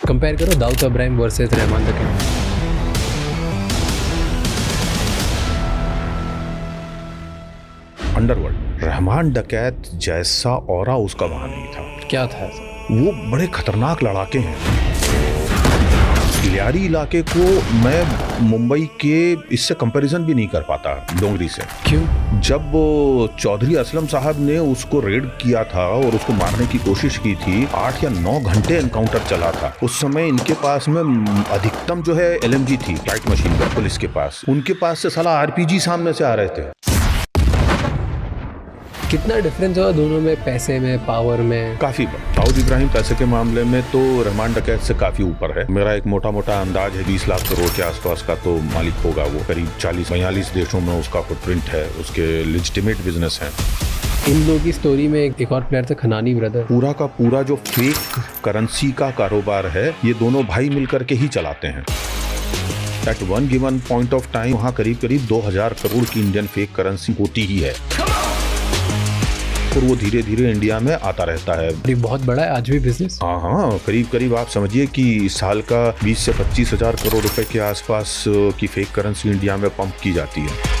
Compare करो Dawood Ibrahim versus Rahman डकैत। Underworld, Rahman डकैत जैसा ऑरा उसका वहां नहीं था। क्या था? वो बड़े खतरनाक लड़ाके हैं। लियारी इलाके को मैं मुंबई के इससे कंपैरिजन भी नहीं कर पाता डोंगरी से। क्यों? जब चौधरी असलम साहब ने उसको रेड किया था और उसको मारने की कोशिश की थी, 8 या 9 घंटे एनकाउंटर चला था। उस समय इनके पास में अधिकतम जो है LMG थी, लाइट मशीन गन, पुलिस के पास। उनके पास से साला RPG सामने से आ रहे थे। कितना डिफरेंस हुआ दोनों में, पैसे में, पावर में? काफी। दाऊद इब्राहिम पैसे के मामले में तो रहमान डकैत से काफी ऊपर है। मेरा एक मोटा मोटा अंदाज है 20 लाख करोड़ के आसपास का तो मालिक होगा वो। करीब 40-42 देशों में उसका फुटप्रिंट है, उसके लेजिटिमेट बिजनेस हैं। इन लोगों की स्टोरी में एक और प्लेयर थे, खनानी ब्रदर। पूरा का पूरा जो फेक करेंसी का कारोबार है, ये दोनों भाई मिलकर के ही चलाते हैं। At one given point of time वहाँ करीब 2000 करोड़ की इंडियन फेक करेंसी होती ही है और वो धीरे धीरे इंडिया में आता रहता है। ये बहुत बड़ा है आज भी बिजनेस। हाँ, करीब आप समझिए कि साल का 20 से 25 हजार करोड़ रुपए के आसपास की फेक करेंसी इंडिया में पंप की जाती है।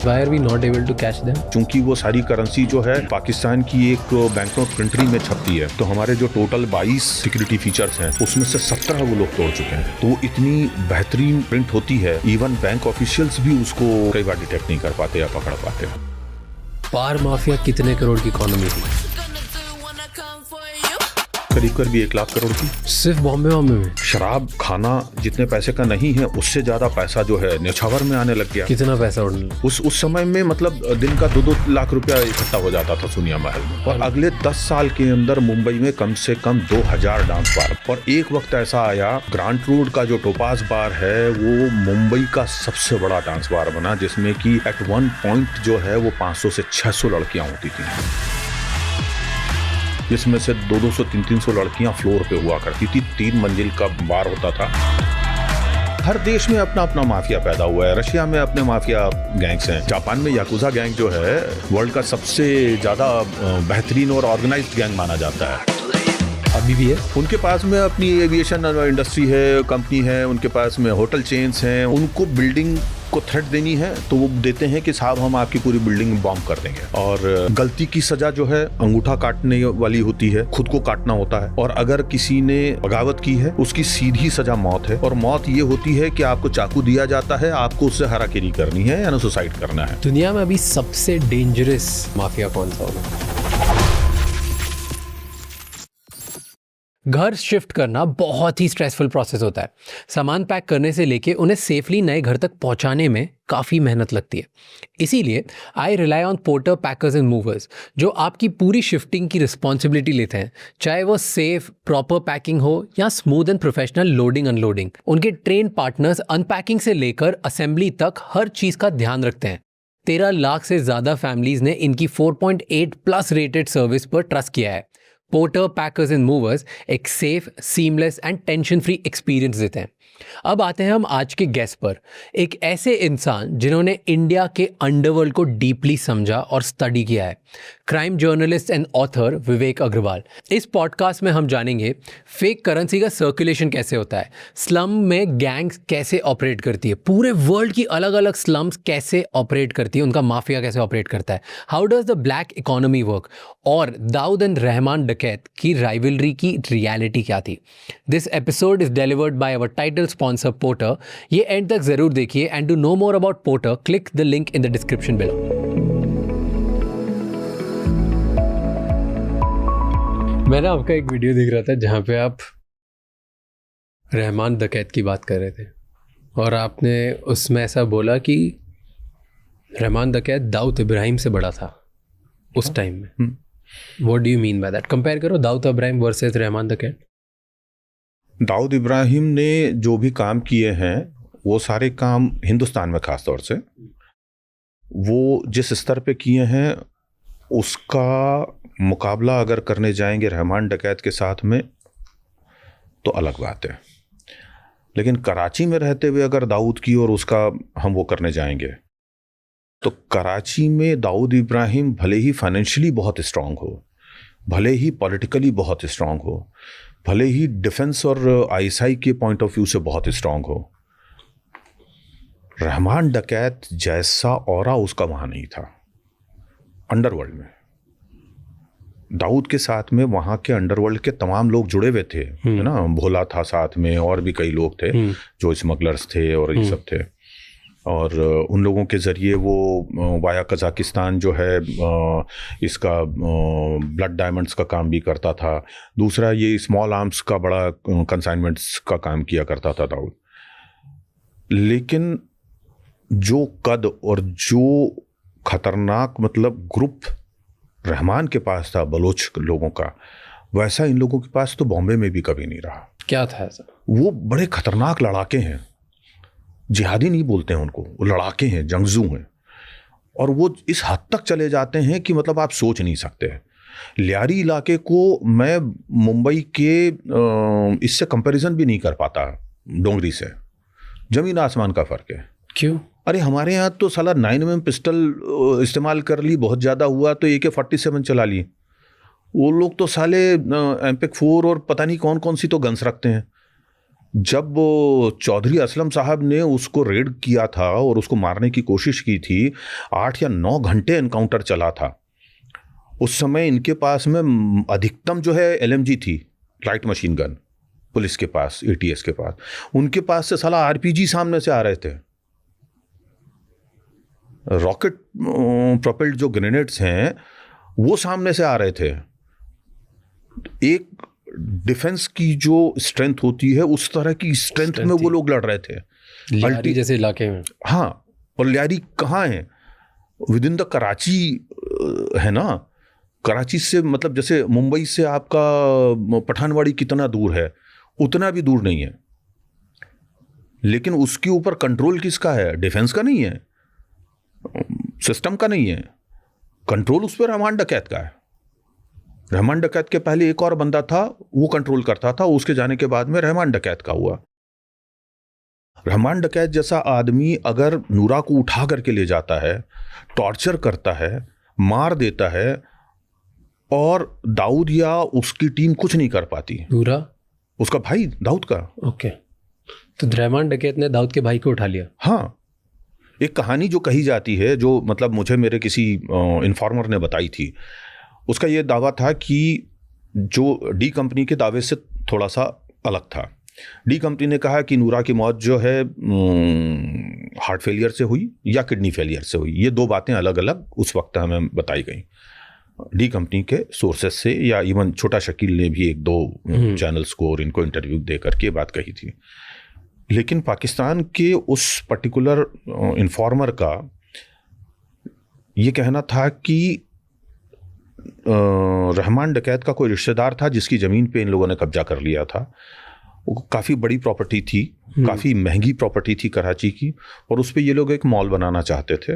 Why are we not able to catch them? क्योंकि वो सारी करेंसी जो है पाकिस्तान की एक बैंकनोट कंट्री में छपती है, तो हमारे जो टोटल 22 सिक्योरिटी फीचर्स हैं उसमें से 17 वो लोग तोड़ चुके हैं। तो इतनी बेहतरीन प्रिंट होती है, इवन बैंक ऑफिशियल्स भी उसको कई बार डिटेक्ट नहीं कर पाते या पकड़ पाते। पार माफिया कितने करोड़ की इकोनॉमी थी? करीब 1 लाख करोड़ की। सिर्फ बॉम्बे में शराब खाना जितने पैसे का नहीं है, उससे ज्यादा पैसा जो है न्यौछावर में आने लग गया। कितना पैसा उड़ने? उस समय में मतलब दिन का 2-2 लाख रुपया इकट्ठा हो जाता था सुनिया महल में। और अगले 10 साल के अंदर मुंबई में कम से कम 2000 डांस बार। और एक वक्त ऐसा आया, ग्रांट रोड का जो टोपाज बार है वो मुंबई का सबसे बड़ा डांस बार बना, जिसमें कि एट वन पॉइंट जो है वो 500 से 600 लड़कियां होती थी, जिसमें से 200, 300 लड़कियां फ्लोर पे हुआ करती थी। 3 मंजिल का बार होता था। हर देश में अपना अपना माफिया पैदा हुआ है। रशिया में अपने माफिया गैंग्स हैं। जापान में याकुजा गैंग जो है वर्ल्ड का सबसे ज्यादा बेहतरीन और ऑर्गेनाइज्ड गैंग माना जाता है। अभी भी है। उनके पास में अपनी एविएशन इंडस्ट्री है, कंपनी है, उनके पास में होटल चेन्स हैं। उनको बिल्डिंग को थ्रेट देनी है तो वो देते हैं कि साहब हम आपकी पूरी बिल्डिंग बॉम्ब कर देंगे। और गलती की सजा जो है अंगूठा काटने वाली होती है, खुद को काटना होता है। और अगर किसी ने बगावत की है उसकी सीधी सजा मौत है। और मौत ये होती है कि आपको चाकू दिया जाता है, आपको उससे हराकेरी करनी है या सुसाइड करना है। दुनिया में अभी सबसे डेंजरस माफिया कौन सा होगा? घर शिफ्ट करना बहुत ही स्ट्रेसफुल प्रोसेस होता है। सामान पैक करने से लेके उन्हें सेफली नए घर तक पहुंचाने में काफ़ी मेहनत लगती है। इसीलिए I rely on porter, packers and movers, जो आपकी पूरी शिफ्टिंग की रिस्पॉन्सिबिलिटी लेते हैं, चाहे वो सेफ प्रॉपर पैकिंग हो या smooth and professional loading unloading. उनके ट्रेन पार्टनर्स अनपैकिंग से लेकर असेंबली तक हर चीज़ का ध्यान रखते हैं। 13 लाख से ज़्यादा फैमिलीज ने इनकी 4.8+ रेटेड सर्विस पर ट्रस्ट किया है। पोर्टर, पैकर्स एंड मूवर्स एक safe, seamless and tension free experience देते हैं। अब आते हैं हम आज के गेस्ट पर, एक ऐसे इंसान जिन्होंने इंडिया के अंडरवर्ल्ड को डीपली समझा और स्टडी किया है। क्राइम जर्नलिस्ट एंड ऑथर विवेक अग्रवाल। इस पॉडकास्ट में हम जानेंगे फेक करेंसी का सर्कुलेशन कैसे होता है, स्लम में गैंग्स कैसे ऑपरेट करती है, पूरे वर्ल्ड की अलग अलग स्लम्स कैसे ऑपरेट करती है, उनका माफिया कैसे ऑपरेट करता है, how does the black economy work, और दाऊद एंड रहमान डकैत की राइवलरी की रियलिटी क्या थी। This episode is delivered by our title sponsor Porter. ये एंड तक जरूर देखिए and to know more about Porter click the link in the description below. मैंने आपका एक वीडियो देख रहा था जहाँ पे आप रहमान डकैत की बात कर रहे थे और आपने उसमें ऐसा बोला कि रहमान डकैत दाऊद इब्राहिम से बड़ा था उस टाइम में। What do you mean by that? Compare करो दाऊद इब्राहिम वर्सेस रहमान डकैत। दाऊद इब्राहिम ने जो भी काम किए हैं वो सारे काम हिंदुस्तान में खास तौर से वो जिस स्तर पे किए हैं उसका मुकाबला अगर करने जाएंगे रहमान डकैत के साथ में तो अलग बात है। लेकिन कराची में रहते हुए अगर दाऊद की और उसका हम वो करने जाएंगे तो कराची में दाऊद इब्राहिम भले ही फाइनेंशियली बहुत स्ट्रांग हो, भले ही पॉलिटिकली बहुत स्ट्रांग हो, भले ही डिफेंस और आईएसआई के पॉइंट ऑफ व्यू से बहुत स्ट्रांग हो, रहमान डकैत जैसा ऑरा उसका वहाँ नहीं था अंडरवर्ल्ड में। दाऊद के साथ में वहाँ के अंडरवर्ल्ड के तमाम लोग जुड़े हुए थे, है ना। भोला था साथ में, और भी कई लोग थे जो स्मगलर्स थे और ये सब थे, और उन लोगों के ज़रिए वो वाया कज़ाकिस्तान जो है इसका ब्लड डायमंड्स का काम भी करता था। दूसरा ये स्मॉल आर्म्स का बड़ा कंसाइनमेंट्स का काम किया करता था दाऊद। लेकिन जो कद और जो खतरनाक मतलब ग्रुप रहमान के पास था बलोच लोगों का, वैसा इन लोगों के पास तो बॉम्बे में भी कभी नहीं रहा। क्या था ऐसा? वो बड़े खतरनाक लड़ाके हैं, जिहादी नहीं बोलते हैं उनको, वो लड़ाके हैं, जंगजू हैं, और वो इस हद तक चले जाते हैं कि मतलब आप सोच नहीं सकते। लियारी इलाके को मैं मुंबई के इससे कंपैरिजन भी नहीं कर पाता, डोंगरी से जमीन आसमान का फ़र्क है। क्यों? अरे हमारे यहाँ तो साला 9mm पिस्टल इस्तेमाल कर ली, बहुत ज़्यादा हुआ तो AK-47 चला ली। वो लोग तो साले MP4 और पता नहीं कौन कौन सी तो गन्स रखते हैं। जब चौधरी असलम साहब ने उसको रेड किया था और उसको मारने की कोशिश की थी, 8 या 9 घंटे एनकाउंटर चला था। उस समय इनके पास में अधिकतम जो है LMG थी, लाइट मशीन गन, पुलिस के पास, ATS के पास। उनके पास से साला RPG सामने से आ रहे थे। रॉकेट प्रोपेल्ड जो ग्रेनेड्स हैं वो सामने से आ रहे थे। एक डिफेंस की जो स्ट्रेंथ होती है उस तरह की स्ट्रेंथ में वो लोग लड़ रहे थे, लियारी जैसे इलाके में। हाँ, और लियारी कहाँ है? विद इन द कराची है ना। कराची से मतलब जैसे मुंबई से आपका पठानवाड़ी कितना दूर है, उतना भी दूर नहीं है। लेकिन उसके ऊपर कंट्रोल किसका है? डिफेंस का नहीं है, सिस्टम का नहीं है, कंट्रोल उस पर रहमान डकैत का है। रहमान डकैत के पहले एक और बंदा था, वो कंट्रोल करता था, उसके जाने के बाद में रहमान डकैत का हुआ। रहमान डकैत जैसा आदमी अगर नूरा को उठा करके ले जाता है, टॉर्चर करता है, मार देता है, और दाऊद या उसकी टीम कुछ नहीं कर पाती। नूरा उसका भाई दाऊद का। ओके, तो रहमान डकैत ने दाऊद के भाई को उठा लिया। हाँ, एक कहानी जो कही जाती है, जो मतलब मुझे मेरे किसी इन्फॉर्मर ने बताई थी, उसका ये दावा था कि जो डी कंपनी के दावे से थोड़ा सा अलग था। डी कंपनी ने कहा कि नूरा की मौत जो है हार्ट फेलियर से हुई या किडनी फेलियर से हुई। ये दो बातें अलग अलग उस वक्त हमें बताई गई डी कंपनी के सोर्सेज से, या इवन छोटा शकील ने भी 1-2 चैनल्स को और इनको इंटरव्यू दे करके बात कही थी। लेकिन पाकिस्तान के उस पर्टिकुलर इन्फॉर्मर का ये कहना था कि रहमान डकैत का कोई रिश्तेदार था जिसकी ज़मीन पे इन लोगों ने कब्जा कर लिया था। वो काफ़ी बड़ी प्रॉपर्टी थी, काफ़ी महंगी प्रॉपर्टी थी कराची की, और उस पे ये लोग एक मॉल बनाना चाहते थे,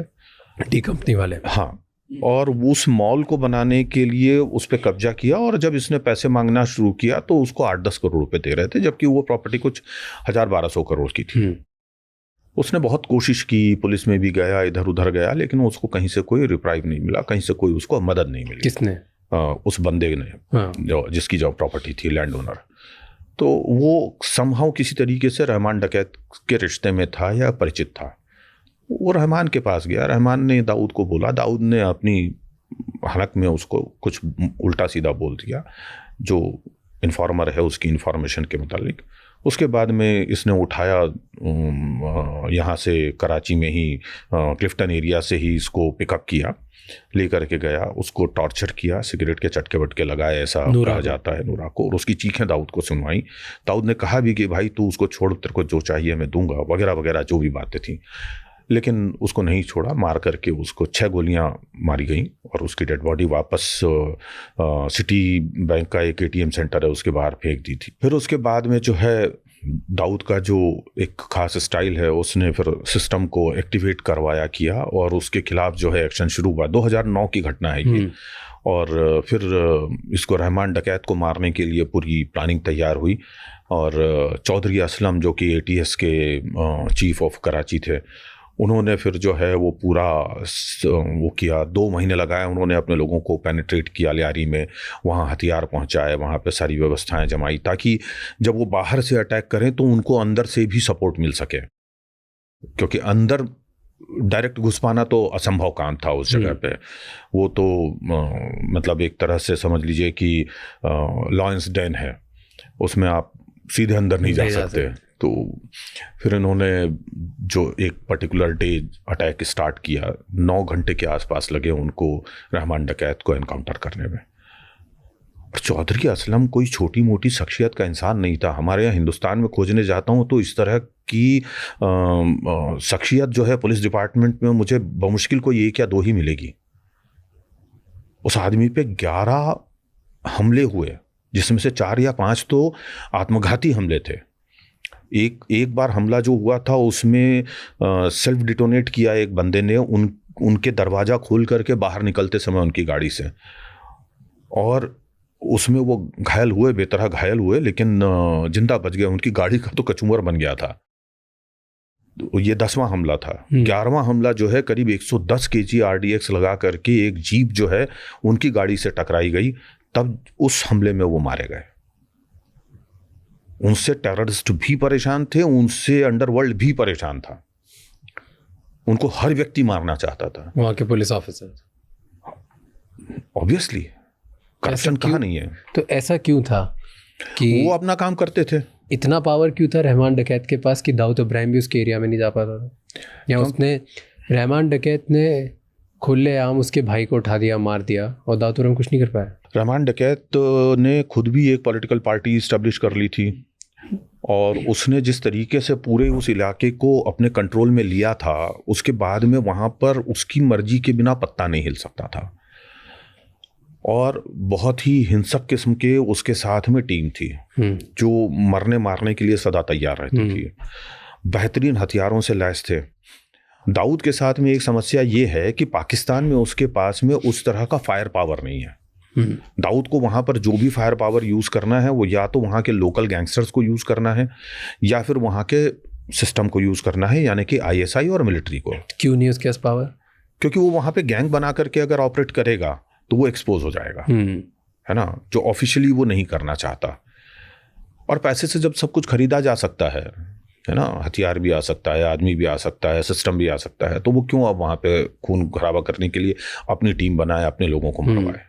डी कंपनी वाले। हाँ, और उस मॉल को बनाने के लिए उस पर कब्जा किया, और जब इसने पैसे मांगना शुरू किया तो उसको 8-10 करोड़ रुपए दे रहे थे, जबकि वो प्रॉपर्टी कुछ 1000-1200 करोड़ की थी। उसने बहुत कोशिश की, पुलिस में भी गया, इधर उधर गया, लेकिन उसको कहीं से कोई रिप्राइव नहीं मिला, कहीं से कोई उसको मदद नहीं मिली। किसने? उस बंदे ने, हाँ। जिसकी जो प्रॉपर्टी थी, लैंड ओनर। तो वो समहाउ किसी तरीके से रहमान डकैत के रिश्ते में था या परिचित था। वो रहमान के पास गया, रहमान ने दाऊद को बोला, दाऊद ने अपनी हलक में उसको कुछ उल्टा सीधा बोल दिया जो इन्फॉर्मर है उसकी इन्फॉर्मेशन के मुतालिक। उसके बाद में इसने उठाया, यहाँ से कराची में ही क्लिफ्टन एरिया से ही इसको पिकअप किया, लेकर के गया, उसको टॉर्चर किया, सिगरेट के चटके वटके लगाए, ऐसा कहा जाता है नूरा को, और उसकी चीखें दाऊद को सुनवाई। दाऊद ने कहा भी कि भाई तू उसको छोड़, तेरे को जो चाहिए मैं दूंगा, वगैरह वगैरह जो भी बातें थी। लेकिन उसको नहीं छोड़ा, मार करके उसको 6 गोलियां मारी गई, और उसकी डेड बॉडी वापस सिटी बैंक का एक ATM सेंटर है उसके बाहर फेंक दी थी। फिर उसके बाद में जो है दाऊद का जो एक खास स्टाइल है, उसने फिर सिस्टम को एक्टिवेट करवाया किया, और उसके खिलाफ जो है एक्शन शुरू हुआ। 2009 की घटना है ये। और फिर इसको रहमान डकैत को मारने के लिए पूरी प्लानिंग तैयार हुई, और चौधरी असलम जो कि ATS के चीफ ऑफ कराची थे, उन्होंने फिर जो है वो पूरा वो किया, 2 महीने लगाए उन्होंने अपने लोगों को पेनिट्रेट किया लियारी में, वहाँ हथियार पहुँचाए, वहाँ पे सारी व्यवस्थाएं जमाई ताकि जब वो बाहर से अटैक करें तो उनको अंदर से भी सपोर्ट मिल सके, क्योंकि अंदर डायरेक्ट घुस पाना तो असंभव काम था उस जगह पे। वो तो मतलब एक तरह से समझ लीजिए कि लॉयंस डेन है, उसमें आप सीधे अंदर नहीं जा सकते। तो फिर इन्होंने जो एक पर्टिकुलर डे अटैक स्टार्ट किया, 9 घंटे के आसपास लगे उनको रहमान डकैत को एनकाउंटर करने में। और चौधरी असलम कोई छोटी मोटी शख्सियत का इंसान नहीं था। हमारे यहाँ हिंदुस्तान में खोजने जाता हूँ तो इस तरह की शख्सियत जो है पुलिस डिपार्टमेंट में मुझे बमुश्किल कोई 1 या 2 ही मिलेगी। उस आदमी पे 11 हमले हुए, जिसमें से 4 या 5 तो आत्मघाती हमले थे। एक बार हमला जो हुआ था उसमें सेल्फ डिटोनेट किया एक बंदे ने, उनके दरवाज़ा खोल करके बाहर निकलते समय उनकी गाड़ी से, और उसमें वो घायल हुए, बेतरह घायल हुए, लेकिन जिंदा बच गए। उनकी गाड़ी का तो कचूमर बन गया था। ये 10वां हमला था। 11वां हमला जो है करीब 110 kg RDX लगा करके एक जीप जो है उनकी गाड़ी से टकराई गई, तब उस हमले में वो मारे गए। उनसे टेररिस्ट भी परेशान थे, उनसे अंडरवर्ल्ड भी परेशान था, उनको हर व्यक्ति मारना चाहता था। वहाँ के पुलिस ऑफिसर ऑब्वियसली करप्शन कहाँ नहीं है। तो ऐसा क्यों था कि वो अपना काम करते थे? इतना पावर क्यों था रहमान डकैत के पास कि दाऊद इब्राहिम भी उसके एरिया में नहीं जा पाता था? या उसने, रहमान डकैत ने खुलेआम उसके भाई को उठा दिया, मार दिया, और दाऊद इब्राहिम कुछ नहीं कर पाया? रहमान डकैत ने खुद भी एक पॉलिटिकल पार्टी इस्टेब्लिश कर ली थी, और उसने जिस तरीके से पूरे उस इलाके को अपने कंट्रोल में लिया था, उसके बाद में वहाँ पर उसकी मर्जी के बिना पत्ता नहीं हिल सकता था। और बहुत ही हिंसक किस्म के उसके साथ में टीम थी जो मरने मारने के लिए सदा तैयार रहती थी, बेहतरीन हथियारों से लैस थे। दाऊद के साथ में एक समस्या ये है कि पाकिस्तान में उसके पास में उस तरह का फायर पावर नहीं है। दाऊद को वहाँ पर जो भी फायर पावर यूज़ करना है वो या तो वहाँ के लोकल गैंगस्टर्स को यूज़ करना है या फिर वहाँ के सिस्टम को यूज़ करना है, यानी कि ISI और मिलिट्री को। क्यों नहीं उसके पास पावर? क्योंकि वो वहाँ पे गैंग बना करके अगर ऑपरेट करेगा तो वो एक्सपोज हो जाएगा, है ना, जो ऑफिशियली वो नहीं करना चाहता। और पैसे से जब सब कुछ खरीदा जा सकता है ना, हथियार भी आ सकता है, आदमी भी आ सकता है, सिस्टम भी आ सकता है, तो वो क्यों अब वहाँ पे खून खराबा करने के लिए अपनी टीम बनाए, अपने लोगों को मरवाए?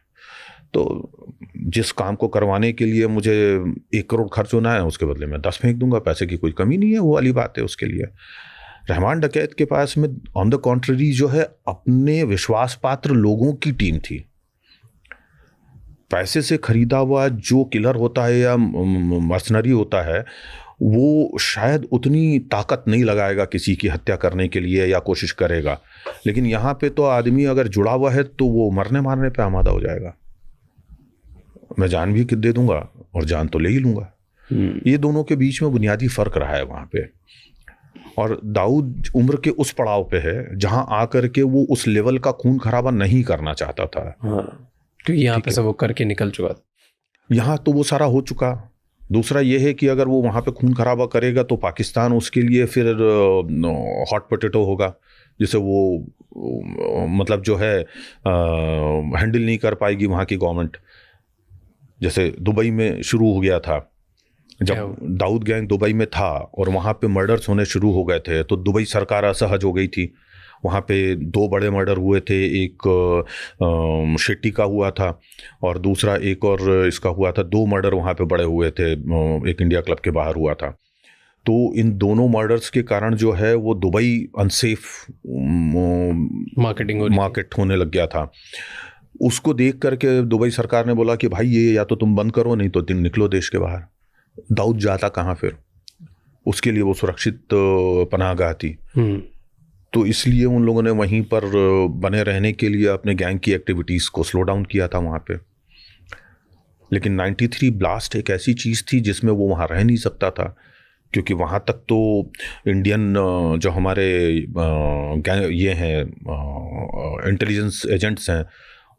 तो जिस काम को करवाने के लिए मुझे 1 करोड़ खर्च होना है, उसके बदले में 10 फेंक दूंगा, पैसे की कोई कमी नहीं है, वो वाली बात है उसके लिए। रहमान डकैत के पास में ऑन द कॉन्ट्ररी जो है अपने विश्वास पात्र लोगों की टीम थी। पैसे से खरीदा हुआ जो किलर होता है या मर्सनरी होता है, वो शायद उतनी ताकत नहीं लगाएगा किसी की हत्या करने के लिए या कोशिश करेगा, लेकिन यहाँ पे तो आदमी अगर जुड़ा हुआ है तो वो मरने मारने पे आमादा हो जाएगा। मैं जान भी दे दूंगा और जान तो ले ही लूंगा। ये दोनों के बीच में बुनियादी फर्क रहा है वहाँ पे। और दाऊद उम्र के उस पड़ाव पे है जहाँ आकर के वो उस लेवल का खून खराबा नहीं करना चाहता था। क्योंकि यहाँ पे सब वो करके निकल चुका था, यहाँ तो वो सारा हो चुका। दूसरा ये है कि अगर वो वहाँ पे खून खराबा करेगा तो पाकिस्तान उसके लिए फिर हॉट पोटैटो होगा, जिसे वो मतलब जो है हैंडल नहीं कर पाएगी वहाँ की गवर्नमेंट। जैसे दुबई में शुरू हो गया था, जब दाऊद गैंग दुबई में था और वहाँ पे मर्डर्स होने शुरू हो गए थे तो दुबई सरकार असहज हो गई थी। वहाँ पे 2 बड़े मर्डर हुए थे, एक शेट्टी का हुआ था और दूसरा एक और इसका हुआ था। 2 मर्डर वहाँ पे बड़े हुए थे, एक इंडिया क्लब के बाहर हुआ था। तो इन दोनों मर्डर्स के कारण जो है वो दुबई अनसेफ मार्केट होने लग गया था। उसको देख करके दुबई सरकार ने बोला कि भाई ये या तो तुम बंद करो, नहीं तो तुम निकलो देश के बाहर। दाऊद जाता कहाँ फिर? उसके लिए वो सुरक्षित पनाहगाह थी। तो इसलिए उन लोगों ने वहीं पर बने रहने के लिए अपने गैंग की एक्टिविटीज़ को स्लो डाउन किया था वहाँ पे। लेकिन 93 ब्लास्ट एक ऐसी चीज़ थी जिसमें वो वहाँ रह नहीं सकता था, क्योंकि वहाँ तक तो इंडियन जो हमारे ये हैं इंटेलिजेंस एजेंट्स हैं,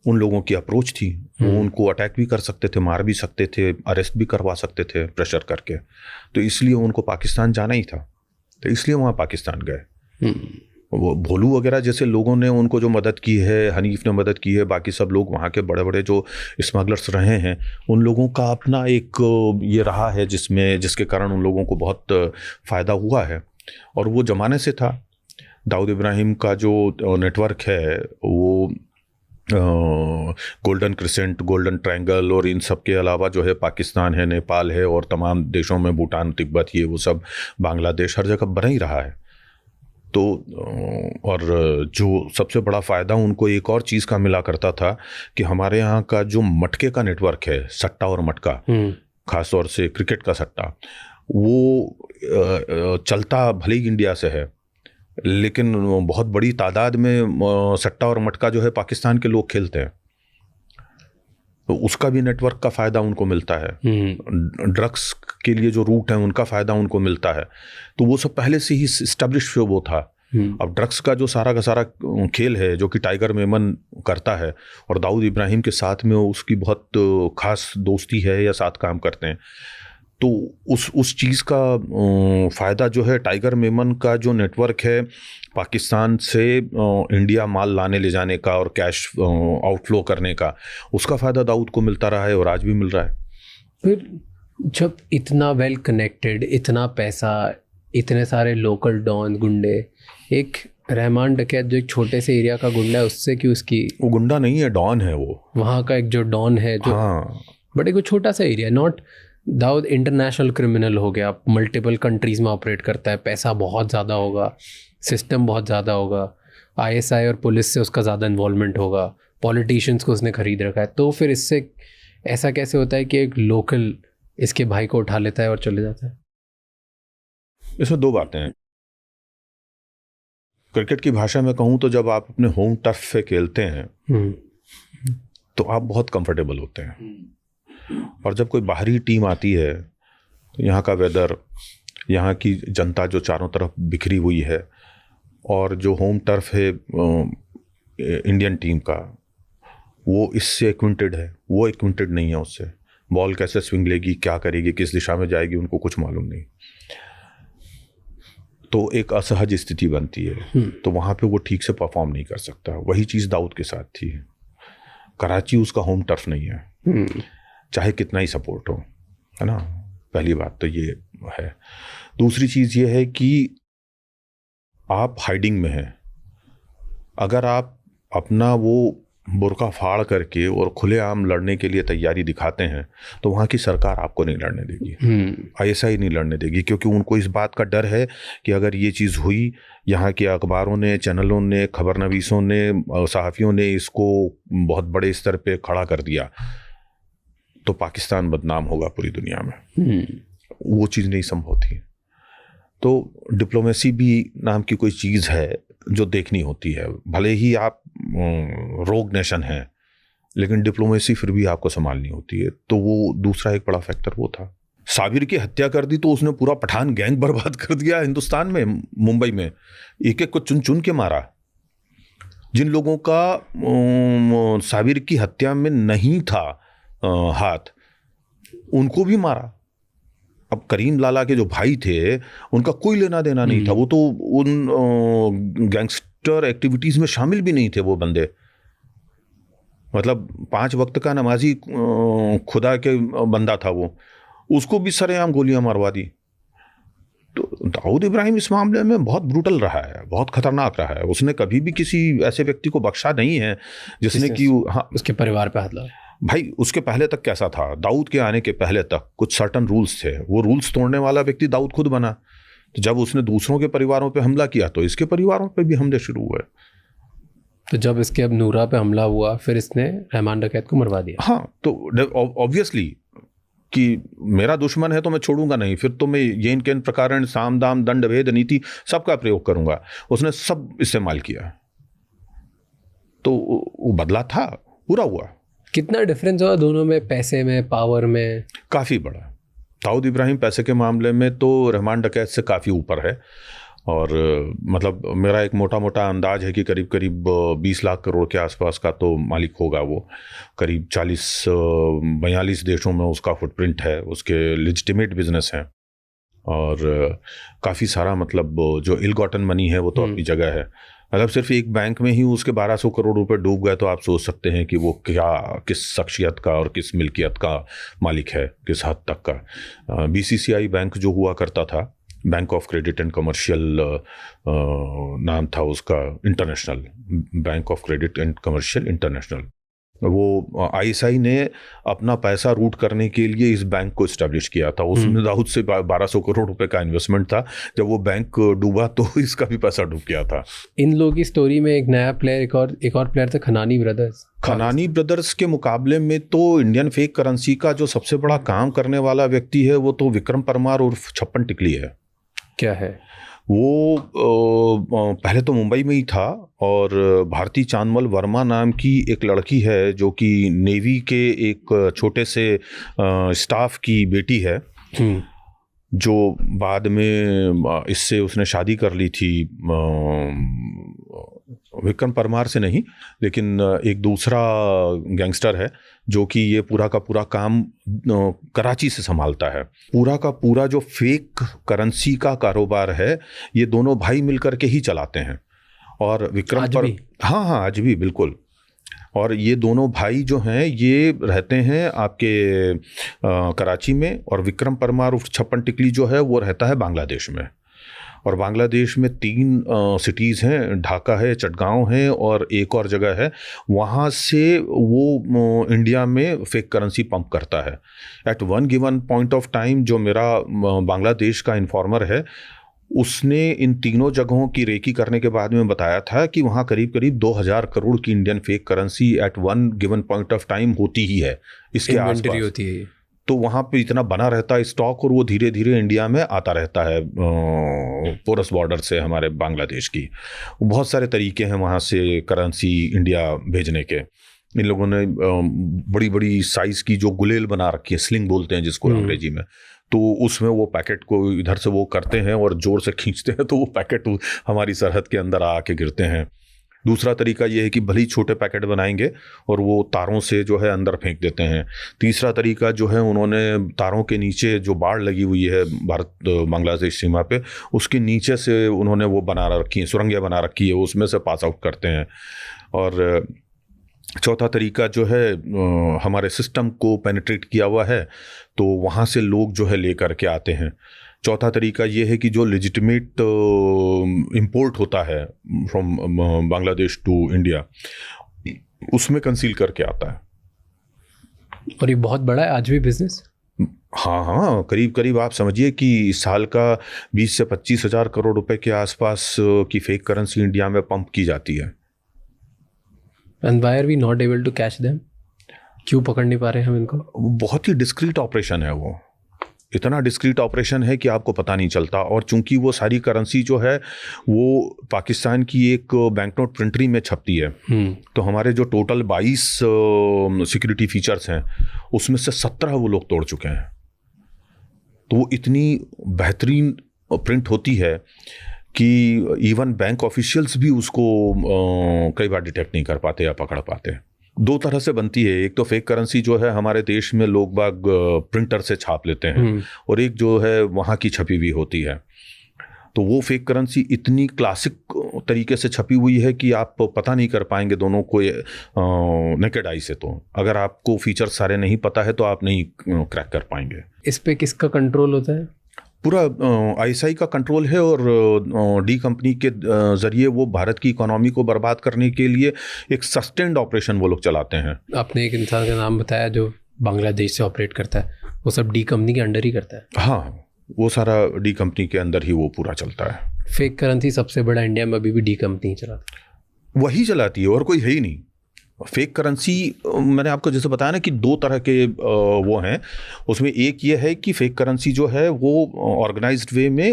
उन लोगों की अप्रोच थी। वो उनको अटैक भी कर सकते थे, मार भी सकते थे, अरेस्ट भी करवा सकते थे प्रेशर करके। तो इसलिए उनको पाकिस्तान जाना ही था, तो इसलिए वहाँ पाकिस्तान गए। वो भोलू वगैरह जैसे लोगों ने उनको जो मदद की है, हनीफ ने मदद की है, बाकी सब लोग वहाँ के बड़े बड़े जो स्मगलर्स रहे हैं, उन लोगों का अपना एक ये रहा है जिसके कारण उन लोगों को बहुत फ़ायदा हुआ है। और वो ज़माने से था। दाऊद इब्राहिम का जो नेटवर्क है वो गोल्डन क्रिसेंट, गोल्डन ट्रायंगल और इन सब के अलावा जो है पाकिस्तान है, नेपाल है और तमाम देशों में भूटान, तिब्बत, ये वो सब, बांग्लादेश, हर जगह बना ही रहा है। तो और जो सबसे बड़ा फ़ायदा उनको एक और चीज़ का मिला करता था कि हमारे यहाँ का जो मटके का नेटवर्क है, सट्टा और मटका, ख़ास तौर से क्रिकेट का सट्टा, वो चलता भले ही इंडिया से है, लेकिन बहुत बड़ी तादाद में सट्टा और मटका जो है पाकिस्तान के लोग खेलते हैं। तो उसका भी नेटवर्क का फ़ायदा उनको मिलता है। ड्रग्स के लिए जो रूट है उनका फ़ायदा उनको मिलता है। तो वो सब पहले से ही इस्टेब्लिश वो था। अब ड्रग्स का जो सारा का सारा खेल है जो कि टाइगर मेमन करता है और दाऊद इब्राहिम के साथ में उसकी बहुत ख़ास दोस्ती है या साथ काम करते हैं, तो उस चीज़ का फ़ायदा जो है टाइगर मेमन का जो नेटवर्क है पाकिस्तान से इंडिया माल लाने ले जाने का और कैश आउटफ्लो करने का, उसका फ़ायदा दाऊद को मिलता रहा है और आज भी मिल रहा है। फिर जब इतना वेल कनेक्टेड, इतना पैसा, इतने सारे लोकल डॉन गुंडे, एक रहमान डकैत जो एक छोटे से एरिया का गुंडा है, उससे क्यों उसकी, वो गुंडा नहीं है, डॉन है वो, वहाँ का एक जो डॉन है जो, हाँ, बट एक छोटा सा area, not Dawood international criminal हो गया, मल्टीपल कंट्रीज़ में ऑपरेट करता है, पैसा बहुत ज़्यादा होगा, सिस्टम बहुत ज़्यादा होगा, आईएसआई और पुलिस से उसका ज़्यादा इन्वॉल्वमेंट होगा, पॉलिटिशियंस को उसने खरीद रखा है। तो फिर इससे ऐसा कैसे होता है कि एक लोकल इसके भाई को उठा लेता है और चले जाता है? इसमें दो बातें हैं। क्रिकेट की भाषा में कहूँ तो जब आप अपने होम टर्फ पे खेलते हैं तो आप बहुत कंफर्टेबल होते हैं, और जब कोई बाहरी टीम आती है तो यहाँ का वेदर, यहाँ की जनता जो चारों तरफ बिखरी हुई है, और जो होम टर्फ है इंडियन टीम का, वो इससे एक्विंटेड है, वो एक्विंटेड नहीं है उससे। बॉल कैसे स्विंग लेगी, क्या करेगी, किस दिशा में जाएगी, उनको कुछ मालूम नहीं। तो एक असहज स्थिति बनती है, तो वहाँ पे वो ठीक से परफॉर्म नहीं कर सकता। वही चीज़ दाऊद के साथ थी। कराची उसका होम टर्फ नहीं है, चाहे कितना ही सपोर्ट हो, है ना। पहली बात तो ये है। दूसरी चीज़ ये है कि आप हाइडिंग में हैं। अगर आप अपना वो बुर्का फाड़ करके और खुलेआम लड़ने के लिए तैयारी दिखाते हैं तो वहाँ की सरकार आपको नहीं लड़ने देगी, आईएसआई नहीं लड़ने देगी, क्योंकि उनको इस बात का डर है कि अगर ये चीज़ हुई, यहाँ के अखबारों ने, चैनलों ने, खबरनवीसों ने, सहाफ़ियों ने इसको बहुत बड़े स्तर पे खड़ा कर दिया तो पाकिस्तान बदनाम होगा पूरी दुनिया में। वो चीज़ नहीं संभव थी। तो डिप्लोमेसी भी नाम की कोई चीज़ है जो देखनी होती है। भले ही आप रोग नेशन हैं, लेकिन डिप्लोमेसी फिर भी आपको संभालनी होती है। तो वो दूसरा एक बड़ा फैक्टर वो था। साबिर की हत्या कर दी तो उसने पूरा पठान गैंग बर्बाद कर दिया हिंदुस्तान में, मुंबई में एक एक को चुन चुन के मारा। जिन लोगों का साबिर की हत्या में नहीं था हाथ, उनको भी मारा। अब करीम लाला के जो भाई थे उनका कोई लेना देना नहीं था, वो तो उन गैंगस्टर एक्टिविटीज़ में शामिल भी नहीं थे वो बंदे। मतलब 5 वक्त का नमाजी खुदा के बंदा था वो, उसको भी सरेआम गोलियां मारवा दी। तो दाऊद इब्राहिम इस मामले में बहुत ब्रूटल रहा है, बहुत खतरनाक रहा है। उसने कभी भी किसी ऐसे व्यक्ति को बख्शा नहीं है जिसने कि हाँ उसके परिवार पे हाथ लगा। भाई उसके पहले तक कैसा था, दाऊद के आने के पहले तक कुछ सर्टन रूल्स थे, वो रूल्स तोड़ने वाला व्यक्ति दाऊद खुद बना। तो जब उसने दूसरों के परिवारों पे हमला किया तो इसके परिवारों पे भी हमले शुरू हुए। तो जब इसके अब नूरा पे हमला हुआ, फिर इसने रहमान डकैत को मरवा दिया। हाँ, तो ऑब्वियसली कि मेरा दुश्मन है तो मैं छोड़ूंगा नहीं, फिर तो मैं येन केन प्रकारण, साम दाम दंड भेद नीति सबका प्रयोग करूंगा। उसने सब इस्तेमाल किया, तो वो बदला था, पूरा हुआ। कितना डिफरेंस हुआ दोनों में, पैसे में, पावर में? काफ़ी बड़ा। दाऊद इब्राहिम पैसे के मामले में तो रहमान डकैत से काफ़ी ऊपर है, और मतलब मेरा एक मोटा मोटा अंदाज है कि करीब करीब 20 लाख करोड़ के आसपास का तो मालिक होगा वो। करीब 40-42 देशों में उसका फुटप्रिंट है, उसके लेजिटिमेट बिजनेस हैं। और काफ़ी सारा मतलब जो इल गॉटन मनी है वो तो अपनी जगह है। मतलब सिर्फ एक बैंक में ही उसके 1200 करोड़ रुपए डूब गए तो आप सोच सकते हैं कि वो क्या, किस शख्सियत का और किस मिल्कियत का मालिक है, किस हद तक का। बीसीसीआई बैंक जो हुआ करता था, bank of credit and commercial नाम था उसका, international, bank of credit and commercial international, वो आईएसआई ने अपना पैसा रूट करने के लिए इस बैंक को इस्टेब्लिश किया था। उसमें दाऊद से 1200 करोड़ रुपए का इन्वेस्टमेंट था। जब वो बैंक डूबा तो इसका भी पैसा डूब गया था। इन लोगों की स्टोरी में एक नया प्लेयर, एक और प्लेयर थे, खनानी ब्रदर्स। खनानी ब्रदर्स के मुकाबले में तो इंडियन फेक करेंसी का जो सबसे बड़ा काम करने वाला व्यक्ति है वो तो विक्रम परमार उर्फ छप्पन टिकली है। क्या है वो? पहले तो मुंबई में ही था, और भारती चांदमल वर्मा नाम की एक लड़की है जो कि नेवी के एक छोटे से स्टाफ की बेटी है, जो बाद में इससे उसने शादी कर ली थी। विक्रम परमार से नहीं, लेकिन एक दूसरा गैंगस्टर है जो कि ये पूरा का पूरा काम कराची से संभालता है। पूरा का पूरा जो फेक करेंसी का कारोबार है ये दोनों भाई मिलकर के ही चलाते हैं। और विक्रम हाँ आज भी बिल्कुल। और ये दोनों भाई जो हैं ये रहते हैं आपके कराची में, और विक्रम परमार उर्फ छप्पन टिकली जो है वो रहता है बांग्लादेश में। और बांग्लादेश में 3 सिटीज़ हैं, ढाका है, चटगांव है और एक और जगह है। वहाँ से वो इंडिया में फेक करेंसी पंप करता है। At one given point of time जो मेरा बांग्लादेश का इन्फॉर्मर है उसने इन तीनों जगहों की रेकी करने के बाद में बताया था कि वहाँ करीब करीब 2000 करोड़ की Indian fake currency at one given point of time होती ही है, इसके आसपास होती है। तो वहाँ पे इतना बना रहता है स्टॉक, और वो धीरे धीरे इंडिया में आता रहता है पोरस बॉर्डर से हमारे बांग्लादेश की। बहुत सारे तरीके हैं वहाँ से करेंसी इंडिया भेजने के। इन लोगों ने बड़ी बड़ी साइज़ की जो गुलेल बना रखी है, स्लिंग बोलते हैं जिसको अंग्रेजी में, तो उसमें वो पैकेट को इधर से वो करते हैं और ज़ोर से खींचते हैं तो वो पैकेट हमारी सरहद के अंदर आके गिरते हैं। दूसरा तरीका ये है कि भले ही छोटे पैकेट बनाएंगे और वो तारों से जो है अंदर फेंक देते हैं। तीसरा तरीका जो है, उन्होंने तारों के नीचे जो बाड़ लगी हुई है भारत बांग्लादेश सीमा पे, उसके नीचे से उन्होंने वो बना रखी है, सुरंगें बना रखी है, उसमें से पास आउट करते हैं। और चौथा तरीका जो है, हमारे सिस्टम को पेनिट्रेट किया हुआ है तो वहाँ से लोग जो है ले करके आते हैं। चौथा तरीका ये है कि जो लेजिटिमेट इंपोर्ट होता है फ्रॉम बांग्लादेश टू इंडिया, उसमें कंसील करके आता है। और ये बहुत बड़ा है आज भी बिजनेस। हाँ, करीब करीब आप समझिए कि साल का 20 से 25 हज़ार करोड़ रुपए के आसपास की फेक करेंसी इंडिया में पंप की जाती है। And why are we not able to catch them? क्यों पकड़ नहीं पा रहे हम इनको? बहुत ही डिस्क्रीट ऑपरेशन है वो, इतना डिस्क्रीट ऑपरेशन है कि आपको पता नहीं चलता। और चूंकि वो सारी करेंसी जो है वो पाकिस्तान की एक बैंकनोट प्रिंटरी में छपती है, तो हमारे जो टोटल 22 सिक्योरिटी फीचर्स हैं उसमें से 17 वो लोग तोड़ चुके हैं। तो वो इतनी बेहतरीन प्रिंट होती है कि इवन बैंक ऑफिशियल्स भी उसको कई बार डिटेक्ट नहीं कर पाते या पकड़ पाते। 2 तरह से बनती है, एक तो फेक करेंसी जो है हमारे देश में लोग बाग प्रिंटर से छाप लेते हैं, और एक जो है वहाँ की छपी हुई होती है। तो वो फेक करेंसी इतनी क्लासिक तरीके से छपी हुई है कि आप पता नहीं कर पाएंगे दोनों को नेकेड आई से। तो अगर आपको फीचर सारे नहीं पता है तो आप नहीं क्रैक कर पाएंगे। इस पे किसका कंट्रोल होता है? पूरा आईएसआई का कंट्रोल है, और डी कंपनी के ज़रिए वो भारत की इकोनॉमी को बर्बाद करने के लिए एक सस्टेन्ड ऑपरेशन वो लोग चलाते हैं। आपने एक इंसान का नाम बताया जो बांग्लादेश से ऑपरेट करता है, वो सब डी कंपनी के अंडर ही करता है? हाँ, वो सारा डी कंपनी के अंदर ही वो पूरा चलता है। फेक करेंसी सबसे बड़ा इंडिया में अभी भी डी कंपनी चलाती है, वही चलाती है और कोई है ही नहीं। फेक करेंसी मैंने आपको जैसे बताया ना कि 2 तरह के वो हैं। उसमें एक ये है कि फेक करेंसी जो है वो ऑर्गेनाइज्ड वे में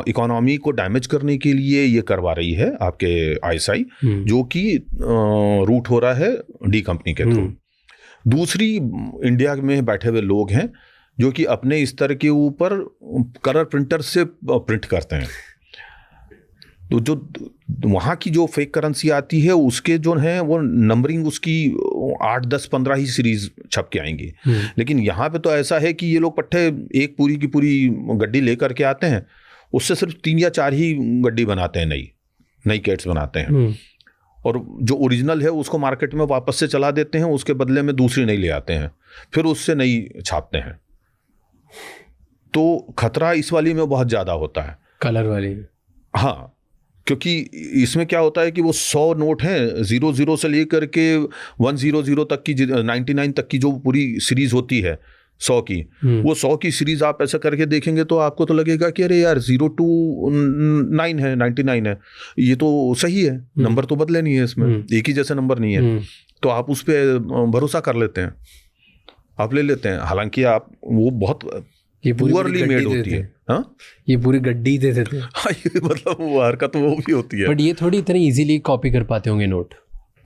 इकोनॉमी को डैमेज करने के लिए ये करवा रही है आपके आईएसआई, जो कि रूट हो रहा है डी कंपनी के थ्रू। दूसरी, इंडिया में बैठे हुए लोग हैं जो कि अपने स्तर के ऊपर कलर प्रिंटर से प्रिंट करते हैं। तो जो वहाँ की जो फेक करेंसी आती है उसके जो है वो नंबरिंग उसकी 8, 10, 15 ही सीरीज छप के आएंगी। लेकिन यहाँ पे तो ऐसा है कि ये लोग पट्टे एक पूरी की पूरी गड्डी लेकर के आते हैं, उससे सिर्फ 3 या 4 ही गड्डी बनाते हैं, नई कैट्स बनाते हैं, और जो ओरिजिनल है उसको मार्केट में वापस से चला देते हैं, उसके बदले में दूसरी नई ले आते हैं, फिर उससे नई छापते हैं। तो खतरा इस वाली में बहुत ज़्यादा होता है, कलर वाली। हाँ, क्योंकि इसमें क्या होता है कि वो 100 नोट हैं, 00 से लेकर के 100 तक की, 99 तक की जो पूरी सीरीज होती है 100 की, वो 100 की सीरीज आप ऐसा करके देखेंगे तो आपको तो लगेगा कि अरे यार 0 to 9 है, 99 है, ये तो सही है, नंबर तो बदले नहीं है इसमें, एक ही जैसे नंबर नहीं है, तो आप उस पर भरोसा कर लेते हैं, आप ले लेते हैं। हालांकि आप वो बहुत पुअरली मेड होती है। हाँ, ये पूरी गड्डी दे देते हैं। हाँ, ये मतलब वो हरकत वो भी होती है, बट ये थोड़ी इतनी इजीली कॉपी कर पाते होंगे नोट?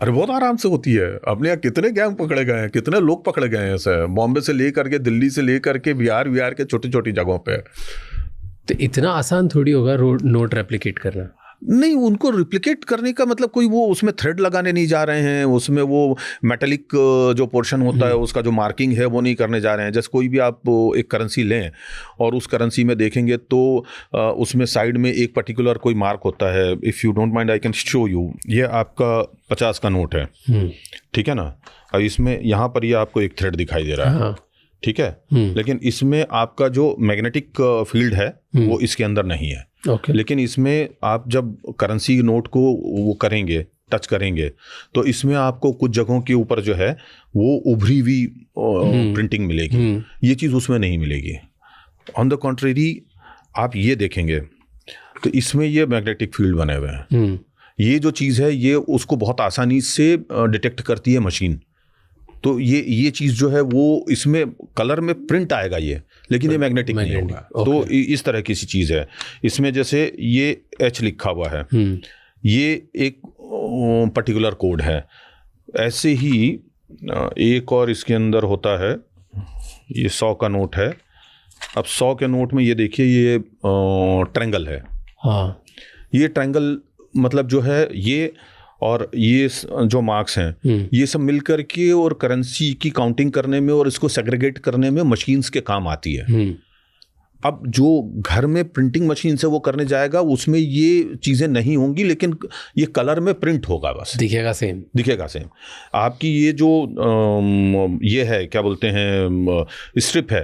अरे बहुत आराम से होती है। अपने यहाँ कितने गैंग पकड़े गए हैं, कितने लोग पकड़े गए हैं ऐसे, बॉम्बे से लेकर के, दिल्ली से लेकर के, बिहार के छोटी छोटी जगहों पे। तो इतना आसान थोड़ी होगा नोट रेप्लिकेट करना? नहीं, उनको रिप्लिकेट करने का मतलब कोई वो उसमें थ्रेड लगाने नहीं जा रहे हैं, उसमें वो मेटेलिक जो पोर्शन होता है उसका जो मार्किंग है वो नहीं करने जा रहे हैं। जैसे कोई भी आप एक करेंसी लें और उस करेंसी में देखेंगे तो उसमें साइड में एक पर्टिकुलर कोई मार्क होता है। If you don't mind I can show you. ये आपका 50 का नोट है, ठीक है ना। अब इसमें यहाँ पर ये आपको एक थ्रेड दिखाई दे रहा है, हाँ। ठीक है, लेकिन इसमें आपका जो मैग्नेटिक फील्ड है वो इसके अंदर नहीं है। Okay. लेकिन इसमें आप जब करेंसी नोट को वो करेंगे, टच करेंगे, तो इसमें आपको कुछ जगहों के ऊपर जो है वो उभरी हुई प्रिंटिंग मिलेगी। ये चीज़ उसमें नहीं मिलेगी। ऑन द कॉन्ट्रेरी आप ये देखेंगे तो इसमें ये मैग्नेटिक फील्ड बने हुए हैं। ये जो चीज़ है ये उसको बहुत आसानी से डिटेक्ट करती है मशीन। तो ये चीज़ जो है वो इसमें कलर में प्रिंट आएगा ये, लेकिन ये मैग्नेटिक नहीं होगा। तो इस तरह की सी चीज़ है इसमें। जैसे ये H लिखा हुआ है, ये एक पर्टिकुलर कोड है। ऐसे ही एक और इसके अंदर होता है, ये 100 का नोट है। अब 100 के नोट में ये देखिए ये ट्रायंगल है। हाँ, ये ट्रायंगल मतलब जो है ये और ये जो मार्क्स हैं ये सब मिलकर के और करेंसी की काउंटिंग करने में और इसको सेग्रीगेट करने में मशीन्स के काम आती है। अब जो घर में प्रिंटिंग मशीन से वो करने जाएगा उसमें ये चीज़ें नहीं होंगी, लेकिन ये कलर में प्रिंट होगा, बस दिखेगा सेम। आपकी ये जो ये है क्या बोलते हैं स्ट्रिप है,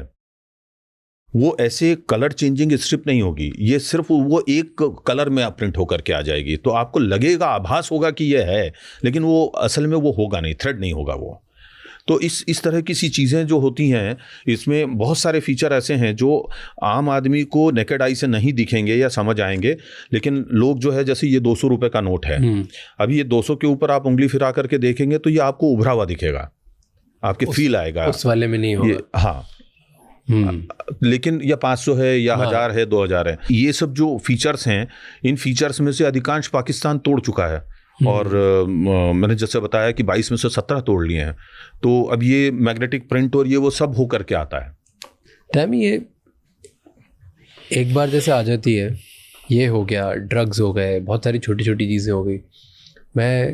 वो ऐसे कलर चेंजिंग स्ट्रिप नहीं होगी, ये सिर्फ वो एक कलर में प्रिंट होकर के आ जाएगी। तो आपको लगेगा, आभास होगा कि ये है, लेकिन वो असल में वो होगा नहीं, थ्रेड नहीं होगा वो। तो इस तरह की सी चीज़ें जो होती हैं, इसमें बहुत सारे फीचर ऐसे हैं जो आम आदमी को नेकेड आई से नहीं दिखेंगे या समझ आएंगे, लेकिन लोग जो है, जैसे ये 200 रुपये का नोट है, अभी ये 200 के ऊपर आप उंगली फिरा करके देखेंगे तो ये आपको उभरा हुआ दिखेगा, आपके फील आएगा, उस वाले में नहीं होगा। हाँ, लेकिन या 500 है या 1000 है, 2000 है, ये सब जो फीचर्स हैं, इन फीचर्स में से अधिकांश पाकिस्तान तोड़ चुका है। और मैंने जैसे बताया कि 22 में से 17 तोड़ लिए हैं। तो अब ये मैग्नेटिक प्रिंट और ये वो सब हो करके आता है। टाइम ये एक बार जैसे आ जाती है, ये हो गया, ड्रग्स हो गए, बहुत सारी छोटी छोटी चीज़ें हो गई। मैं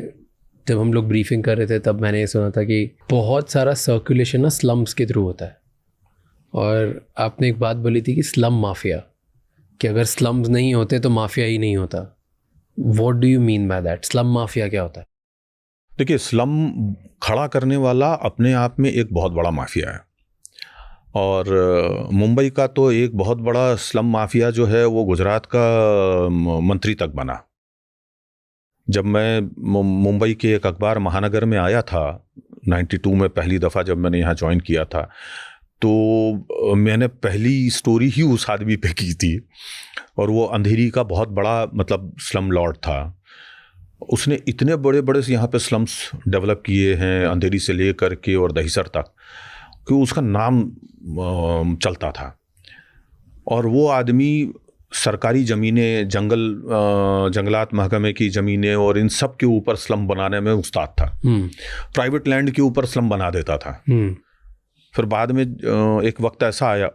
जब हम लोग ब्रीफिंग कर रहे थे तब मैंने ये सुना था कि बहुत सारा सर्कुलेशन ना स्लम्स के थ्रू होता है। और आपने एक बात बोली थी कि स्लम माफिया, कि अगर स्लम्स नहीं होते तो माफिया ही नहीं होता। What do you mean by that? Slum mafia क्या होता है? देखिए, स्लम खड़ा करने वाला अपने आप में एक बहुत बड़ा माफिया है। और मुंबई का तो एक बहुत बड़ा स्लम माफिया जो है वो गुजरात का मंत्री तक बना। जब मैं मुंबई के एक अखबार महानगर में आया था 92 में, पहली दफ़ा जब मैंने यहाँ ज्वाइन किया था, तो मैंने पहली स्टोरी ही उस आदमी पे की थी। और वो अंधेरी का बहुत बड़ा मतलब स्लम लॉर्ड था। उसने इतने बड़े बड़े से यहाँ पे स्लम्स डेवलप किए हैं, अंधेरी से ले कर के और दहिसर तक, कि उसका नाम चलता था। और वो आदमी सरकारी ज़मीनें, जंगलात महकमे की ज़मीनें और इन सब के ऊपर स्लम बनाने में उस्ताद था। प्राइवेट लैंड के ऊपर स्लम बना देता था। फिर बाद में एक वक्त ऐसा आया,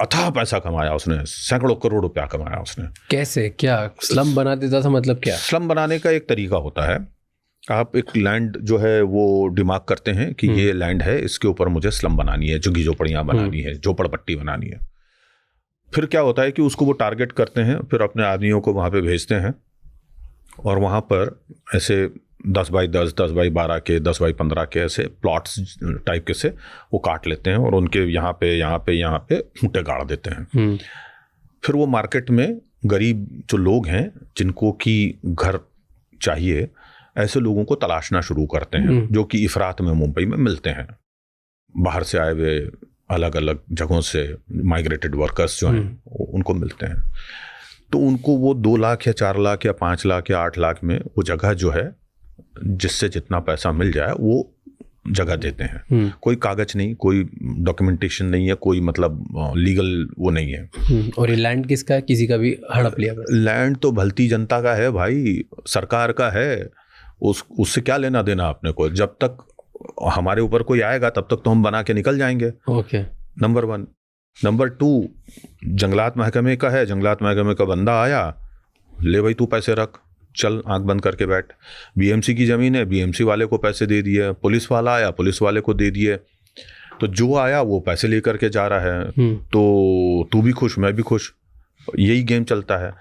अथाह पैसा कमाया उसने, सैकड़ों करोड़ रुपया कमाया उसने। कैसे, क्या स्लम बना देता था? मतलब क्या? स्लम बनाने का एक तरीका होता है आप एक लैंड जो है वो डिमार्क करते हैं कि ये लैंड है, इसके ऊपर मुझे स्लम बनानी है, झुग्गी झोपड़ियाँ बनानी है, झोपड़पट्टी बनानी है। फिर क्या होता है कि उसको वो टारगेट करते हैं, फिर अपने आदमियों को वहाँ पे भेजते हैं और वहाँ पर ऐसे 10 बाई 10, 10 बाई 12 के, 10 बाई 15 के ऐसे प्लॉट्स टाइप के से वो काट लेते हैं और उनके यहाँ पे खूंटे गाड़ देते हैं। फिर वो मार्केट में गरीब जो लोग हैं जिनको कि घर चाहिए, ऐसे लोगों को तलाशना शुरू करते हैं, जो कि इफरात में मुंबई में मिलते हैं। बाहर से आए हुए अलग अलग जगहों से माइग्रेटेड वर्कर्स जो हैं उनको मिलते हैं। तो उनको वो 2 लाख या 4 लाख या 5 लाख या 8 लाख में वो जगह जो है, जिससे जितना पैसा मिल जाए वो जगह देते हैं। कोई कागज नहीं, कोई डॉक्यूमेंटेशन नहीं है, कोई मतलब लीगल वो नहीं है। और ये लैंड किसका है? किसी का भी हड़प लिया? लैंड तो भलती जनता का है भाई, सरकार का है। उससे क्या लेना देना आपने को? जब तक हमारे ऊपर कोई आएगा तब तक तो हम बना के निकल जाएंगे। Okay, number 1। नंबर 2, जंगलात महकमे का है, जंगलात महकमे का बंदा आया, ले भाई तू पैसे रख, चल आंख बंद करके बैठ। बीएमसी की ज़मीन है, बीएमसी वाले को पैसे दे दिए, पुलिस वाला आया, पुलिस वाले को दे दिए। तो जो आया वो पैसे लेकर के जा रहा है, तो तू भी खुश, मैं भी खुश, यही गेम चलता है।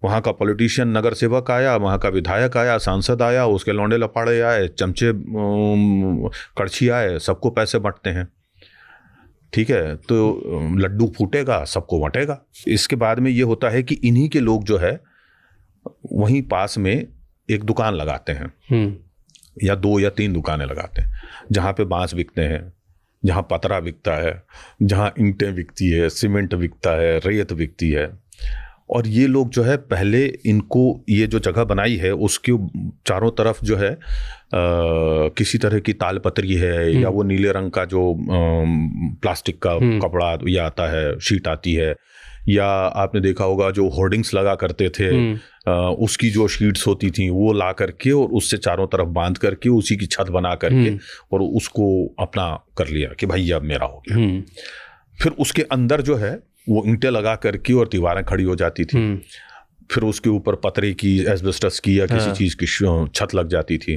वहाँ का पॉलिटिशियन, नगर सेवक आया, वहाँ का विधायक आया, सांसद आया, उसके लौंडे लपाड़े आए, चमचे कड़छी आए, सबको पैसे बंटते हैं। ठीक है, तो लड्डू फूटेगा, सबको बंटेगा। इसके बाद में ये होता है कि इन्हीं के लोग जो है वहीं पास में एक दुकान लगाते हैं, या 2 या 3 दुकानें लगाते हैं, जहाँ पे बांस बिकते हैं, जहाँ पतरा बिकता है, जहाँ ईंटें बिकती है, सीमेंट बिकता है, रेत बिकती है। और ये लोग जो है पहले इनको ये जो जगह बनाई है उसके चारों तरफ जो है किसी तरह की तालपत्री है, या वो नीले रंग का जो प्लास्टिक का कपड़ा ये आता है, शीट आती है, या आपने देखा होगा जो होर्डिंग्स लगा करते थे, उसकी जो शीट्स होती थी वो ला करके और उससे चारों तरफ बांध करके उसी की छत बना करके और उसको अपना कर लिया कि भाई अब मेरा हो गया। फिर उसके अंदर जो है वो ईंटें लगा करके और दीवारें खड़ी हो जाती थी। फिर उसके ऊपर पतरे की, एस्बेस्टस की या किसी चीज़ की छत लग जाती थी।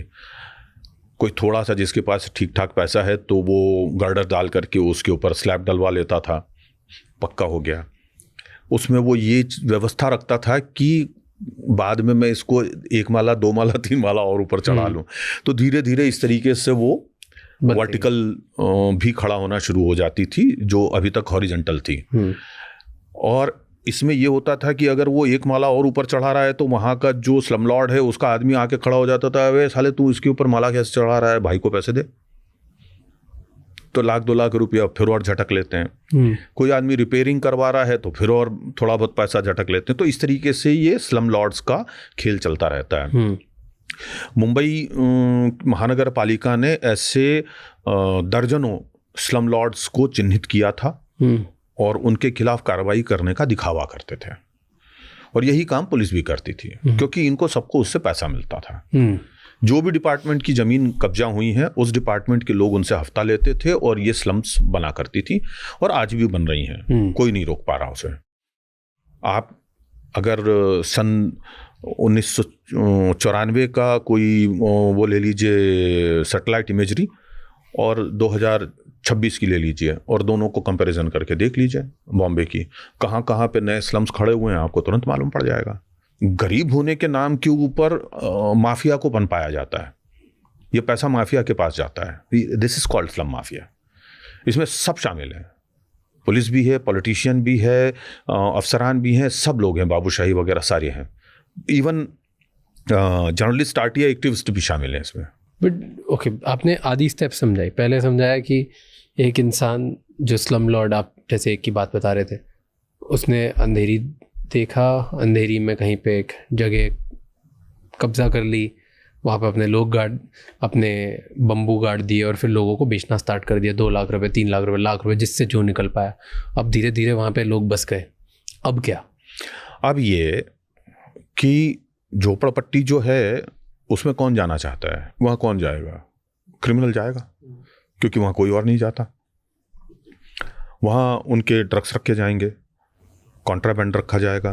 कोई थोड़ा सा जिसके पास ठीक ठाक पैसा है तो वो गर्डर डाल करके उसके ऊपर स्लैब डलवा लेता था, पक्का हो गया। उसमें वो ये व्यवस्था रखता था कि बाद में मैं इसको 1 माला 2 माला 3 माला और ऊपर चढ़ा लूँ। तो धीरे धीरे इस तरीके से वो वर्टिकल भी खड़ा होना शुरू हो जाती थी, जो अभी तक हॉरिजॉन्टल थी। और इसमें ये होता था कि अगर वो 1 माला और ऊपर चढ़ा रहा है तो वहाँ का जो स्लमलॉर्ड है उसका आदमी आके खड़ा हो जाता था, वे साले तू इसके ऊपर माला कैसे चढ़ा रहा है, भाई को पैसे दे। तो 1-2 लाख रुपया फिर और झटक लेते हैं। कोई आदमी रिपेयरिंग करवा रहा है तो फिर और थोड़ा बहुत पैसा झटक लेते हैं। तो इस तरीके से ये स्लम लॉर्ड्स का खेल चलता रहता है। मुंबई महानगर पालिका ने ऐसे दर्जनों स्लम लॉर्ड्स को चिन्हित किया था और उनके खिलाफ कार्रवाई करने का दिखावा करते थे। और यही काम पुलिस भी करती थी, क्योंकि इनको सबको उससे पैसा मिलता था। जो भी डिपार्टमेंट की ज़मीन कब्जा हुई है उस डिपार्टमेंट के लोग उनसे हफ्ता लेते थे और ये स्लम्स बना करती थी, और आज भी बन रही हैं। कोई नहीं रोक पा रहा उसे। आप अगर सन 1994 का कोई वो ले लीजिए सैटेलाइट इमेजरी और 2026 की ले लीजिए और दोनों को कंपैरिजन करके देख लीजिए बॉम्बे की, कहाँ कहाँ पे नए स्लम्स खड़े हुए हैं आपको तुरंत मालूम पड़ जाएगा। गरीब होने के नाम के ऊपर माफिया को पनपाया जाता है, ये पैसा माफिया के पास जाता है। This is called slum mafia. इसमें सब शामिल हैं, पुलिस भी है, पॉलिटिशियन भी है, अफसरान भी हैं, सब लोग हैं, बाबूशाही वगैरह सारे हैं। इवन जर्नलिस्ट, आरटीआई एक्टिविस्ट भी शामिल हैं इसमें। बट ओके, आपने आधी स्टेप समझाई। पहले समझाया कि एक इंसान जो स्लम लॉर्ड, आप जैसे एक की बात बता रहे थे, उसने अंधेरी देखा, अंधेरी में कहीं पे एक जगह कब्जा कर ली, वहाँ पे अपने लोग अपने बम्बू गाड़ दिए और फिर लोगों को बेचना स्टार्ट कर दिया। 2 लाख रुपए, 3 लाख रुपए, लाख रुपए, जिससे जो निकल पाया। अब धीरे धीरे वहाँ पे लोग बस गए। अब क्या? अब ये कि झोपड़पट्टी जो है उसमें कौन जाना चाहता है? वहाँ कौन जाएगा? क्रिमिनल जाएगा, क्योंकि वहाँ कोई और नहीं जाता। वहाँ उनके ड्रग्स रखे जाएंगे, कॉन्ट्राबैंड रखा जाएगा,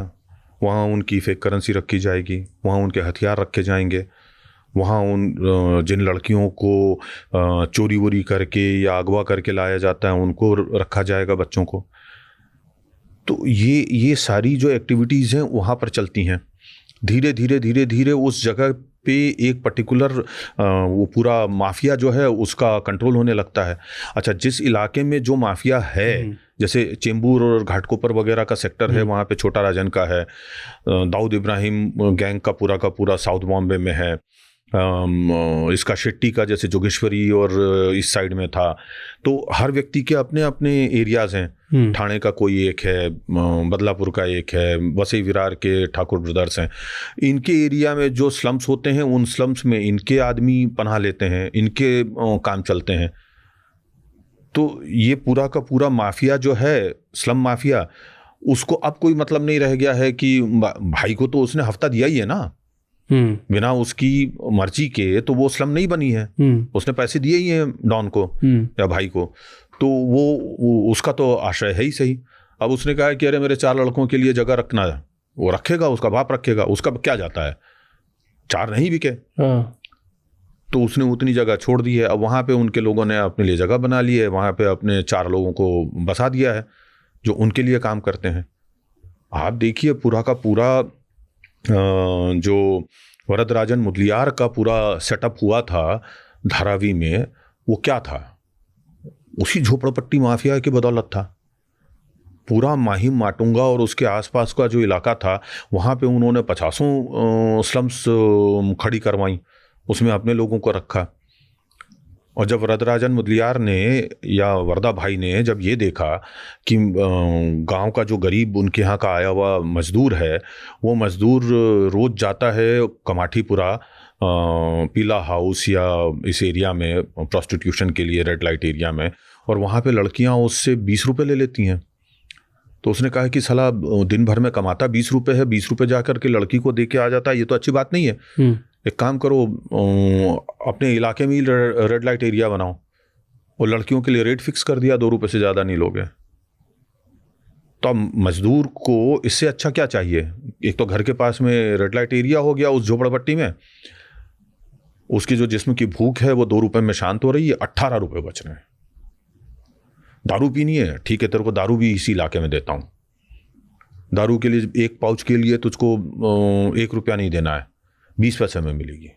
वहाँ उनकी फेक करेंसी रखी जाएगी, वहाँ उनके हथियार रखे जाएंगे, वहाँ जिन लड़कियों को चोरी वोरी करके या अगवा करके लाया जाता है उनको रखा जाएगा, बच्चों को। तो ये सारी जो एक्टिविटीज़ हैं वहाँ पर चलती हैं। धीरे धीरे उस जगह पे एक पर्टिकुलर वो पूरा माफिया जो है उसका कंट्रोल होने लगता है। अच्छा, जिस इलाके में जो माफिया है, जैसे चेंबूर और घाटकोपर वगैरह का सेक्टर है, वहाँ पे छोटा राजन का है, दाऊद इब्राहिम गैंग का पूरा साउथ बॉम्बे में है, इसका शेट्टी का जैसे जोगेश्वरी और इस साइड में था। तो हर व्यक्ति के अपने अपने एरियाज हैं। ठाणे का कोई एक है, बदलापुर का एक है, वसई विरार के ठाकुर ब्रदर्स हैं। इनके एरिया में जो स्लम्स होते हैं उन स्लम्स में इनके आदमी पनाह लेते हैं, इनके काम चलते हैं। तो ये पूरा का पूरा माफिया जो है, स्लम माफिया, उसको अब कोई मतलब नहीं रह गया है कि भाई को तो उसने हफ्ता दिया ही है ना, बिना उसकी मर्जी के तो वो स्लम नहीं बनी है। उसने पैसे दिए ही हैं डॉन को या भाई को, तो वो उसका तो आश्रय है ही सही। अब उसने कहा कि अरे मेरे 4 लड़कों के लिए जगह रखना है, वो रखेगा, उसका बाप रखेगा, उसका क्या जाता है, 4 नहीं बिके। तो उसने उतनी जगह छोड़ दी है। अब वहाँ पे उनके लोगों ने अपने लिए जगह बना ली है, वहाँ पे अपने 4 लोगों को बसा दिया है जो उनके लिए काम करते हैं। आप देखिए पूरा का पूरा जो वरदराजन मुदलियार का पूरा सेटअप हुआ था धारावी में, वो क्या था, उसी झोपड़पट्टी माफिया की बदौलत था। पूरा माहिम माटुंगा और उसके आसपास का जो इलाका था, वहाँ पे उन्होंने 50 स्लम्स खड़ी करवाई, उसमें अपने लोगों को रखा। और जब वरदराजन मुदलियार ने या वरदा भाई ने जब ये देखा कि गांव का जो गरीब उनके यहाँ का आया हुआ मजदूर है, वो मजदूर रोज़ जाता है कमाठीपुरा पीला हाउस या इस एरिया में प्रोस्टिट्यूशन के लिए, रेड लाइट एरिया में, और वहाँ पे लड़कियाँ उससे 20 रुपये ले लेती हैं। तो उसने कहा कि साला दिन भर में कमाता 20 रुपये है, 20 रुपये जा कर के लड़की को दे के आ जाता है, ये तो अच्छी बात नहीं है। एक काम करो, अपने इलाके में ही रेड लाइट एरिया बनाओ और लड़कियों के लिए रेट फिक्स कर दिया, 2 रुपये से ज़्यादा नहीं लोगे। तो अब मजदूर को इससे अच्छा क्या चाहिए? एक तो घर के पास में रेड लाइट एरिया हो गया उस झोपड़पट्टी में, उसकी जो जिस्म की भूख है वो 2 रुपये में शांत हो रही है, 18 रुपये बच रहे हैं। दारू पीनी है, ठीक है, तेरे को दारू भी इसी इलाके में देता हूँ। दारू के लिए एक पाउच के लिए तुझको 1 रुपया नहीं देना है, 20 पैसे में मिलेगी।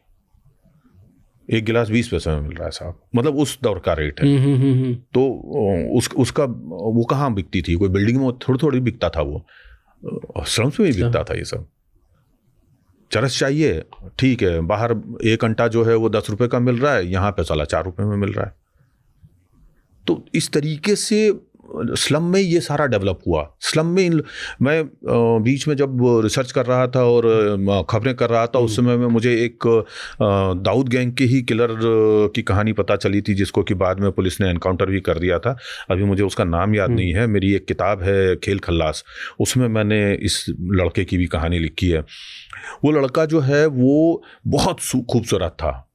एक गिलास 20 पैसे में मिल रहा है साहब, मतलब उस दौर का रेट है। तो उसका वो कहाँ बिकती थी? कोई बिल्डिंग में थोड़ी बिकता था, वो स्लम्स में ही बिकता था ये सब। चरस चाहिए, ठीक है, बाहर 1 घंटा जो है वो 10 रुपये का मिल रहा है, यहाँ पे साला 4 रुपये में मिल रहा है। तो इस तरीके से स्लम में ये सारा डेवलप हुआ। स्लम में मैं बीच में जब रिसर्च कर रहा था और खबरें कर रहा था, उस समय में मुझे एक दाऊद गैंग के ही किलर की कहानी पता चली थी, जिसको कि बाद में पुलिस ने एनकाउंटर भी कर दिया था। अभी मुझे उसका नाम याद नहीं है। मेरी एक किताब है खेल खल्लास, उसमें मैंने इस लड़के की भी कहानी लिखी है। वो लड़का जो है वो बहुत खूबसूरत था,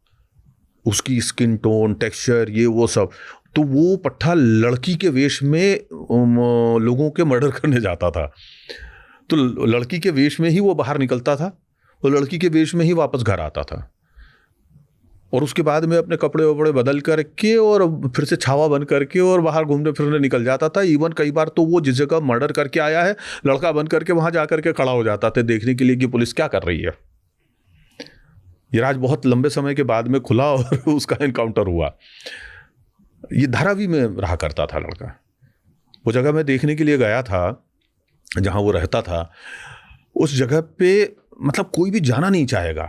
उसकी स्किन टोन, टेक्सचर, ये वो सब। तो वो पट्टा लड़की के वेश में लोगों के मर्डर करने जाता था। तो लड़की के वेश में ही वो बाहर निकलता था और लड़की के वेश में ही वापस घर आता था, और उसके बाद में अपने कपड़े वपड़े बदल करके और फिर से छावा बन करके और बाहर घूमने फिरने निकल जाता था। इवन कई बार तो वो जिस जगह मर्डर करके आया है, लड़का बन करके वहाँ जा करके खड़ा हो जाता था देखने के लिए कि पुलिस क्या कर रही है। ये राज बहुत लंबे समय के बाद में खुला और उसका एनकाउंटर हुआ। ये धारावी में रहा करता था लड़का। वो जगह मैं देखने के लिए गया था जहाँ वो रहता था। उस जगह पे मतलब कोई भी जाना नहीं चाहेगा।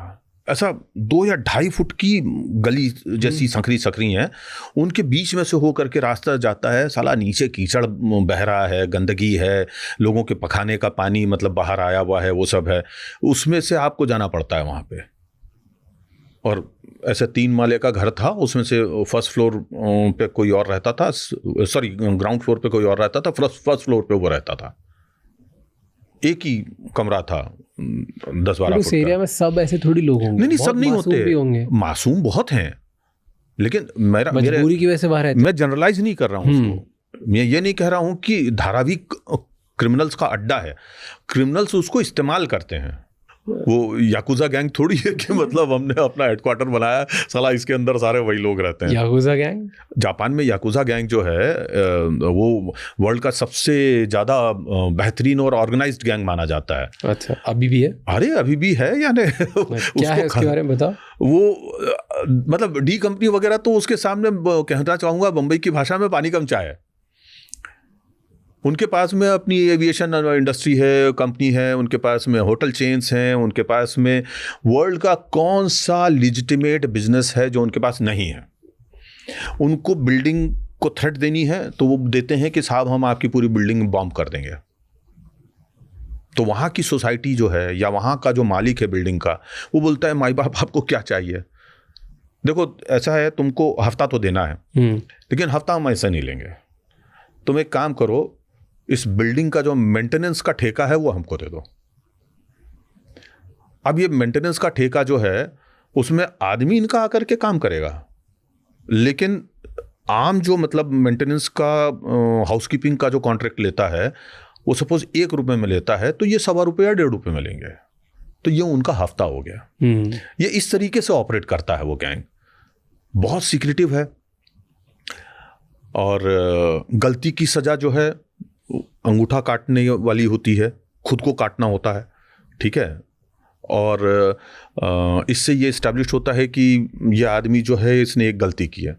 ऐसा 2 या 2.5 फुट की गली जैसी संकरी हैं, उनके बीच में से हो करके रास्ता जाता है। साला नीचे कीचड़ बह रहा है, गंदगी है, लोगों के पखाने का पानी मतलब बाहर आया हुआ है, वो सब है। उसमें से आपको जाना पड़ता है वहाँ पे। और ऐसे 3 माले का घर था, उसमें से फर्स्ट फ्लोर पे कोई और रहता था, सॉरी ग्राउंड फ्लोर पे कोई और रहता था, फर्स्ट फ्लोर पे वो रहता था। एक ही कमरा था 10-12 फुट का। एरिया में सब ऐसे थोड़ी लोग होंगे। नहीं, सब नहीं होते, मासूम बहुत हैं, लेकिन मजबूरी की वजह से बाहर रहते। मैं जनरलाइज नहीं कर रहा हूँ उसको। मैं ये नहीं कह रहा हूँ कि धारावी क्रिमिनल्स का अड्डा है। क्रिमिनल्स उसको इस्तेमाल करते हैं। वो याकुजा गैंग थोड़ी है कि मतलब हमने अपना हेडक्वार्टर बनाया, साला इसके अंदर सारे वही लोग रहते हैं। Yakuza gang? जापान में याकुजा गैंग जो है वो वर्ल्ड का सबसे ज़्यादा बेहतरीन और ऑर्गेनाइज्ड गैंग माना जाता है। अच्छा, अभी भी है? अरे अभी भी है, यानी क्या है उसके बारे में बताओ। वो मतलब डी कंपनी वगैरह तो उसके सामने कहना चाहूँगा बम्बई की भाषा में पानी कम चाय है। उनके पास में अपनी एविएशन इंडस्ट्री है, कंपनी है, उनके पास में होटल चेन्स हैं, उनके पास में वर्ल्ड का कौन सा लिजिटिमेट बिजनेस है जो उनके पास नहीं है। उनको बिल्डिंग को थ्रेट देनी है तो वो देते हैं कि साहब हम आपकी पूरी बिल्डिंग बॉम्ब कर देंगे। तो वहाँ की सोसाइटी जो है या वहाँ का जो मालिक है बिल्डिंग का, वो बोलता है माई बाप आपको क्या चाहिए, देखो ऐसा है तुमको हफ्ता तो देना है लेकिन हफ्ता हम ऐसा नहीं लेंगे, तुम एक काम करो, इस बिल्डिंग का जो मेंटेनेंस का ठेका है वो हमको दे दो। अब ये मेंटेनेंस का ठेका जो है उसमें आदमी इनका आकर के काम करेगा, लेकिन आम जो मतलब मेंटेनेंस का हाउसकीपिंग का जो कॉन्ट्रैक्ट लेता है वो सपोज ₹1 में लेता है तो ये ₹1.25 या ₹1.5 में लेंगे, तो ये उनका हफ्ता हो गया। ये इस तरीके से ऑपरेट करता है वो गैंग, बहुत सीक्रेटिव है। और गलती की सजा जो है अंगूठा काटने वाली होती है, खुद को काटना होता है, ठीक है। और इससे ये इस्टेब्लिश होता है कि ये आदमी जो है इसने एक गलती की है,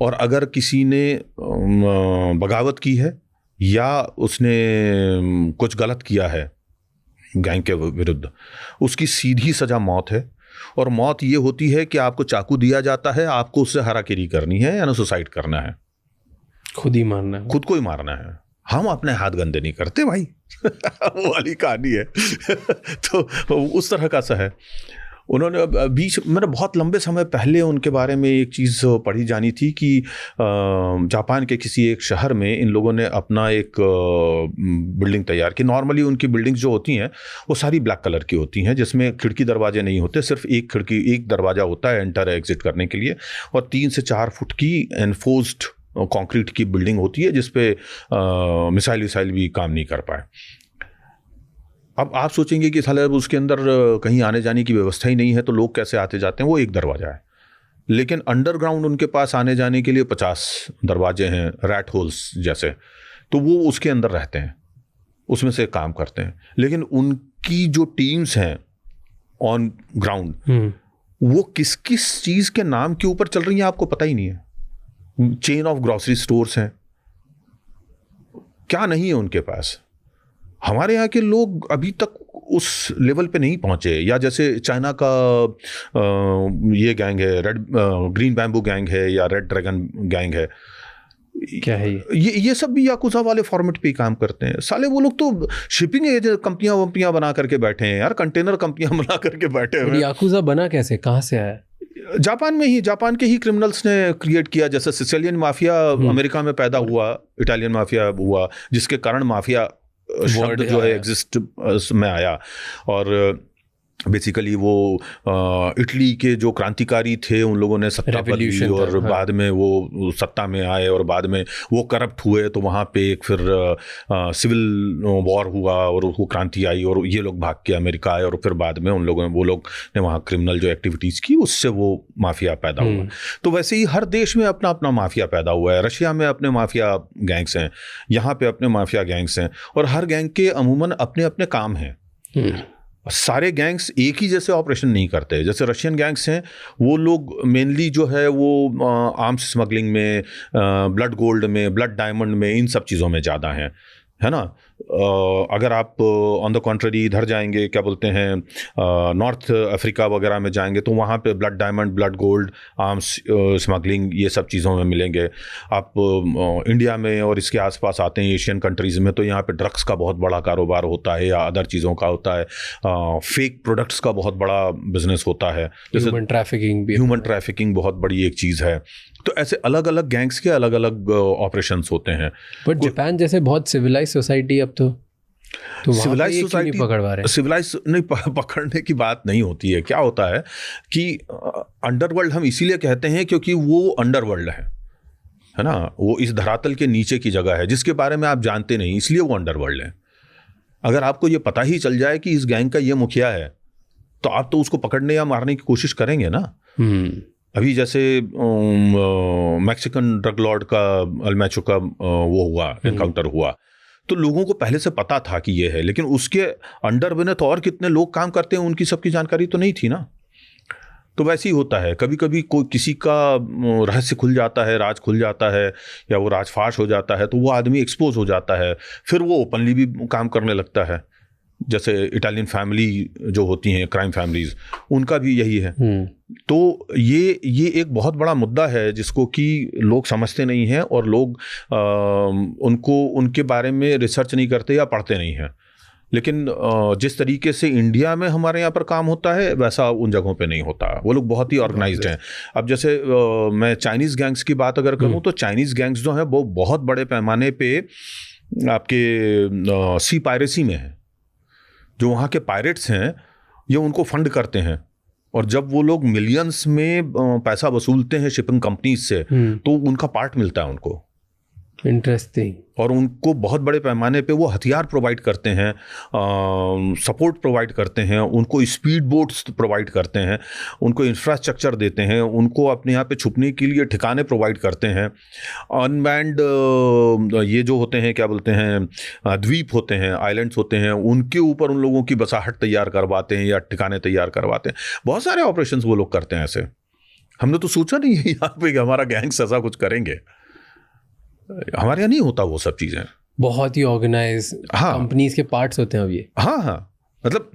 और अगर किसी ने बगावत की है या उसने कुछ गलत किया है गैंग के विरुद्ध, उसकी सीधी सज़ा मौत है। और मौत ये होती है कि आपको चाकू दिया जाता है, आपको उससे हराकिरी करनी है या ना सुसाइड करना है, खुद ही मारना है, खुद को ही मारना है। हम अपने हाथ गंदे नहीं करते भाई वो वाली कहानी है तो उस तरह का सा है। उन्होंने बीच मैंने बहुत लंबे समय पहले उनके बारे में एक चीज़ पढ़ी जानी थी कि जापान के किसी एक शहर में इन लोगों ने अपना एक बिल्डिंग तैयार की। नॉर्मली उनकी बिल्डिंग्स जो होती हैं वो सारी ब्लैक कलर की होती हैं, जिसमें खिड़की दरवाजे नहीं होते, सिर्फ एक खिड़की एक दरवाज़ा होता है एंटर एग्जिट करने के लिए, और 3 से 4 फुट की एनफोर्स्ड कंक्रीट की बिल्डिंग होती है जिस पे मिसाइल विसाइल भी काम नहीं कर पाए। अब आप सोचेंगे कि साले उसके अंदर कहीं आने जाने की व्यवस्था ही नहीं है तो लोग कैसे आते जाते हैं, वो एक दरवाज़ा है, लेकिन अंडरग्राउंड उनके पास आने जाने के लिए 50 दरवाजे हैं, रैट होल्स जैसे, तो वो उसके अंदर रहते हैं, उसमें से काम करते हैं। लेकिन उनकी जो टीम्स हैं ऑन ग्राउंड वो किस किस चीज़ के नाम के ऊपर चल रही हैं आपको पता ही नहीं है। चेन ऑफ ग्रोसरी स्टोर्स हैं, क्या नहीं है उनके पास। हमारे यहाँ के लोग अभी तक उस लेवल पे नहीं पहुँचे। या जैसे चाइना का ये गैंग है, ग्रीन बैम्बू गैंग है या रेड ड्रैगन गैंग है, क्या है ये सब भी याकुजा वाले फॉर्मेट पे ही काम करते हैं। साले वो लोग तो शिपिंग कंपनियां वंपियां बना करके बैठे हैं यार, कंटेनर कंपनियां बना करके बैठे हैं। याकुजा बना कैसे, कहाँ से आया? जापान में ही, जापान के ही क्रिमिनल्स ने क्रिएट किया। जैसे सिसिलियन माफिया अमेरिका में पैदा हुआ, इटालियन माफिया हुआ, जिसके कारण माफिया शब्द जो है एग्जिस्ट में आया। और बेसिकली वो इटली के जो क्रांतिकारी थे उन लोगों ने सत्ता पर ली और बाद में वो सत्ता में आए और बाद में वो करप्ट हुए, तो वहाँ पे एक फिर सिविल वॉर हुआ और वो क्रांति आई और ये लोग भाग के अमेरिका आए और फिर बाद में उन लोगों ने, वो लोग ने वहाँ क्रिमिनल जो एक्टिविटीज़ की उससे वो माफिया पैदा हुआ। तो वैसे ही हर देश में अपना अपना माफिया पैदा हुआ है। रशिया में अपने माफिया गैंग्स हैं, यहाँ पे अपने माफिया गैंग्स हैं, और हर गैंग के अमूमन अपने अपने काम हैं। सारे गैंग्स एक ही जैसे ऑपरेशन नहीं करते। जैसे रशियन गैंग्स हैं वो लोग मेनली जो है वो आर्म्स स्मगलिंग में, ब्लड गोल्ड में, ब्लड डायमंड में, इन सब चीज़ों में ज़्यादा हैं, है ना। अगर आप ऑन द कॉन्ट्ररी इधर जाएंगे, क्या बोलते हैं, नॉर्थ अफ्रीका वगैरह में जाएंगे तो वहाँ पे blood diamond, blood gold, arms smuggling, ये सब चीज़ों में मिलेंगे। आप इंडिया में और इसके आसपास आते हैं एशियन कंट्रीज़ में, तो यहाँ पे ड्रग्स का बहुत बड़ा कारोबार होता है या अदर चीज़ों का होता है। फेक प्रोडक्ट्स का बहुत बड़ा बिजनेस होता है, जैसे ह्यूमन ट्रैफिकिंग बहुत बड़ी एक चीज़ है। तो ऐसे अलग अलग गैंग्स के अलग अलग ऑपरेशंस होते हैं। बट जापान जैसे बहुत सिविलाइज सोसाइटी, अब तो सिविलाइज सोसाइटी पकड़वा रहे हैं। सिविलाइज नहीं, पकड़ने की बात नहीं होती है। क्या होता है कि अंडरवर्ल्ड हम इसीलिए कहते हैं क्योंकि वो अंडरवर्ल्ड है ना, वो इस धरातल के नीचे की जगह है जिसके बारे में आप जानते नहीं, इसलिए वो अंडरवर्ल्ड है। अगर आपको ये पता ही चल जाए कि इस गैंग का ये मुखिया है तो आप तो उसको पकड़ने या मारने की कोशिश करेंगे ना। अभी जैसे मैक्सिकन ड्रग लॉर्ड का अल्मेचो का वो हुआ, एनकाउंटर हुआ, तो लोगों को पहले से पता था कि ये है, लेकिन उसके अंडर बने तो और कितने लोग काम करते हैं उनकी सबकी जानकारी तो नहीं थी ना। तो वैसे ही होता है, कभी कभी कोई किसी का रहस्य खुल जाता है, राज खुल जाता है, या वो राजफाश हो जाता है, तो वो आदमी एक्सपोज हो जाता है, फिर वो ओपनली भी काम करने लगता है। जैसे इटालियन फैमिली जो होती हैं, क्राइम फैमिलीज, उनका भी यही है। तो ये एक बहुत बड़ा मुद्दा है जिसको कि लोग समझते नहीं हैं, और लोग उनके बारे में रिसर्च नहीं करते या पढ़ते नहीं हैं। लेकिन जिस तरीके से इंडिया में हमारे यहाँ पर काम होता है वैसा उन जगहों पे नहीं होता। वो लोग बहुत ही ऑर्गेनाइज्ड हैं। अब जैसे मैं चाइनीज़ गैंग्स की बात अगर करूँ तो चाइनीज़ गैंग्स जो हैं वो बहुत बड़े पैमाने पे आपके सी पायरेसी में है। जो वहाँ के पायरेट्स हैं ये उनको फंड करते हैं, और जब वो लोग मिलियंस में पैसा वसूलते हैं शिपिंग कंपनीज से, तो उनका पार्ट मिलता है उनको। इंटरेस्टिंग। और उनको बहुत बड़े पैमाने पे वो हथियार प्रोवाइड करते हैं, सपोर्ट प्रोवाइड करते हैं, उनको स्पीड बोट्स प्रोवाइड करते हैं, उनको इंफ्रास्ट्रक्चर देते हैं, उनको अपने यहाँ पे छुपने के लिए ठिकाने प्रोवाइड करते हैं। अनमैन्ड ये जो होते हैं, क्या बोलते हैं, द्वीप होते हैं, आइलैंड्स होते हैं, उनके ऊपर उन लोगों की बसाहट तैयार करवाते हैं या ठिकाने तैयार करवाते हैं। बहुत सारे ऑपरेशंस वो लोग करते हैं ऐसे। हमने तो सोचा नहीं है यहाँ पे कि हमारा गैंग्स ऐसा कुछ करेंगे। हमारे यहाँ नहीं होता वो सब चीज़ें। बहुत ही ऑर्गेनाइज कंपनीज के पार्ट्स होते हैं अब ये। हाँ, मतलब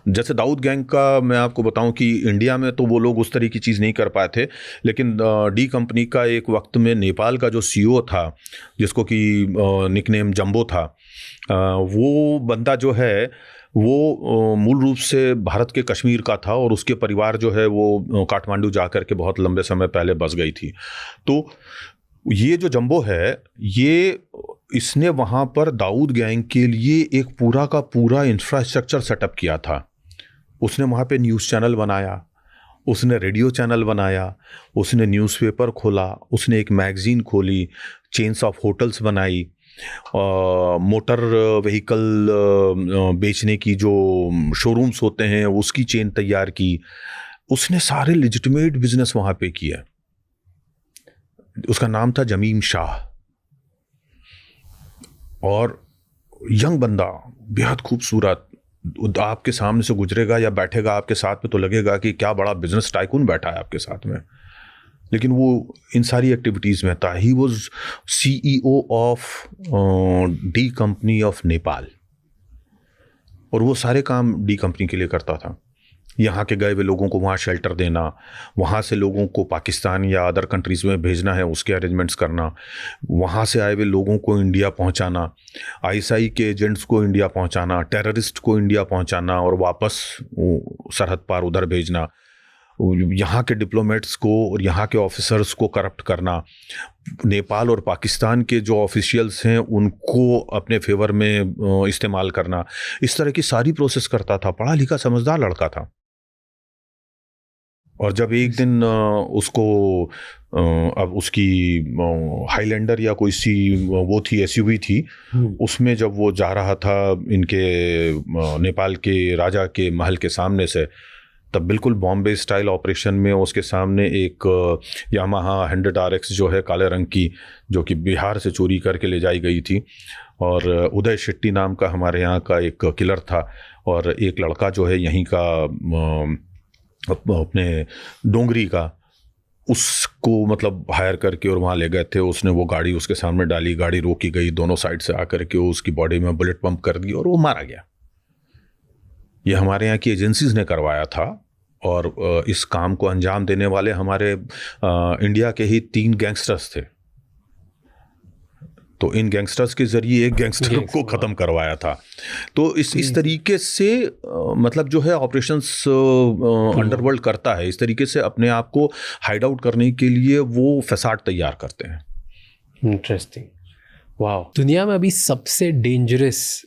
जैसे दाऊद गैंग का मैं आपको बताऊं कि इंडिया में तो वो लोग उस तरह की चीज़ नहीं कर पाए थे, लेकिन डी कंपनी का एक वक्त में नेपाल का जो सीईओ था, जिसको कि निकनेम जंबो था, वो बंदा जो है वो मूल रूप से भारत के कश्मीर का था, और उसके परिवार जो है वो काठमांडू जा कर के बहुत लंबे समय पहले बस गई थी। तो ये जो जंबो है, इसने वहाँ पर दाऊद गैंग के लिए एक पूरा का पूरा इंफ्रास्ट्रक्चर सेटअप किया था। उसने वहाँ पे न्यूज़ चैनल बनाया, उसने रेडियो चैनल बनाया, उसने न्यूज़पेपर खोला, उसने एक मैगज़ीन खोली, चेन्स ऑफ होटल्स बनाई, मोटर व्हीकल बेचने की जो शोरूम्स होते हैं उसकी चेन तैयार की। उसने सारे लेजिटिमेट बिजनेस वहाँ पे किया। उसका नाम था जमीम शाह, और यंग बंदा, बेहद खूबसूरत, आपके सामने से गुजरेगा या बैठेगा आपके साथ में तो लगेगा कि क्या बड़ा बिजनेस टाइकून बैठा है आपके साथ में। लेकिन वो इन सारी एक्टिविटीज़ में था। He was CEO of D company of Nepal, और वो सारे काम डी कंपनी के लिए करता था। यहाँ के गए हुए लोगों को वहाँ शेल्टर देना, वहाँ से लोगों को पाकिस्तान या अदर कंट्रीज़ में भेजना है उसके अरेंजमेंट्स करना, वहाँ से आए हुए लोगों को इंडिया पहुँचाना, ISI के एजेंट्स को इंडिया पहुँचाना, टेररिस्ट को इंडिया पहुँचाना और वापस सरहद पार उधर भेजना, यहाँ के डिप्लोमेट्स को और यहाँ के ऑफिसर्स को करप्ट करना, नेपाल और पाकिस्तान के जो ऑफिशियल्स हैं उनको अपने फेवर में इस्तेमाल करना। इस तरह की सारी प्रोसेस करता था। पढ़ा लिखा समझदार लड़का था। और जब एक दिन उसको अब उसकी हाईलैंडर या कोई सी वो थी, SUV थी, उसमें जब वो जा रहा था इनके नेपाल के राजा के महल के सामने से, तब बिल्कुल बॉम्बे स्टाइल ऑपरेशन में उसके सामने एक यामाहा 100 RX जो है काले रंग की, जो कि बिहार से चोरी करके ले जाई गई थी, और उदय शेट्टी नाम का हमारे यहाँ का एक किलर था, और एक लड़का जो है यहीं का अपने डोंगरी का, उसको मतलब हायर करके और वहाँ ले गए थे। उसने वो गाड़ी उसके सामने डाली, गाड़ी रोकी गई, दोनों साइड से आकर के उसकी बॉडी में बुलेट पंप कर दी और वो मारा गया। ये हमारे यहाँ की एजेंसीज ने करवाया था, और इस काम को अंजाम देने वाले हमारे इंडिया के ही 3 गैंगस्टर्स थे। तो इन गैंगस्टर्स के जरिए एक गैंगस्टर को ख़त्म करवाया था। तो इस तरीके से मतलब जो है ऑपरेशंस अंडरवर्ल्ड करता है, इस तरीके से अपने आप को हाइड आउट करने के लिए वो फसाड तैयार करते हैं। इंटरेस्टिंग। वाह। दुनिया में अभी सबसे डेंजरस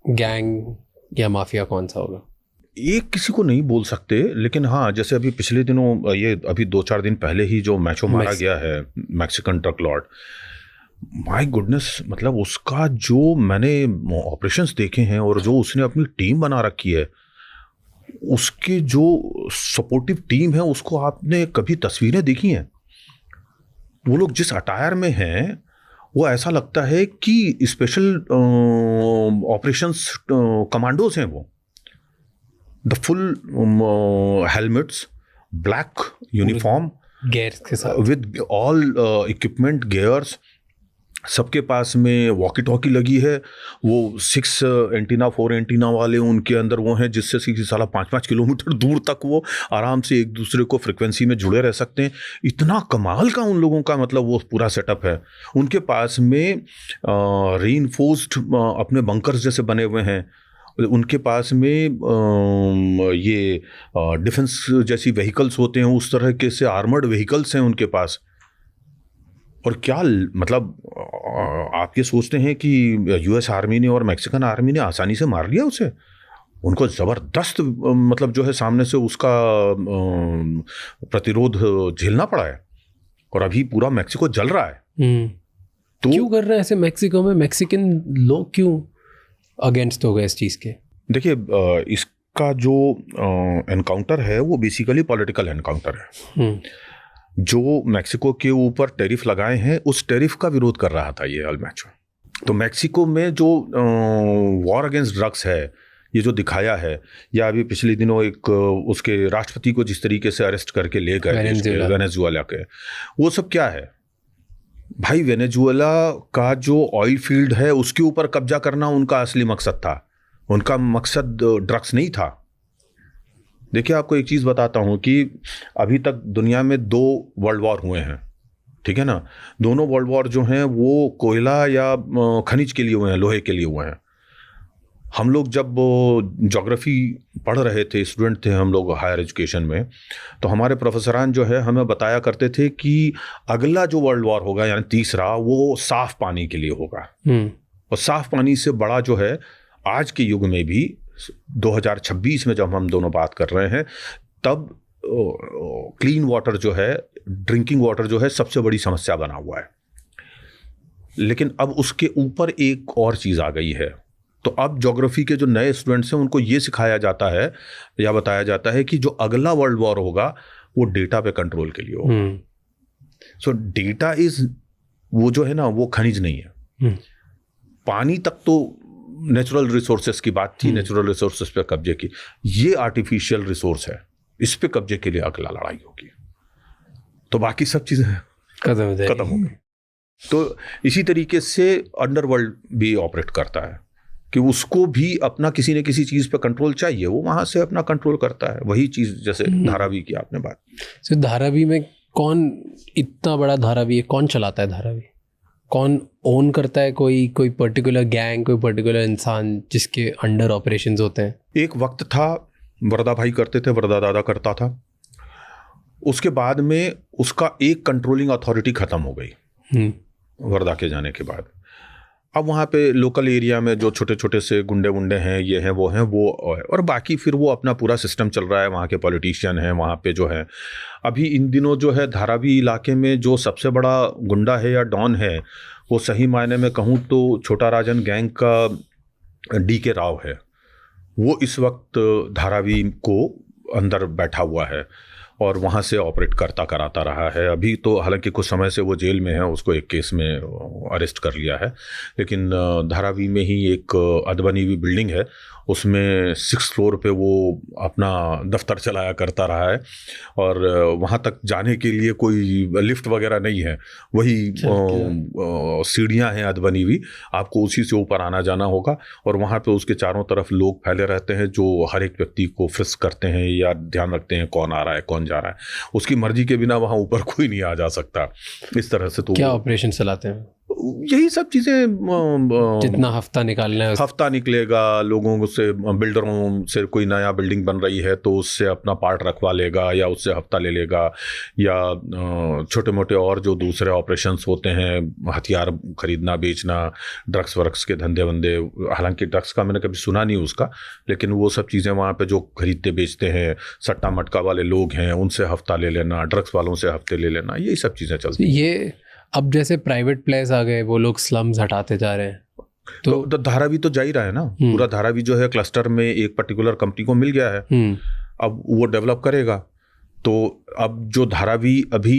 गैंग या माफिया कौन सा होगा? एक किसी को नहीं बोल सकते, लेकिन हाँ, जैसे अभी पिछले दिनों ये अभी 2-4 दिन पहले ही जो मैचो मारा गया है, Mexican drug Lord, my goodness, मतलब उसका जो मैंने ऑपरेशंस देखे हैं और जो उसने अपनी टीम बना रखी है, उसके जो सपोर्टिव टीम है उसको आपने कभी तस्वीरें देखी हैं? वो लोग जिस अटायर में हैं वो ऐसा लगता है कि स्पेशल ऑपरेशंस कमांडोज हैं वो। The full helmets, black uniform gears के साथ, विद ऑल इक्विपमेंट, गेयर्स, सबके पास में वॉकी टॉकी लगी है। वो 6 एंटीना 4 एंटीना वाले उनके अंदर वो हैं जिससे कि साला 5-5 किलोमीटर दूर तक वो आराम से एक दूसरे को फ्रिक्वेंसी में जुड़े रह सकते हैं। इतना कमाल का उन लोगों का मतलब वो पूरा सेटअप है। उनके पास में रीइंफोर्स्ड अपने बंकर्स जैसे बने हुए हैं। उनके पास में ये डिफेंस जैसी व्हीकल्स होते हैं, उस तरह के से आर्मर्ड व्हीकल्स हैं उनके पास। और क्या मतलब आप ये सोचते हैं कि यूएस आर्मी ने और मैक्सिकन आर्मी ने आसानी से मार लिया उसे? उनको ज़बरदस्त मतलब जो है सामने से उसका प्रतिरोध झेलना पड़ा है और अभी पूरा मैक्सिको जल रहा है। तो क्यों कर रहे हैं ऐसे मैक्सिको में? मैक्सिकन लोग क्यों अगेंस्ट हो गए इस चीज़ के? देखिए, इसका जो एनकाउंटर है वो बेसिकली पॉलिटिकल एनकाउंटर है। जो मैक्सिको के ऊपर टैरिफ लगाए हैं उस टैरिफ का विरोध कर रहा था ये अलमैचो। तो मैक्सिको में जो वॉर अगेंस्ट ड्रग्स है, ये जो दिखाया है, या अभी पिछले दिनों एक उसके राष्ट्रपति को जिस तरीके से अरेस्ट करके ले गए वेनेजुएला के, वो सब क्या है भाई? वेनेजुएला का जो ऑयल फील्ड है उसके ऊपर कब्जा करना उनका असली मकसद था। उनका मकसद ड्रग्स नहीं था। देखिए, आपको एक चीज़ बताता हूँ कि अभी तक दुनिया में 2 वर्ल्ड वॉर हुए हैं, ठीक है ना? दोनों वर्ल्ड वॉर जो हैं वो कोयला या खनिज के लिए हुए हैं, लोहे के लिए हुए हैं। हम लोग जब ज्योग्राफी पढ़ रहे थे, स्टूडेंट थे हम लोग हायर एजुकेशन में, तो हमारे प्रोफेसरान जो है हमें बताया करते थे कि अगला जो वर्ल्ड वॉर होगा यानी तीसरा, वो साफ पानी के लिए होगा। और साफ पानी से बड़ा जो है आज के युग में भी 2026 में जब हम दोनों बात कर रहे हैं, तब क्लीन वाटर जो है, ड्रिंकिंग वाटर जो है, सबसे बड़ी समस्या बना हुआ है। लेकिन अब उसके ऊपर एक और चीज़ आ गई है। तो अब ज्योग्राफी के जो नए स्टूडेंट्स हैं उनको ये सिखाया जाता है या बताया जाता है कि जो अगला वर्ल्ड वॉर होगा वो डेटा पे कंट्रोल के लिए होगा। सो डेटा इज, वो जो है ना, वो खनिज नहीं है। पानी तक तो नेचुरल रिसोर्सेस की बात थी, नेचुरल रिसोर्सेस पे कब्जे की। ये आर्टिफिशियल रिसोर्स है, इस पे कब्जे के लिए अगला लड़ाई होगी। तो बाकी सब चीज़ें खत्म हो गई। तो इसी तरीके से अंडरवर्ल्ड भी ऑपरेट करता है कि उसको भी अपना किसी न किसी चीज़ पे कंट्रोल चाहिए, वो वहाँ से अपना कंट्रोल करता है। वही चीज़ जैसे धारावी की आपने बात। तो धारावी में कौन इतना बड़ा धारावी है? कौन चलाता है धारावी? कौन ओन करता है? कोई पर्टिकुलर गैंग, कोई पर्टिकुलर इंसान जिसके अंडर ऑपरेशंस होते हैं? एक वक्त था, वरदा भाई करते थे, वरदा दादा करता था। उसके बाद में उसका एक कंट्रोलिंग अथॉरिटी ख़त्म हो गई वरदा के जाने के बाद। अब वहाँ पे लोकल एरिया में जो छोटे छोटे से गुंडे वुंडे हैं, ये हैं वो हैं, वो और बाकी फिर वो अपना पूरा सिस्टम चल रहा है। वहाँ के पॉलिटिशियन हैं वहाँ पे जो है। अभी इन दिनों जो है धारावी इलाके में जो सबसे बड़ा गुंडा है या डॉन है, वो सही मायने में कहूँ तो छोटा राजन गैंग का DK राव है। वो इस वक्त धारावी को अंदर बैठा हुआ है और वहाँ से ऑपरेट करता कराता रहा है। अभी तो हालांकि कुछ समय से वो जेल में है, उसको एक केस में अरेस्ट कर लिया है। लेकिन धारावी में ही एक अदबनी हुई बिल्डिंग है, उसमें 6th फ्लोर पे वो अपना दफ्तर चलाया करता रहा है। और वहाँ तक जाने के लिए कोई लिफ्ट वगैरह नहीं है, वही सीढ़ियाँ हैं अदबनी हुई, आपको उसी से ऊपर आना जाना होगा। और वहाँ पे उसके चारों तरफ लोग फैले रहते हैं जो हर एक व्यक्ति को फ्रिस्क करते हैं या ध्यान रखते हैं कौन आ रहा है कौन जा रहा है। उसकी मर्जी के बिना वहाँ ऊपर कोई नहीं आ जा सकता। इस तरह से तो क्या ऑपरेशन चलाते हैं? यही सब चीज़ें, जितना हफ्ता निकालना है हफ्ता निकलेगा, लोगों से, बिल्डरों से कोई नया बिल्डिंग बन रही है तो उससे अपना पार्ट रखवा लेगा या उससे हफ्ता ले लेगा, या छोटे मोटे और जो दूसरे ऑपरेशंस होते हैं, हथियार खरीदना बेचना, ड्रग्स वर्क्स के धंधे वंदे। हालांकि ड्रग्स का मैंने कभी सुना नहीं उसका, लेकिन वो सब चीज़ें वहाँ पे जो खरीदते बेचते हैं, सट्टा मटका वाले लोग हैं, उनसे हफ्ता ले लेना, ड्रग्स वालों से हफ्ते ले लेना, यही सब चीज़ें चलती हैं। ये अब जैसे प्राइवेट प्लेयर्स आ गए, वो लोग स्लम्स हटाते जा रहे हैं, तो धारावी तो जा ही रहा है ना, पूरा धारावी जो है क्लस्टर में एक पर्टिकुलर कंपनी को मिल गया है, अब वो डेवलप करेगा। तो अब जो धारावी अभी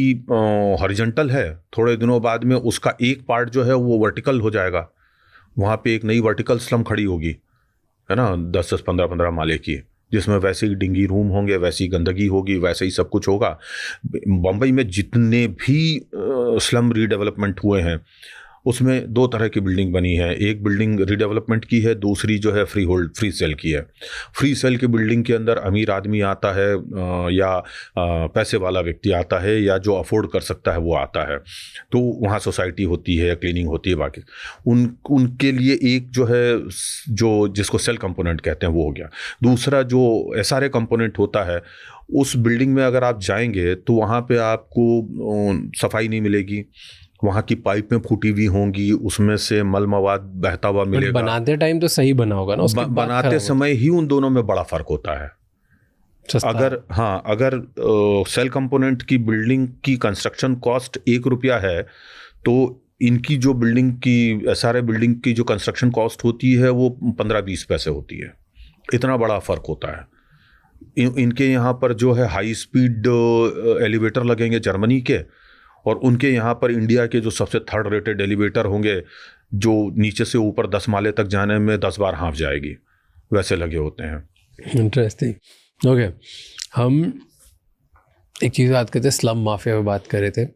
हॉरिजॉन्टल है, थोड़े दिनों बाद में उसका एक पार्ट जो है वो वर्टिकल हो जाएगा, वहाँ पे एक नई वर्टिकल स्लम खड़ी होगी, है ना, 10-10, 15-15 माले की, जिसमें वैसे ही डिंगी रूम होंगे, वैसी गंदगी होगी, वैसे ही सब कुछ होगा। बम्बई में जितने भी स्लम रीडेवलपमेंट हुए हैं उसमें दो तरह की बिल्डिंग बनी है, एक बिल्डिंग रीडेवलपमेंट की है, दूसरी जो है फ्री सेल की है। फ्री सेल की बिल्डिंग के अंदर अमीर आदमी आता है या पैसे वाला व्यक्ति आता है या जो अफोर्ड कर सकता है वो आता है, तो वहाँ सोसाइटी होती है, क्लीनिंग होती है, बाकी उनके लिए एक जो है जो जिसको सेल कंपोनेंट कहते हैं वो हो गया। दूसरा जो SRA कंपोनेंट होता है, उस बिल्डिंग में अगर आप जाएंगे तो वहाँ पे आपको सफाई नहीं मिलेगी, वहाँ की पाइपें फूटी हुई होंगी, उसमें से मल मवाद बहता हुआ मिलेगा। बनाते टाइम तो सही बना होगा ना, उसके बाद बनाते समय ही उन दोनों में बड़ा फर्क होता है। अगर सेल कंपोनेंट की बिल्डिंग की कंस्ट्रक्शन कॉस्ट 1 रुपया है, तो इनकी जो बिल्डिंग की SRA बिल्डिंग की जो कंस्ट्रक्शन कॉस्ट होती है वो 15-20 पैसे होती है। इतना बड़ा फर्क होता है। इनके यहाँ पर जो है हाई स्पीड एलिवेटर लगेंगे जर्मनी के, और उनके यहाँ पर इंडिया के जो सबसे थर्ड रेटेड एलिवेटर होंगे, जो नीचे से ऊपर 10 माले तक जाने में 10 बार हाँफ जाएगी, वैसे लगे होते हैं। इंटरेस्टिंग। ओके, हम एक चीज़ बात करते, स्लम माफिया पे बात कर रहे थे।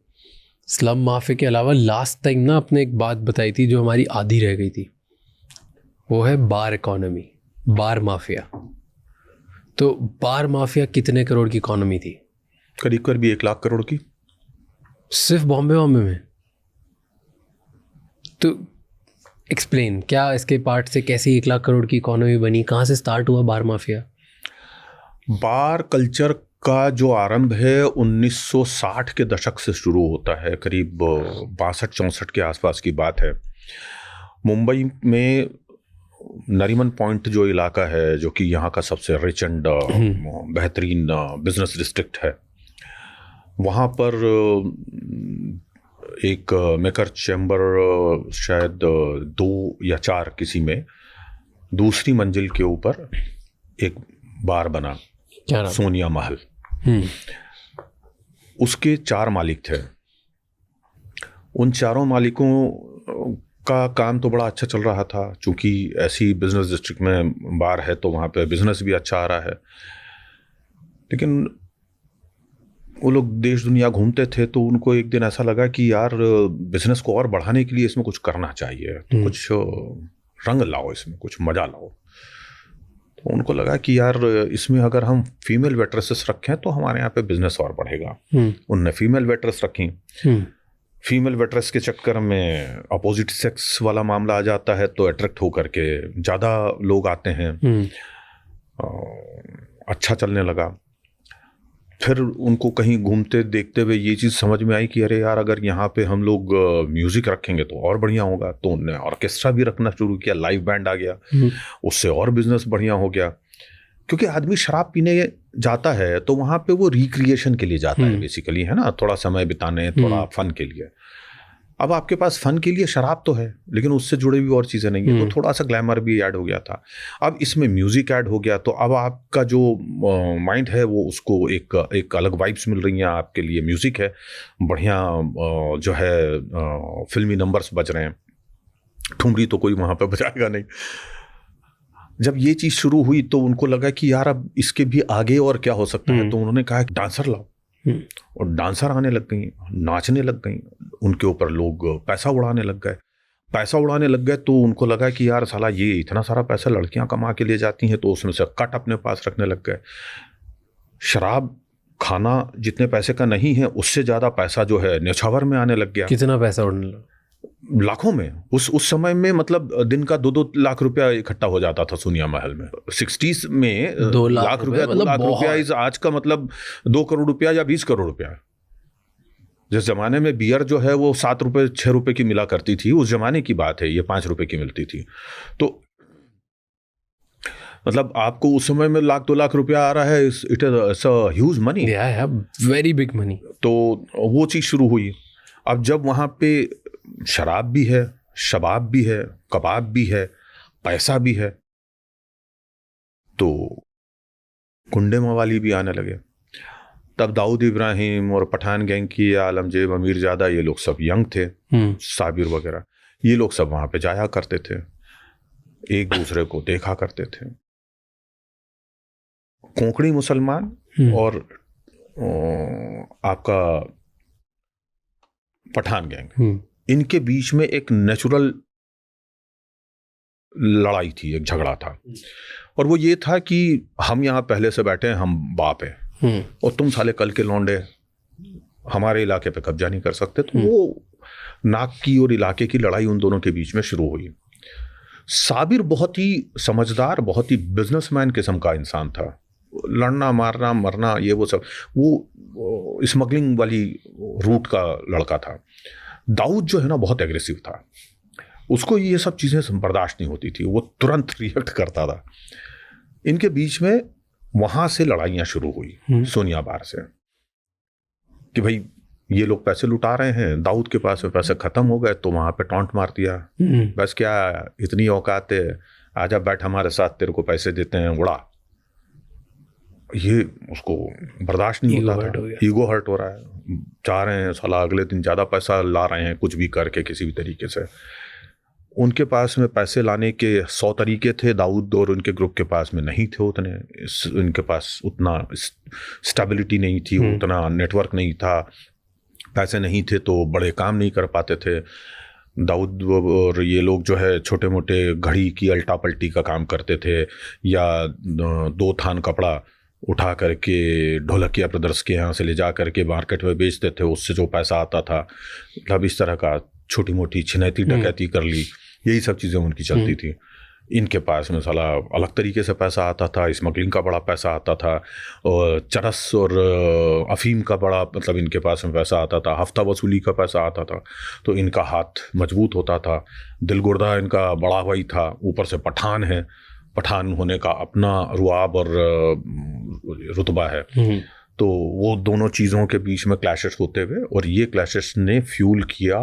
स्लम माफिया के अलावा लास्ट टाइम ना आपने एक बात बताई थी जो हमारी आधी रह गई थी, वो है बार इकोनॉमी, बार माफिया। तो बार माफिया कितने करोड़ की इकोनॉमी थी? करीब करीब 1 लाख करोड़ की, सिर्फ बॉम्बे में। तो एक्सप्लेन, क्या इसके पार्ट से कैसे 1 लाख करोड़ की इकोनॉमी बनी, कहाँ से स्टार्ट हुआ बार माफिया? बार कल्चर का जो आरंभ है 1960 के दशक से शुरू होता है, करीब 62-64 के आसपास की बात है। मुंबई में नरीमन पॉइंट जो इलाका है, जो कि यहाँ का सबसे रिच एंड बेहतरीन बिजनेस डिस्ट्रिक्ट है, वहाँ पर एक मेकर चैम्बर शायद 2 या 4 किसी में दूसरी मंजिल के ऊपर एक बार बना, सोनिया महल। उसके 4 मालिक थे। उन चारों मालिकों का काम तो बड़ा अच्छा चल रहा था, चूँकि ऐसी बिजनेस डिस्ट्रिक्ट में बार है तो वहाँ पे बिजनेस भी अच्छा आ रहा है। लेकिन वो लोग देश दुनिया घूमते थे, तो उनको एक दिन ऐसा लगा कि यार बिजनेस को और बढ़ाने के लिए इसमें कुछ करना चाहिए, तो कुछ रंग लाओ, इसमें कुछ मजा लाओ। तो उनको लगा कि यार इसमें अगर हम फीमेल वेट्रेसेस रखें तो हमारे यहाँ पे बिजनेस और बढ़ेगा। उनने फीमेल वेट्रेस रखी। फीमेल वेट्रेस के चक्कर में अपोजिट सेक्स वाला मामला आ जाता है, तो अट्रैक्ट होकर के ज़्यादा लोग आते हैं। अच्छा चलने लगा। फिर उनको कहीं घूमते देखते हुए ये चीज़ समझ में आई कि अरे यार, अगर यहाँ पे हम लोग म्यूज़िक रखेंगे तो और बढ़िया होगा। तो उन्होंने ऑर्केस्ट्रा भी रखना शुरू किया, लाइव बैंड आ गया, उससे और बिजनेस बढ़िया हो गया। क्योंकि आदमी शराब पीने जाता है तो वहाँ पे वो रिक्रिएशन के लिए जाता है बेसिकली, है ना, थोड़ा समय बिताने, थोड़ा फन के लिए। अब आपके पास फन के लिए शराब तो है, लेकिन उससे जुड़े भी और चीज़ें नहीं है, तो थोड़ा सा ग्लैमर भी ऐड हो गया था। अब इसमें म्यूज़िक ऐड हो गया, तो अब आपका जो माइंड है वो उसको एक अलग वाइब्स मिल रही हैं आपके लिए। म्यूज़िक है बढ़िया, जो है फिल्मी नंबर्स बज रहे हैं, ठुमरी तो कोई वहाँ पे बजाएगा नहीं। जब ये चीज़ शुरू हुई तो उनको लगा कि यार अब इसके भी आगे और क्या हो सकता है, तो उन्होंने कहा कि डांसर लाओ, और डांसर आने लग गई, नाचने लग गई, उनके ऊपर लोग पैसा उड़ाने लग गए। तो उनको लगा कि यार साला ये इतना सारा पैसा लड़कियां कमा के ले जाती हैं, तो उसमें से कट अपने पास रखने लग गए। शराब खाना जितने पैसे का नहीं है, उससे ज़्यादा पैसा जो है न्यौछावर में आने लग गया। कितना पैसा उड़ने लगा? लाखों में। उस समय में मतलब दिन का 2-2 लाख रुपया इकट्ठा हो जाता था सोनिया महल में। 60s में 2 लाख रुपया, 2 लाख रुपया इस आज का मतलब 2 करोड़ रुपया या 20 करोड़ रुपया। जिस जमाने में बियर जो है वो 7 रुपये 6 रुपये की मिला करती थी, उस जमाने की बात है, ये 5 रुपये की मिलती थी। तो मतलब आपको उस समय में 1-2 लाख रुपया आ रहा है, it is a huge money, very big money. तो वो चीज़ शुरू हुई। अब जब वहाँ पे शराब भी है, शबाब भी है, कबाब भी है, पैसा भी है, तो गुंडे मवाली भी आने लगे। तब दाऊद इब्राहिम और पठान गैंग की आलमजेब, अमीरजादा, ये लोग सब यंग थे, साबिर वगैरह, ये लोग सब वहां पे जाया करते थे, एक दूसरे को देखा करते थे। कोंकणी मुसलमान और आपका पठान गैंग, इनके बीच में एक नेचुरल लड़ाई थी, एक झगड़ा था, और वो ये था कि हम यहाँ पहले से बैठे हैं, हम बाप हैं, और तुम साले कल के लौंडे हमारे इलाके पे कब्जा नहीं कर सकते। तो वो नाक की और इलाके की लड़ाई उन दोनों के बीच में शुरू हुई। साबिर बहुत ही समझदार, बहुत ही बिजनेसमैन किस्म का इंसान था, लड़ना मारना मरना ये वो सब, वो स्मगलिंग वाली रूट का लड़का था। दाऊद जो है ना बहुत एग्रेसिव था, उसको ये सब चीज़ें बर्दाश्त नहीं होती थी, वो तुरंत रिएक्ट करता था। इनके बीच में वहाँ से लड़ाइयाँ शुरू हुई सोनिया बार से, कि भाई ये लोग पैसे लुटा रहे हैं, दाऊद के पास में पैसे ख़त्म हो गए, तो वहाँ पे टॉन्ट मार दिया, बस क्या इतनी औकात है, आजा बैठ हमारे साथ, तेरे को पैसे देते हैं, उड़ा। ये उसको बर्दाश्त नहीं होता था, ईगो हर्ट हो रहा है, चाह रहे हैं साला अगले दिन ज़्यादा पैसा ला रहे हैं, कुछ भी करके किसी भी तरीके से। उनके पास में पैसे लाने के 100 तरीके थे, दाऊद और उनके ग्रुप के पास में नहीं थे उतने, उनके पास उतना स्टेबिलिटी नहीं थी, उतना नेटवर्क नहीं था, पैसे नहीं थे तो बड़े काम नहीं कर पाते थे। दाऊद और ये लोग जो है छोटे मोटे घड़ी की अल्टा पल्टी का काम करते थे, या 2 थान कपड़ा उठा करके ढोलकिया ब्रदर्स के यहाँ से ले जा करके मार्केट में बेचते थे, उससे जो पैसा आता था, मतलब इस तरह का छोटी मोटी छिनैती डकैती कर ली, यही सब चीज़ें उनकी चलती थी। इनके पास में साला अलग तरीके से पैसा आता था, स्मगलिंग का बड़ा पैसा आता था, और चरस और अफीम का बड़ा, मतलब इनके पास में पैसा आता था, हफ्ता वसूली का पैसा आता था, तो इनका हाथ मजबूत होता था। दिलगुर्दा इनका बड़ा भाई था, ऊपर से पठान है, पठान होने का अपना रुआब और रुतबा है, तो वो दोनों चीज़ों के बीच में क्लैशेस होते हुए, और ये क्लैशेस ने फ्यूल किया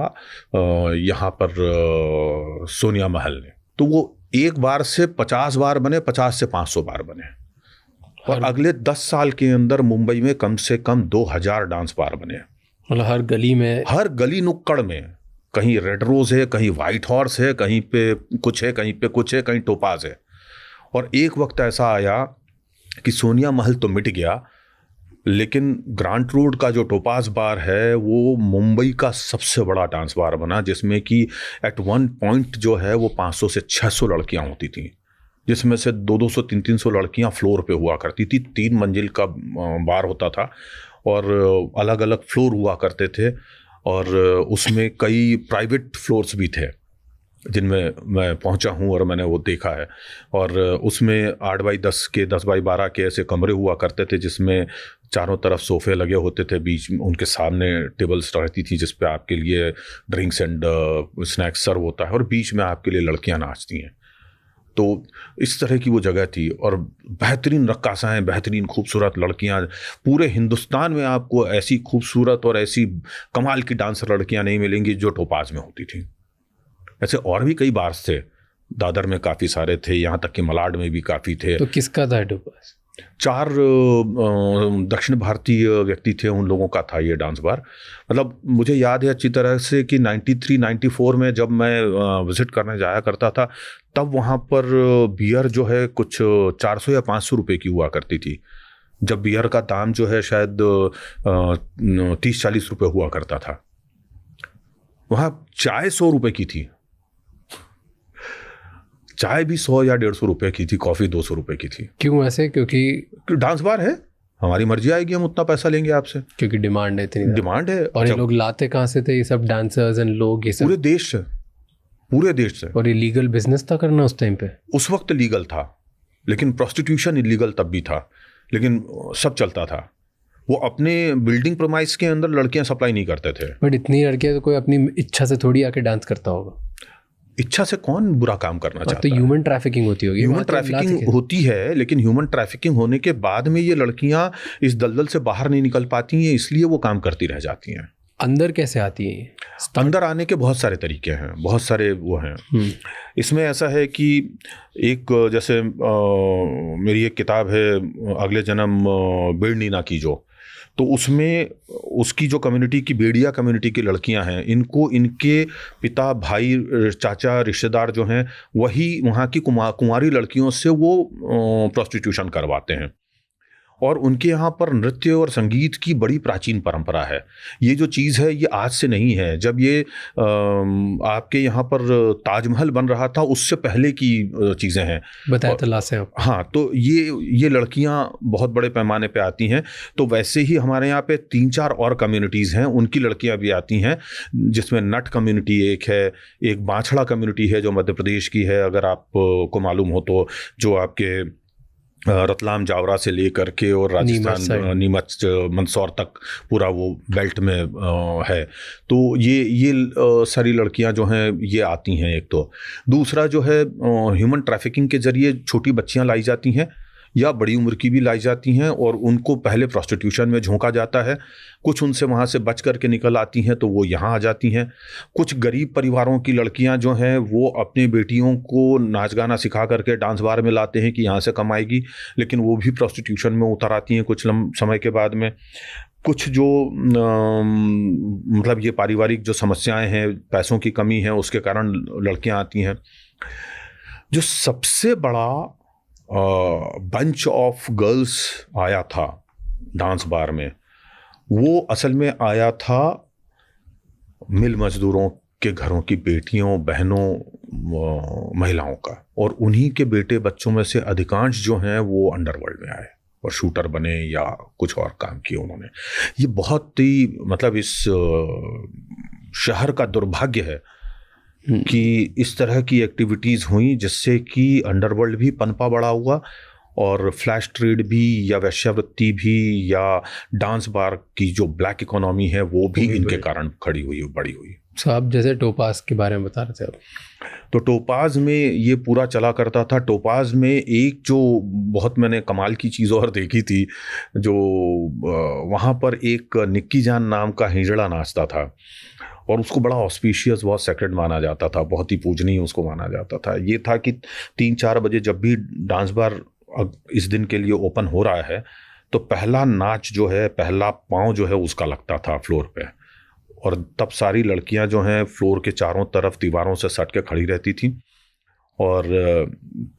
यहाँ पर सोनिया महल ने। तो वो एक बार से 50 बार बने, 50 से 500 बार बने, और अगले 10 साल के अंदर मुंबई में कम से कम 2000 डांस बार बने। मतलब हर गली में, हर गली नुक्कड़ में, कहीं रेड रोज है, कहीं वाइट हॉर्स है, कहीं पे कुछ है, कहीं पे कुछ है, कहीं टोपाज है। और एक वक्त ऐसा आया कि सोनिया महल तो मिट गया, लेकिन ग्रांट रोड का जो टोपाज बार है वो मुंबई का सबसे बड़ा डांस बार बना, जिसमें कि एट वन पॉइंट जो है वो 500 से 600 लड़कियां होती थी, जिसमें से 200 300 लड़कियां फ्लोर पे हुआ करती थी। 3 मंजिल का बार होता था, और अलग अलग फ्लोर हुआ करते थे, और उसमें कई प्राइवेट फ्लोर्स भी थे जिनमें मैं पहुंचा हूं और मैंने वो देखा है। और उसमें 8 बाई 10 के, 10 बाई 12 के ऐसे कमरे हुआ करते थे, जिसमें चारों तरफ सोफे लगे होते थे, बीच में उनके सामने टेबल्स रहती थी जिस पे आपके लिए ड्रिंक्स एंड स्नैक्स सर्व होता है, और बीच में आपके लिए लड़कियां नाचती हैं। तो इस तरह की वो जगह थी, और बेहतरीन रक्कासाएँ, बेहतरीन खूबसूरत लड़कियां। पूरे हिंदुस्तान में आपको ऐसी खूबसूरत और ऐसी कमाल की डांसर लड़कियां नहीं मिलेंगी जो टोपाज में होती थी। ऐसे और भी कई बार्स थे, दादर में काफ़ी सारे थे, यहाँ तक कि मलाड में भी काफ़ी थे। तो किसका था टोपाज? 4 दक्षिण भारतीय व्यक्ति थे, उन लोगों का था ये डांस बार। मतलब मुझे याद है अच्छी तरह से कि 93-94 में जब मैं विज़िट करने जाया करता था, तब वहाँ पर बियर जो है कुछ 400 या 500 रुपए की हुआ करती थी, जब बियर का दाम जो है शायद 30-40 रुपए हुआ करता था। वहाँ चाय 100 रुपए की थी, चाय भी 100 या 150 रुपए की थी, कॉफ़ी 200 रुपए की थी। क्यों ऐसे? क्योंकि डांस बार है, हमारी मर्जी आएगी, हम उतना पैसा लेंगे आपसे, क्योंकि डिमांड है, इतनी डिमांड है। और ये लोग लाते कहाँ से थे ये सब डांसर्स एंड लोग? ये सब पूरे देश से, पूरे देश से। और ये लीगल बिजनेस था करना उस टाइम पे? उस वक्त लीगल था, लेकिन प्रोस्टिट्यूशन इलीगल तब भी था, लेकिन सब चलता था। वो अपने बिल्डिंग प्रोमाइस के अंदर लड़कियां सप्लाई नहीं करते थे। बट इतनी लड़कियां तो कोई अपनी इच्छा से थोड़ी आके डांस करता होगा। इच्छा से कौन बुरा काम करना चाहता है? तो ह्यूमन ट्रैफिकिंग होती होगी। ह्यूमन ट्रैफिकिंग होती है, लेकिन ह्यूमन ट्रैफिकिंग होने के बाद में ये लड़कियां इस दलदल से बाहर नहीं निकल पाती हैं, इसलिए वो काम करती रह जाती हैं। अंदर कैसे आती है? अंदर आने के बहुत सारे तरीके हैं, बहुत सारे वो हैं। इसमें ऐसा है कि एक जैसे मेरी एक किताब है अगले जन्म बेड़नीना की जो, तो उसमें उसकी जो कम्युनिटी की बेड़िया कम्युनिटी की लड़कियां हैं, इनको इनके पिता भाई चाचा रिश्तेदार जो हैं वही वहाँ की कुंवारी लड़कियों से वो प्रोस्टिट्यूशन करवाते हैं। और उनके यहाँ पर नृत्य और संगीत की बड़ी प्राचीन परंपरा है। ये जो चीज़ है ये आज से नहीं है। जब ये आपके यहाँ पर ताजमहल बन रहा था उससे पहले की चीज़ें हैं। बताया तो लास्ट से आप। हाँ, तो ये लड़कियाँ बहुत बड़े पैमाने पे आती हैं। तो वैसे ही हमारे यहाँ पे 3-4 और कम्युनिटीज़ हैं, उनकी लड़कियाँ भी आती हैं, जिसमें नट कम्युनिटी एक है, एक बांछड़ा कम्युनिटी है जो मध्य प्रदेश की है, अगर आपको मालूम हो तो, जो आपके रतलाम जावरा से लेकर के और राजस्थान नीमच मंदसौर तक पूरा वो बेल्ट में है। तो ये सारी लड़कियां जो हैं ये आती हैं। एक तो दूसरा जो है ह्यूमन ट्रैफिकिंग के जरिए छोटी बच्चियां लाई जाती हैं या बड़ी उम्र की भी लाई जाती हैं और उनको पहले प्रोस्टिट्यूशन में झोंका जाता है। कुछ उनसे वहाँ से बच करके निकल आती हैं तो वो यहाँ आ जाती हैं। कुछ गरीब परिवारों की लड़कियाँ जो हैं वो अपनी बेटियों को नाच गाना सिखा करके डांस बार में लाते हैं कि यहाँ से कमाएगी, लेकिन वो भी प्रोस्टिट्यूशन में उतर आती हैं कुछ समय के बाद में। कुछ जो मतलब ये पारिवारिक जो समस्याएं हैं, पैसों की कमी है, उसके कारण लड़कियाँ आती हैं। जो सबसे बड़ा बंच ऑफ गर्ल्स आया था डांस बार में, वो असल में आया था मिल मजदूरों के घरों की बेटियों, बहनों, महिलाओं का। और उन्हीं के बेटे बच्चों में से अधिकांश जो हैं वो अंडरवर्ल्ड में आए और शूटर बने या कुछ और काम किए उन्होंने। ये बहुत ही मतलब इस शहर का दुर्भाग्य है कि इस तरह की एक्टिविटीज़ हुई जिससे कि अंडरवर्ल्ड भी पनपा बड़ा हुआ और फ्लैश ट्रेड भी या वेश्यावृत्ति भी या डांस बार की जो ब्लैक इकोनॉमी है वो भी इनके कारण खड़ी हुई, बड़ी हुई। तो आप जैसे टोपाज के बारे में बता रहे थे आप, तो टोपाज में ये पूरा चला करता था। टोपाज में एक जो बहुत मैंने कमाल की चीज़ और देखी थी, जो वहाँ पर एक निक्की जान नाम का हिजड़ा नाचता था और उसको बड़ा ऑस्पिशियस, बहुत सेक्रेड माना जाता था, बहुत ही पूजनीय उसको माना जाता था। ये था कि 3-4 बजे जब भी डांस बार इस दिन के लिए ओपन हो रहा है तो पहला नाच जो है, पहला पाँव जो है उसका लगता था फ्लोर पे, और तब सारी लड़कियां जो हैं फ्लोर के चारों तरफ दीवारों से सट के खड़ी रहती थी और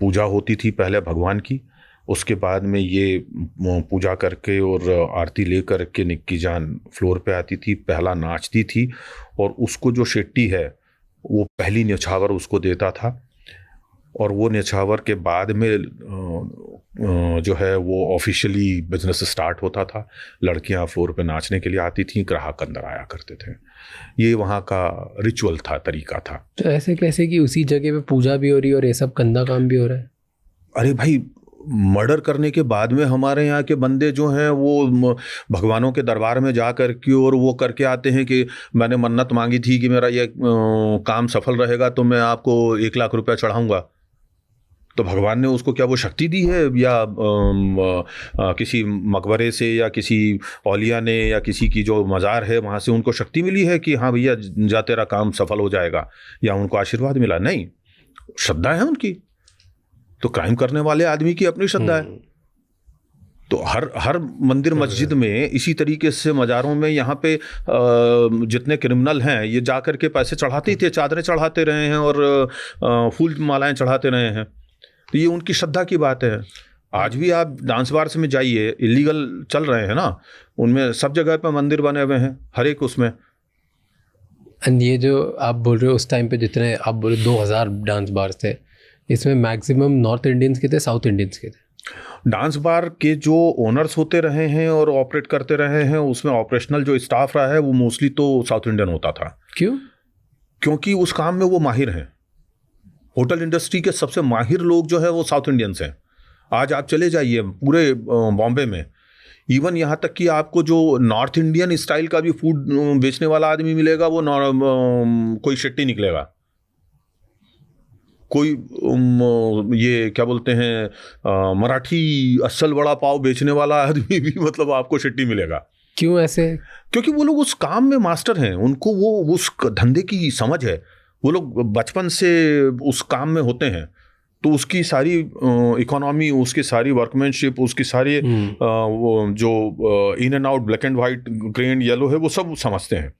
पूजा होती थी पहले भगवान की। उसके बाद में ये पूजा करके और आरती ले करके निक्की जान फ्लोर पे आती थी, पहला नाचती थी और उसको जो शेट्टी है वो पहली न्यौछावर उसको देता था। और वो न्यौछावर के बाद में जो है वो ऑफिशियली बिजनेस स्टार्ट होता था। लड़कियां फ्लोर पे नाचने के लिए आती थीं, ग्राहक अंदर आया करते थे। ये वहाँ का रिचुअल था, तरीका था। तो ऐसे कैसे कि उसी जगह पे पूजा भी हो रही है और ये सब गंदा काम भी हो रहा है? अरे भाई, मर्डर करने के बाद में हमारे यहाँ के बंदे जो हैं वो भगवानों के दरबार में जा कर के और वो करके आते हैं कि मैंने मन्नत मांगी थी कि मेरा ये काम सफल रहेगा तो मैं आपको 1 लाख रुपया चढ़ाऊँगा। तो भगवान ने उसको क्या वो शक्ति दी है, या किसी मकबरे से या किसी औलिया ने या किसी की जो मज़ार है वहाँ से उनको शक्ति मिली है कि हाँ भैया जा तेरा काम सफल हो जाएगा, या उनको आशीर्वाद मिला? नहीं, श्रद्धा है उनकी। तो क्राइम करने वाले आदमी की अपनी श्रद्धा है। तो हर मंदिर मस्जिद में इसी तरीके से मज़ारों में यहाँ पे जितने क्रिमिनल हैं ये जा कर के पैसे चढ़ाते ही थे, चादरें चढ़ाते रहे हैं और फूल मालाएं चढ़ाते रहे हैं। तो ये उनकी श्रद्धा की बात है। आज भी आप डांस बार्स में जाइए, इलीगल चल रहे हैं ना, उनमें सब जगह पे मंदिर बने हुए हैं, हर एक उसमें। एंड ये जो आप बोल रहे हो उस टाइम पे जितने आप बोले 2000 डांस बार्स थे, इसमें मैक्सिमम नॉर्थ इंडियंस के थे, साउथ इंडियंस के थे? डांस बार के जो ओनर्स होते रहे हैं और ऑपरेट करते रहे हैं उसमें ऑपरेशनल जो स्टाफ रहा है वो मोस्टली तो साउथ इंडियन होता था। क्यों? क्योंकि उस काम में वो माहिर हैं। होटल इंडस्ट्री के सबसे माहिर लोग जो है वो साउथ इंडियंस हैं। आज आप चले जाइए पूरे बॉम्बे में, इवन यहाँ तक कि आपको जो नॉर्थ इंडियन स्टाइल का भी फूड बेचने वाला आदमी मिलेगा वो कोई शेट्टी निकलेगा, कोई ये क्या बोलते हैं मराठी असल वड़ा पाव बेचने वाला आदमी भी मतलब आपको शेट्टी मिलेगा। क्यों ऐसे? क्योंकि वो लोग उस काम में मास्टर हैं, उनको वो उस धंधे की समझ है, वो लोग बचपन से उस काम में होते हैं, तो उसकी सारी इकोनॉमी, उसकी सारी वर्कमैनशिप, उसकी सारी वो जो in and out, black and white, grey and yellow है, वो सब समझते हैं।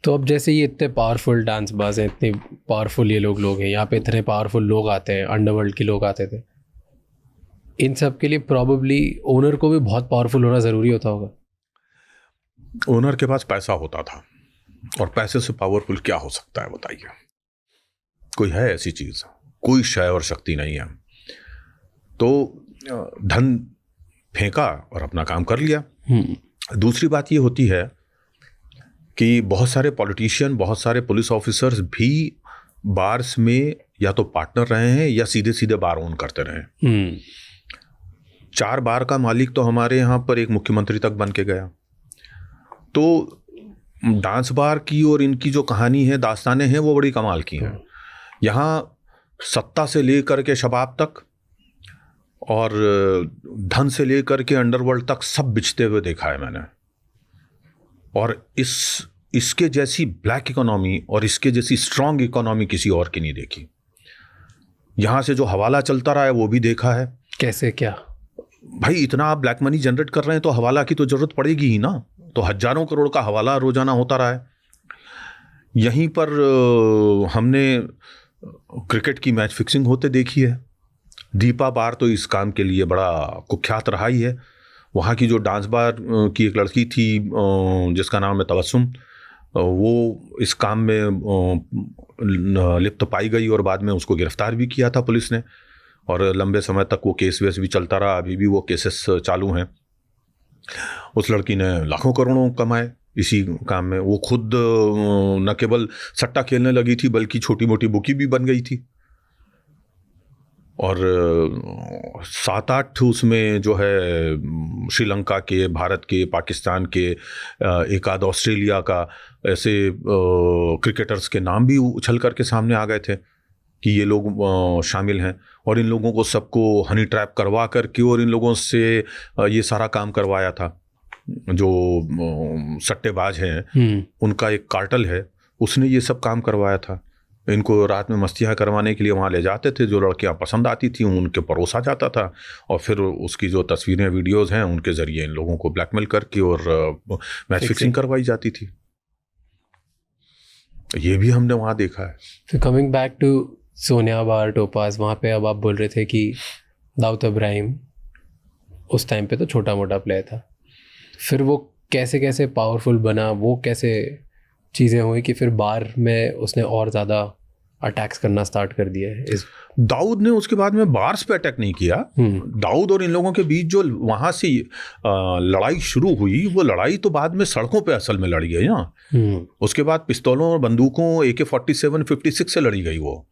तो अब जैसे ये इतने पावरफुल डांस बाज हैं, इतने पावरफुल ये लोग हैं, यहाँ पे इतने पावरफुल लोग आते हैं, अंडरवर्ल्ड के लोग आते थे, इन सब के लिए प्रॉबेबली ओनर को भी बहुत पावरफुल होना ज़रूरी होता होगा। ओनर के पास पैसा होता था, और पैसे से पावरफुल क्या हो सकता है बताइए? कोई है ऐसी चीज़? कोई शय और शक्ति नहीं है। तो धन फेंका और अपना काम कर लिया। दूसरी बात ये होती है कि बहुत सारे पॉलिटिशियन, बहुत सारे पुलिस ऑफिसर्स भी बार्स में या तो पार्टनर रहे हैं या सीधे सीधे बार ओन करते रहे हैं। 4 बार का मालिक तो हमारे यहाँ पर एक मुख्यमंत्री तक बन के गया। तो डांस बार की और इनकी जो कहानी है, दास्तानें हैं, वो बड़ी कमाल की हैं। यहाँ सत्ता से लेकर के शबाब तक और धन से लेकर के अंडरवर्ल्ड तक सब बिछते हुए देखा है मैंने। और इसके जैसी ब्लैक इकोनॉमी और इसके जैसी स्ट्रांग इकोनॉमी किसी और की नहीं देखी। यहाँ से जो हवाला चलता रहा है वो भी देखा है। कैसे, क्या? भाई इतना आप ब्लैक मनी जनरेट कर रहे हैं तो हवाला की तो जरूरत पड़ेगी ही ना। तो हजारों करोड़ का हवाला रोजाना होता रहा है। यहीं पर हमने क्रिकेट की मैच फिक्सिंग होते देखी है। दीपा बार तो इस काम के लिए बड़ा कुख्यात रहा ही है। वहाँ की जो डांस बार की एक लड़की थी जिसका नाम है तबस्सुम, वो इस काम में लिप्त पाई गई और बाद में उसको गिरफ्तार भी किया था पुलिस ने, और लंबे समय तक वो केस वेस भी चलता रहा। अभी भी वो केसेस चालू हैं। उस लड़की ने लाखों करोड़ों कमाए इसी काम में। वो खुद न केवल सट्टा खेलने लगी थी बल्कि छोटी मोटी बुकी भी बन गई थी। और 7-8 उसमें जो है श्रीलंका के, भारत के, पाकिस्तान के, एक आध ऑस्ट्रेलिया का, ऐसे क्रिकेटर्स के नाम भी उछल करके सामने आ गए थे कि ये लोग शामिल हैं। और इन लोगों को सबको हनी ट्रैप करवा करके और इन लोगों से ये सारा काम करवाया था। जो सट्टेबाज हैं उनका एक कार्टल है, उसने ये सब काम करवाया था। इनको रात में मस्तियाँ करवाने के लिए वहाँ ले जाते थे। जो लड़कियाँ पसंद आती थी उनके परोसा जाता था, और फिर उसकी जो तस्वीरें, वीडियोस हैं, उनके ज़रिए इन लोगों को ब्लैकमेल करके और मैच फिक्सिंग करवाई जाती थी। ये भी हमने वहाँ देखा है। तो coming back to Sonia bar, Topaz, वहाँ पे अब आप बोल रहे थे कि दाऊद इब्राहिम उस टाइम पे तो छोटा मोटा प्लेयर था, फिर वो कैसे कैसे पावरफुल बना, वो कैसे चीज़ें हुई कि फिर बार में उसने और ज़्यादा अटैक्स करना स्टार्ट कर दिया है? दाऊद ने उसके बाद में बार्स पे अटैक नहीं किया। दाऊद और इन लोगों के बीच जो वहाँ से लड़ाई शुरू हुई, वो लड़ाई तो बाद में सड़कों पे असल में लड़ी गई ना। उसके बाद पिस्तौलों और बंदूकों AK-47, 56 से लड़ी गई, वो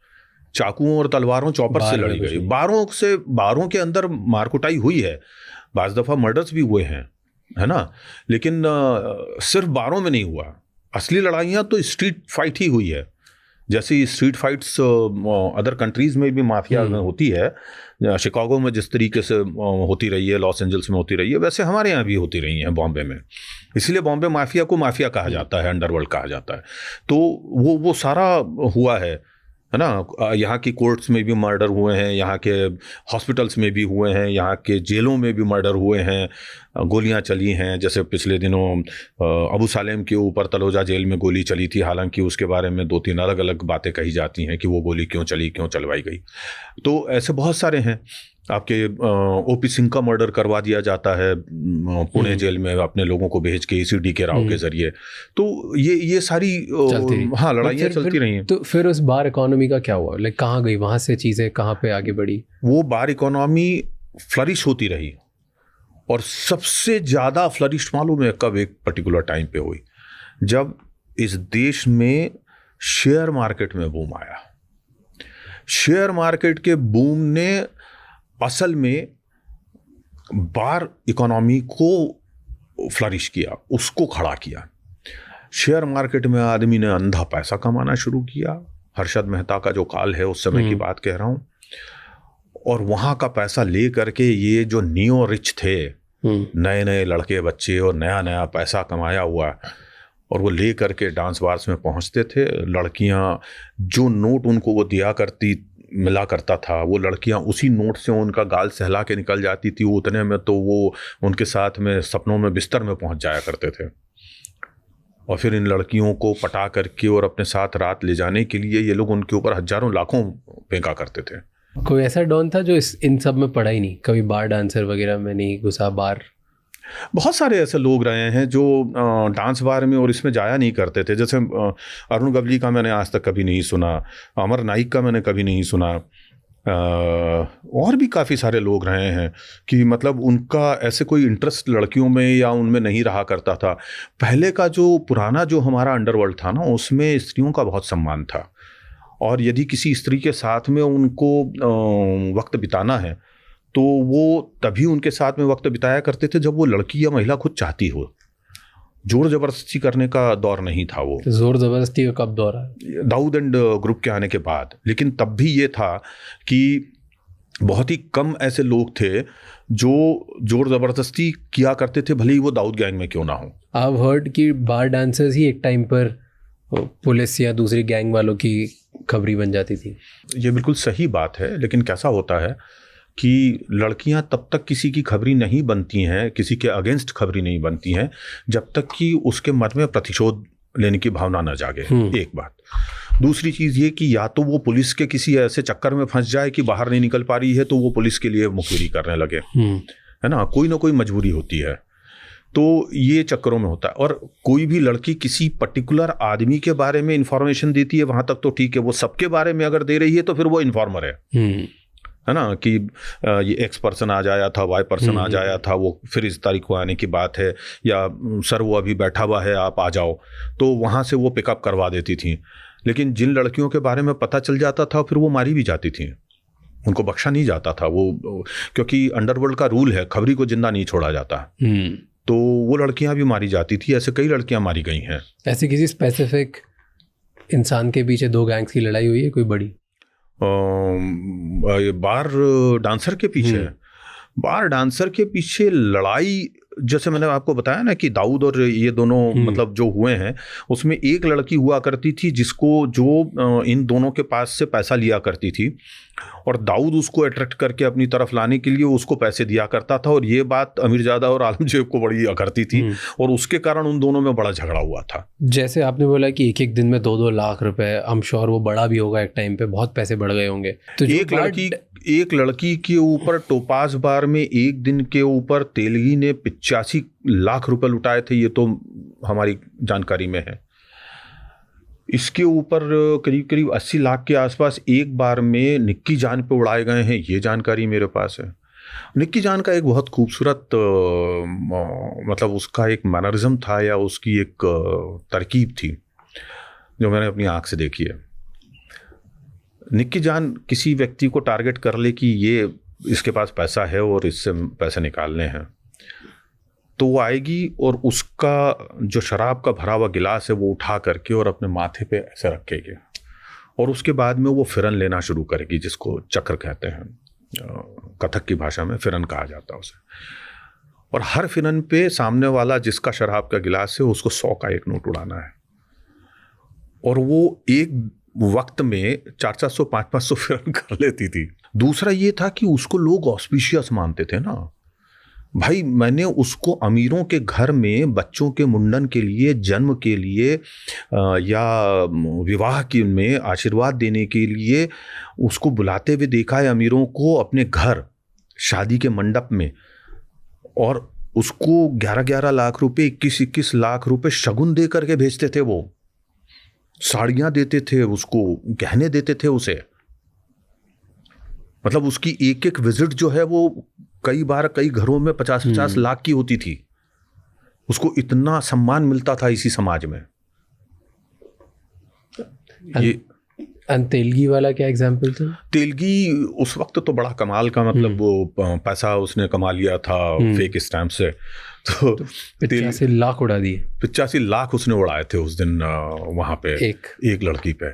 चाकुओं और तलवारों, चॉपर से लड़ी गई। बारों के अंदर मारकुटाई हुई है, बाज़ दफ़ा मर्डर्स भी हुए हैं, है ना। लेकिन सिर्फ बारों में नहीं हुआ। असली लड़ाइयाँ तो स्ट्रीट फाइट ही हुई है। जैसे स्ट्रीट फाइट्स अदर कंट्रीज़ में भी माफिया में होती है, शिकागो में जिस तरीके से होती रही है, लॉस एंजल्स में होती रही है, वैसे हमारे यहाँ भी होती रही है बॉम्बे में। इसलिए बॉम्बे माफिया को माफिया कहा जाता है, अंडरवर्ल्ड कहा जाता है। तो वो सारा हुआ है ना। यहाँ की कोर्ट्स में भी मर्डर हुए हैं, यहाँ के हॉस्पिटल्स में भी हुए हैं, यहाँ के जेलों में भी मर्डर हुए हैं, गोलियाँ चली हैं। जैसे पिछले दिनों अबू सालेम के ऊपर तलोजा जेल में गोली चली थी। हालांकि उसके बारे में 2-3 अलग अलग बातें कही जाती हैं कि वो गोली क्यों चली, क्यों चलवाई गई। तो ऐसे बहुत सारे हैं। आपके OP सिंह का मर्डर करवा दिया जाता है पुणे जेल में अपने लोगों को भेज के, ECD के राव के जरिए। तो ये सारी हाँ लड़ाइयाँ चलती रही हैं। तो फिर उस बार इकोनॉमी का क्या हुआ? लाइक कहाँ गई वहाँ से चीज़ें, कहाँ पे आगे बढ़ी? वो बार इकोनॉमी फ्लरिश होती रही, और सबसे ज़्यादा फ्लरिश मालूम है कब? एक पर्टिकुलर टाइम पे हुई, जब इस देश में शेयर मार्केट में बूम आया। शेयर मार्केट के बूम ने असल में बार इकोनॉमी को फ्लरिश किया, उसको खड़ा किया। शेयर मार्केट में आदमी ने अंधा पैसा कमाना शुरू किया। हर्षद मेहता का जो काल है उस समय की बात कह रहा हूँ। और वहाँ का पैसा ले करके ये जो नियो रिच थे, नए नए लड़के बच्चे और नया नया पैसा कमाया हुआ है, और वो ले करके डांस बार्स में पहुंचते थे। लड़कियां जो नोट उनको वो दिया करती मिला करता था, वो लड़कियां उसी नोट से उनका गाल सहला के निकल जाती थी। उतने में तो वो उनके साथ में सपनों में बिस्तर में पहुंच जाया करते थे। और फिर इन लड़कियों को पटा करके और अपने साथ रात ले जाने के लिए ये लोग उनके ऊपर हजारों लाखों फेंका करते थे। कोई ऐसा डॉन था जो इन सब में पड़ा ही नहीं, कभी बार डांसर वगैरह में नहीं घुसा? बार बहुत सारे ऐसे लोग रहे हैं जो डांस बार में और इसमें जाया नहीं करते थे। जैसे अरुण गवली का मैंने आज तक कभी नहीं सुना, अमर नाइक का मैंने कभी नहीं सुना, और भी काफ़ी सारे लोग रहे हैं कि मतलब उनका ऐसे कोई इंटरेस्ट लड़कियों में या उनमें नहीं रहा करता था। पहले का जो पुराना जो हमारा अंडरवर्ल्ड था ना, उसमें स्त्रियों का बहुत सम्मान था, और यदि किसी स्त्री के साथ में उनको वक्त बिताना है तो वो तभी उनके साथ में वक्त बिताया करते थे जब वो लड़की या महिला खुद चाहती हो। जोर जबरदस्ती करने का दौर नहीं था वो। जोर जबरदस्ती का कब दौर है? दाऊद एंड ग्रुप के आने के बाद। लेकिन तब भी ये था कि बहुत ही कम ऐसे लोग थे जो जोर जबरदस्ती किया करते थे, भले ही वो दाऊद गैंग में क्यों ना हो। I've heard कि बार डांसर्स ही एक टाइम पर पुलिस या दूसरी गैंग वालों की खबरी बन जाती थी। ये बिल्कुल सही बात है, लेकिन कैसा होता है कि लड़कियां तब तक किसी की खबरी नहीं बनती हैं, किसी के अगेंस्ट खबरी नहीं बनती हैं, जब तक कि उसके मन में प्रतिशोध लेने की भावना न जागे। एक बात। दूसरी चीज़ ये कि या तो वो पुलिस के किसी ऐसे चक्कर में फंस जाए कि बाहर नहीं निकल पा रही है, तो वो पुलिस के लिए मुखबिरी करने लगे, है ना कोई मजबूरी होती है। तो ये चक्करों में होता है। और कोई भी लड़की किसी पर्टिकुलर आदमी के बारे में इंफॉर्मेशन देती है, वहाँ तक तो ठीक है। वो सबके बारे में अगर दे रही है तो फिर वो इन्फॉर्मर है ना, कि ये एक्स पर्सन आ जाया था, वाई पर्सन आ जाया था, वो फिर इस तारीख को आने की बात है, या सर वो अभी बैठा हुआ है आप आ जाओ, तो वहाँ से वो पिकअप करवा देती थी। लेकिन जिन लड़कियों के बारे में पता चल जाता था फिर वो मारी भी जाती थी, उनको बख्शा नहीं जाता था वो, क्योंकि अंडरवर्ल्ड का रूल है खबरी को जिंदा नहीं छोड़ा जाता। तो वो लड़कियां भी मारी जाती थी। ऐसे कई लड़कियां मारी गई हैं। ऐसे किसी स्पेसिफिक इंसान के पीछे दो गैंग्स की लड़ाई हुई है कोई बड़ी? बार डांसर के पीछे, बार डांसर के पीछे लड़ाई, जैसे मैंने आपको बताया ना कि दाऊद और ये दोनों मतलब जो हुए हैं, उसमें एक लड़की हुआ करती थी जिसको जो इन दोनों के पास से पैसा लिया करती थी, और दाऊद उसको अट्रैक्ट करके अपनी तरफ लाने के लिए उसको पैसे दिया करता था। और ये बात अमीरजादा और आलमजेब को बड़ी अखरती थी, और उसके कारण उन दोनों में बड़ा झगड़ा हुआ था। जैसे आपने बोला कि एक दिन में 2-2 लाख रुपए, आई एम श्योर वो बड़ा भी होगा, एक टाइम पे बहुत पैसे बढ़ गए होंगे। तो एक लड़की के ऊपर टोपाज बार में एक दिन के ऊपर तेलगी ने 85 लाख रुपए लुटाए थे, ये तो हमारी जानकारी में है। इसके ऊपर करीब करीब 80 लाख के आसपास एक बार में निक्की जान पे उड़ाए गए हैं, ये जानकारी मेरे पास है। निक्की जान का एक बहुत खूबसूरत मतलब उसका एक मैनरिज्म था, या उसकी एक तरकीब थी जो मैंने अपनी आंख से देखी है। निक्की जान किसी व्यक्ति को टारगेट कर ले कि ये इसके पास पैसा है और इससे पैसे निकालने हैं, तो वो आएगी और उसका जो शराब का भरा हुआ गिलास है वो उठा करके और अपने माथे पे ऐसे रखेगी, और उसके बाद में वो फिरन लेना शुरू करेगी, जिसको चक्र कहते हैं, कथक की भाषा में फिरन कहा जाता है उसे। और हर फिरन पे सामने वाला जिसका शराब का गिलास है उसको 100 का एक नोट उड़ाना है, और वो एक वक्त में 400-400 500-500 फिरन कर लेती थी। दूसरा ये था कि उसको लोग ऑस्पिशियस मानते थे ना भाई। मैंने उसको अमीरों के घर में बच्चों के मुंडन के लिए, जन्म के लिए या विवाह के में आशीर्वाद देने के लिए उसको बुलाते हुए देखा है, अमीरों को अपने घर शादी के मंडप में, और उसको 11-11 लाख रुपए, 21-21 लाख रुपए शगुन दे करके भेजते थे। वो साड़ियाँ देते थे उसको, गहने देते थे उसे। मतलब उसकी एक एक विजिट जो है वो कई बार कई घरों में 50-50 लाख की होती थी। उसको इतना सम्मान मिलता था इसी समाज में। ये तेलगी वाला क्या एग्जाम्पल था? तेलगी उस वक्त तो बड़ा कमाल का, मतलब वो पैसा उसने कमा लिया था फेक स्टैम्प से, तो 85 लाख उड़ा दिए। 85 लाख उसने उड़ाए थे उस दिन वहां पे एक लड़की पे।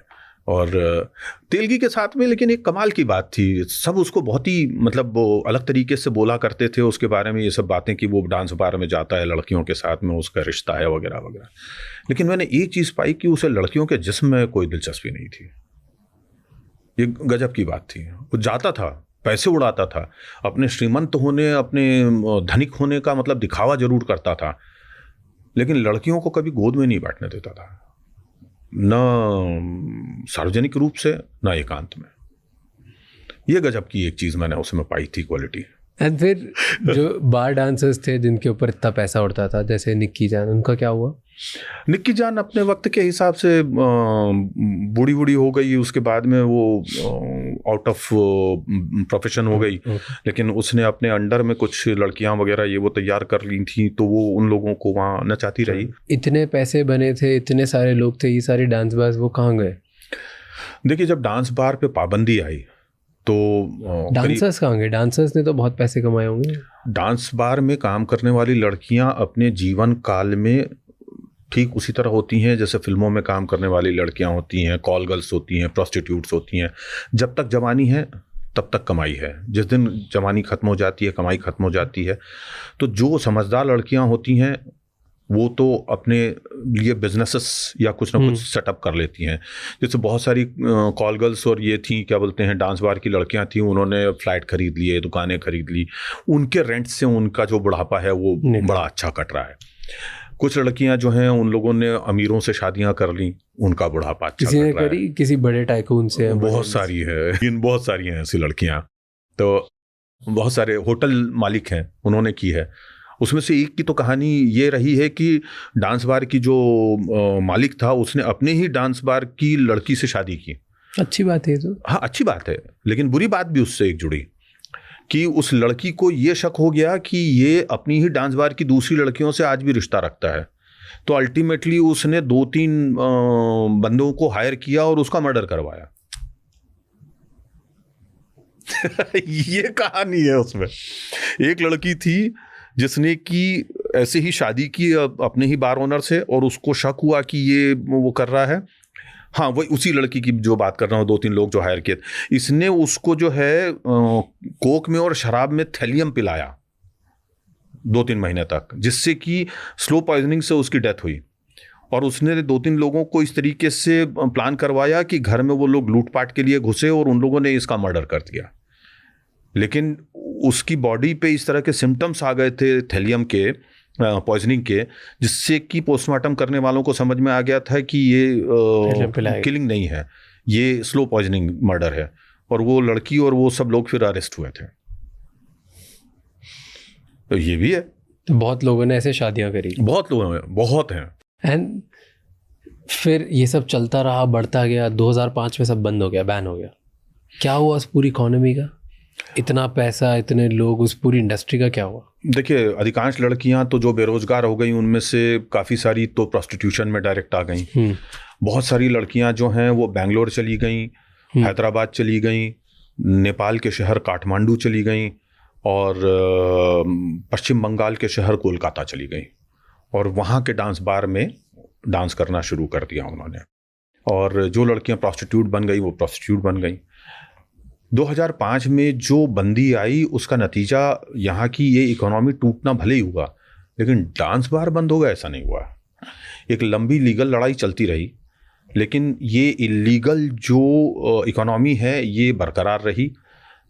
और तेलगी के साथ में, लेकिन एक कमाल की बात थी, सब उसको बहुत ही मतलब वो अलग तरीके से बोला करते थे उसके बारे में, ये सब बातें कि वो डांस बार में जाता है लड़कियों के साथ में, उसका रिश्ता है वगैरह वगैरह। लेकिन मैंने एक चीज़ पाई कि उसे लड़कियों के जिस्म में कोई दिलचस्पी नहीं थी। ये गजब की बात थी। वो जाता था, पैसे उड़ाता था, अपने श्रीमंत होने, अपने धनिक होने का मतलब दिखावा जरूर करता था, लेकिन लड़कियों को कभी गोद में नहीं बैठने देता था, न सार्वजनिक रूप से न एकांत में। ये गजब की एक चीज़ मैंने उसमें पाई थी, क्वालिटी। एंड फिर जो बार डांसर्स थे जिनके ऊपर इतना पैसा उड़ता था, जैसे निक्की जान, उनका क्या हुआ? निक्की जान अपने वक्त के हिसाब से बूढ़ी बूढ़ी हो गई, उसके बाद में वो आउट ऑफ प्रोफेशन हो गई। लेकिन उसने अपने अंडर में कुछ लड़कियां वगैरह ये वो तैयार कर ली थी, तो वो उन लोगों को वहाँ नचाती रही। इतने पैसे बने थे, इतने सारे लोग थे, ये सारे डांस बाज, वो कहाँ गए? देखिए, जब डांस बार पे पाबंदी आई तो डांसर्स कहाँ गए? डांसर्स ने तो बहुत पैसे कमाए होंगे। डांस बार में काम करने वाली लड़कियां अपने जीवन काल में ठीक उसी तरह होती हैं जैसे फिल्मों में काम करने वाली लड़कियां होती हैं, कॉल गर्ल्स होती हैं, प्रोस्टिट्यूट्स होती हैं। जब तक जवानी है तब तक कमाई है, जिस दिन जवानी खत्म हो जाती है, कमाई खत्म हो जाती है। तो जो समझदार लड़कियां होती हैं वो तो अपने लिए बिजनेसेस या कुछ ना कुछ सेटअप कर लेती हैं। जैसे बहुत सारी कॉल गर्ल्स और ये थी, क्या बोलते हैं, डांस बार की लड़कियां थी, उन्होंने फ्लैट खरीद लिए, दुकानें खरीद ली, उनके रेंट से उनका जो बुढ़ापा है वो बड़ा अच्छा कट रहा है। कुछ लड़कियां जो हैं उन लोगों ने अमीरों से शादियां कर ली, उनका बुढ़ापा अच्छा किसी ने करी, किसी बड़े टाइकून से। बहुत सारी है, बहुत सारी हैं ऐसी लड़कियां। तो बहुत सारे होटल मालिक हैं, उन्होंने की है। उसमें से एक की तो कहानी ये रही है कि डांस बार की जो मालिक था, उसने अपने ही डांस बार की लड़की से शादी की। अच्छी बात है तो। हाँ, अच्छी बात है, लेकिन बुरी बात भी उससे एक जुड़ी कि उस लड़की को ये शक हो गया कि ये अपनी ही डांस बार की दूसरी लड़कियों से आज भी रिश्ता रखता है। तो अल्टीमेटली उसने 2-3 बंदों को हायर किया और उसका मर्डर करवाया। ये कहानी है उसमें। एक लड़की थी जिसने की ऐसे ही शादी की अपने ही बार ओनर से, और उसको शक हुआ कि ये वो कर रहा है। हाँ, वही उसी लड़की की जो बात कर रहा हूँ, 2-3 लोग जो हायर किए, इसने उसको जो है कोक में और शराब में थैलियम पिलाया 2-3 महीने तक, जिससे कि स्लो पॉइजनिंग से उसकी डेथ हुई। और उसने 2-3 लोगों को इस तरीके से प्लान करवाया कि घर में वो लोग लूटपाट के लिए घुसे और उन लोगों ने इसका मर्डर कर दिया। लेकिन उसकी बॉडी पे इस तरह के सिम्टम्स आ गए थे थैलियम के पॉइजनिंग के, जिससे कि पोस्टमार्टम करने वालों को समझ में आ गया था कि ये किलिंग नहीं है, ये स्लो पॉइजनिंग मर्डर है। और वो लड़की और वो सब लोग फिर अरेस्ट हुए थे। तो ये भी है। तो बहुत लोगों ने ऐसे शादियां करी, बहुत लोग हैं, बहुत हैं। एंड फिर ये सब चलता रहा, बढ़ता गया। 2005 में सब बंद हो गया, बैन हो गया। क्या हुआ उस पूरी इकोनॉमी का? इतना पैसा, इतने लोग, उस पूरी इंडस्ट्री का क्या हुआ? देखिए, अधिकांश लड़कियां तो जो बेरोजगार हो गई, उनमें से काफ़ी सारी तो प्रोस्टिट्यूशन में डायरेक्ट आ गई। बहुत सारी लड़कियां जो हैं वो बेंगलोर चली गई, हैदराबाद चली गई, नेपाल के शहर काठमांडू चली गई, और पश्चिम बंगाल के शहर कोलकाता चली गई, और वहाँ के डांस बार में डांस करना शुरू कर दिया उन्होंने। और जो लड़कियां प्रोस्टिट्यूट बन गई वो प्रोस्टिट्यूट बन गई। 2005 में जो बंदी आई, उसका नतीजा यहाँ की ये इकोनॉमी टूटना भले ही हुआ, लेकिन डांस बार बंद हो गया ऐसा नहीं हुआ। एक लंबी लीगल लड़ाई चलती रही, लेकिन ये इलीगल जो इकोनॉमी है ये बरकरार रही।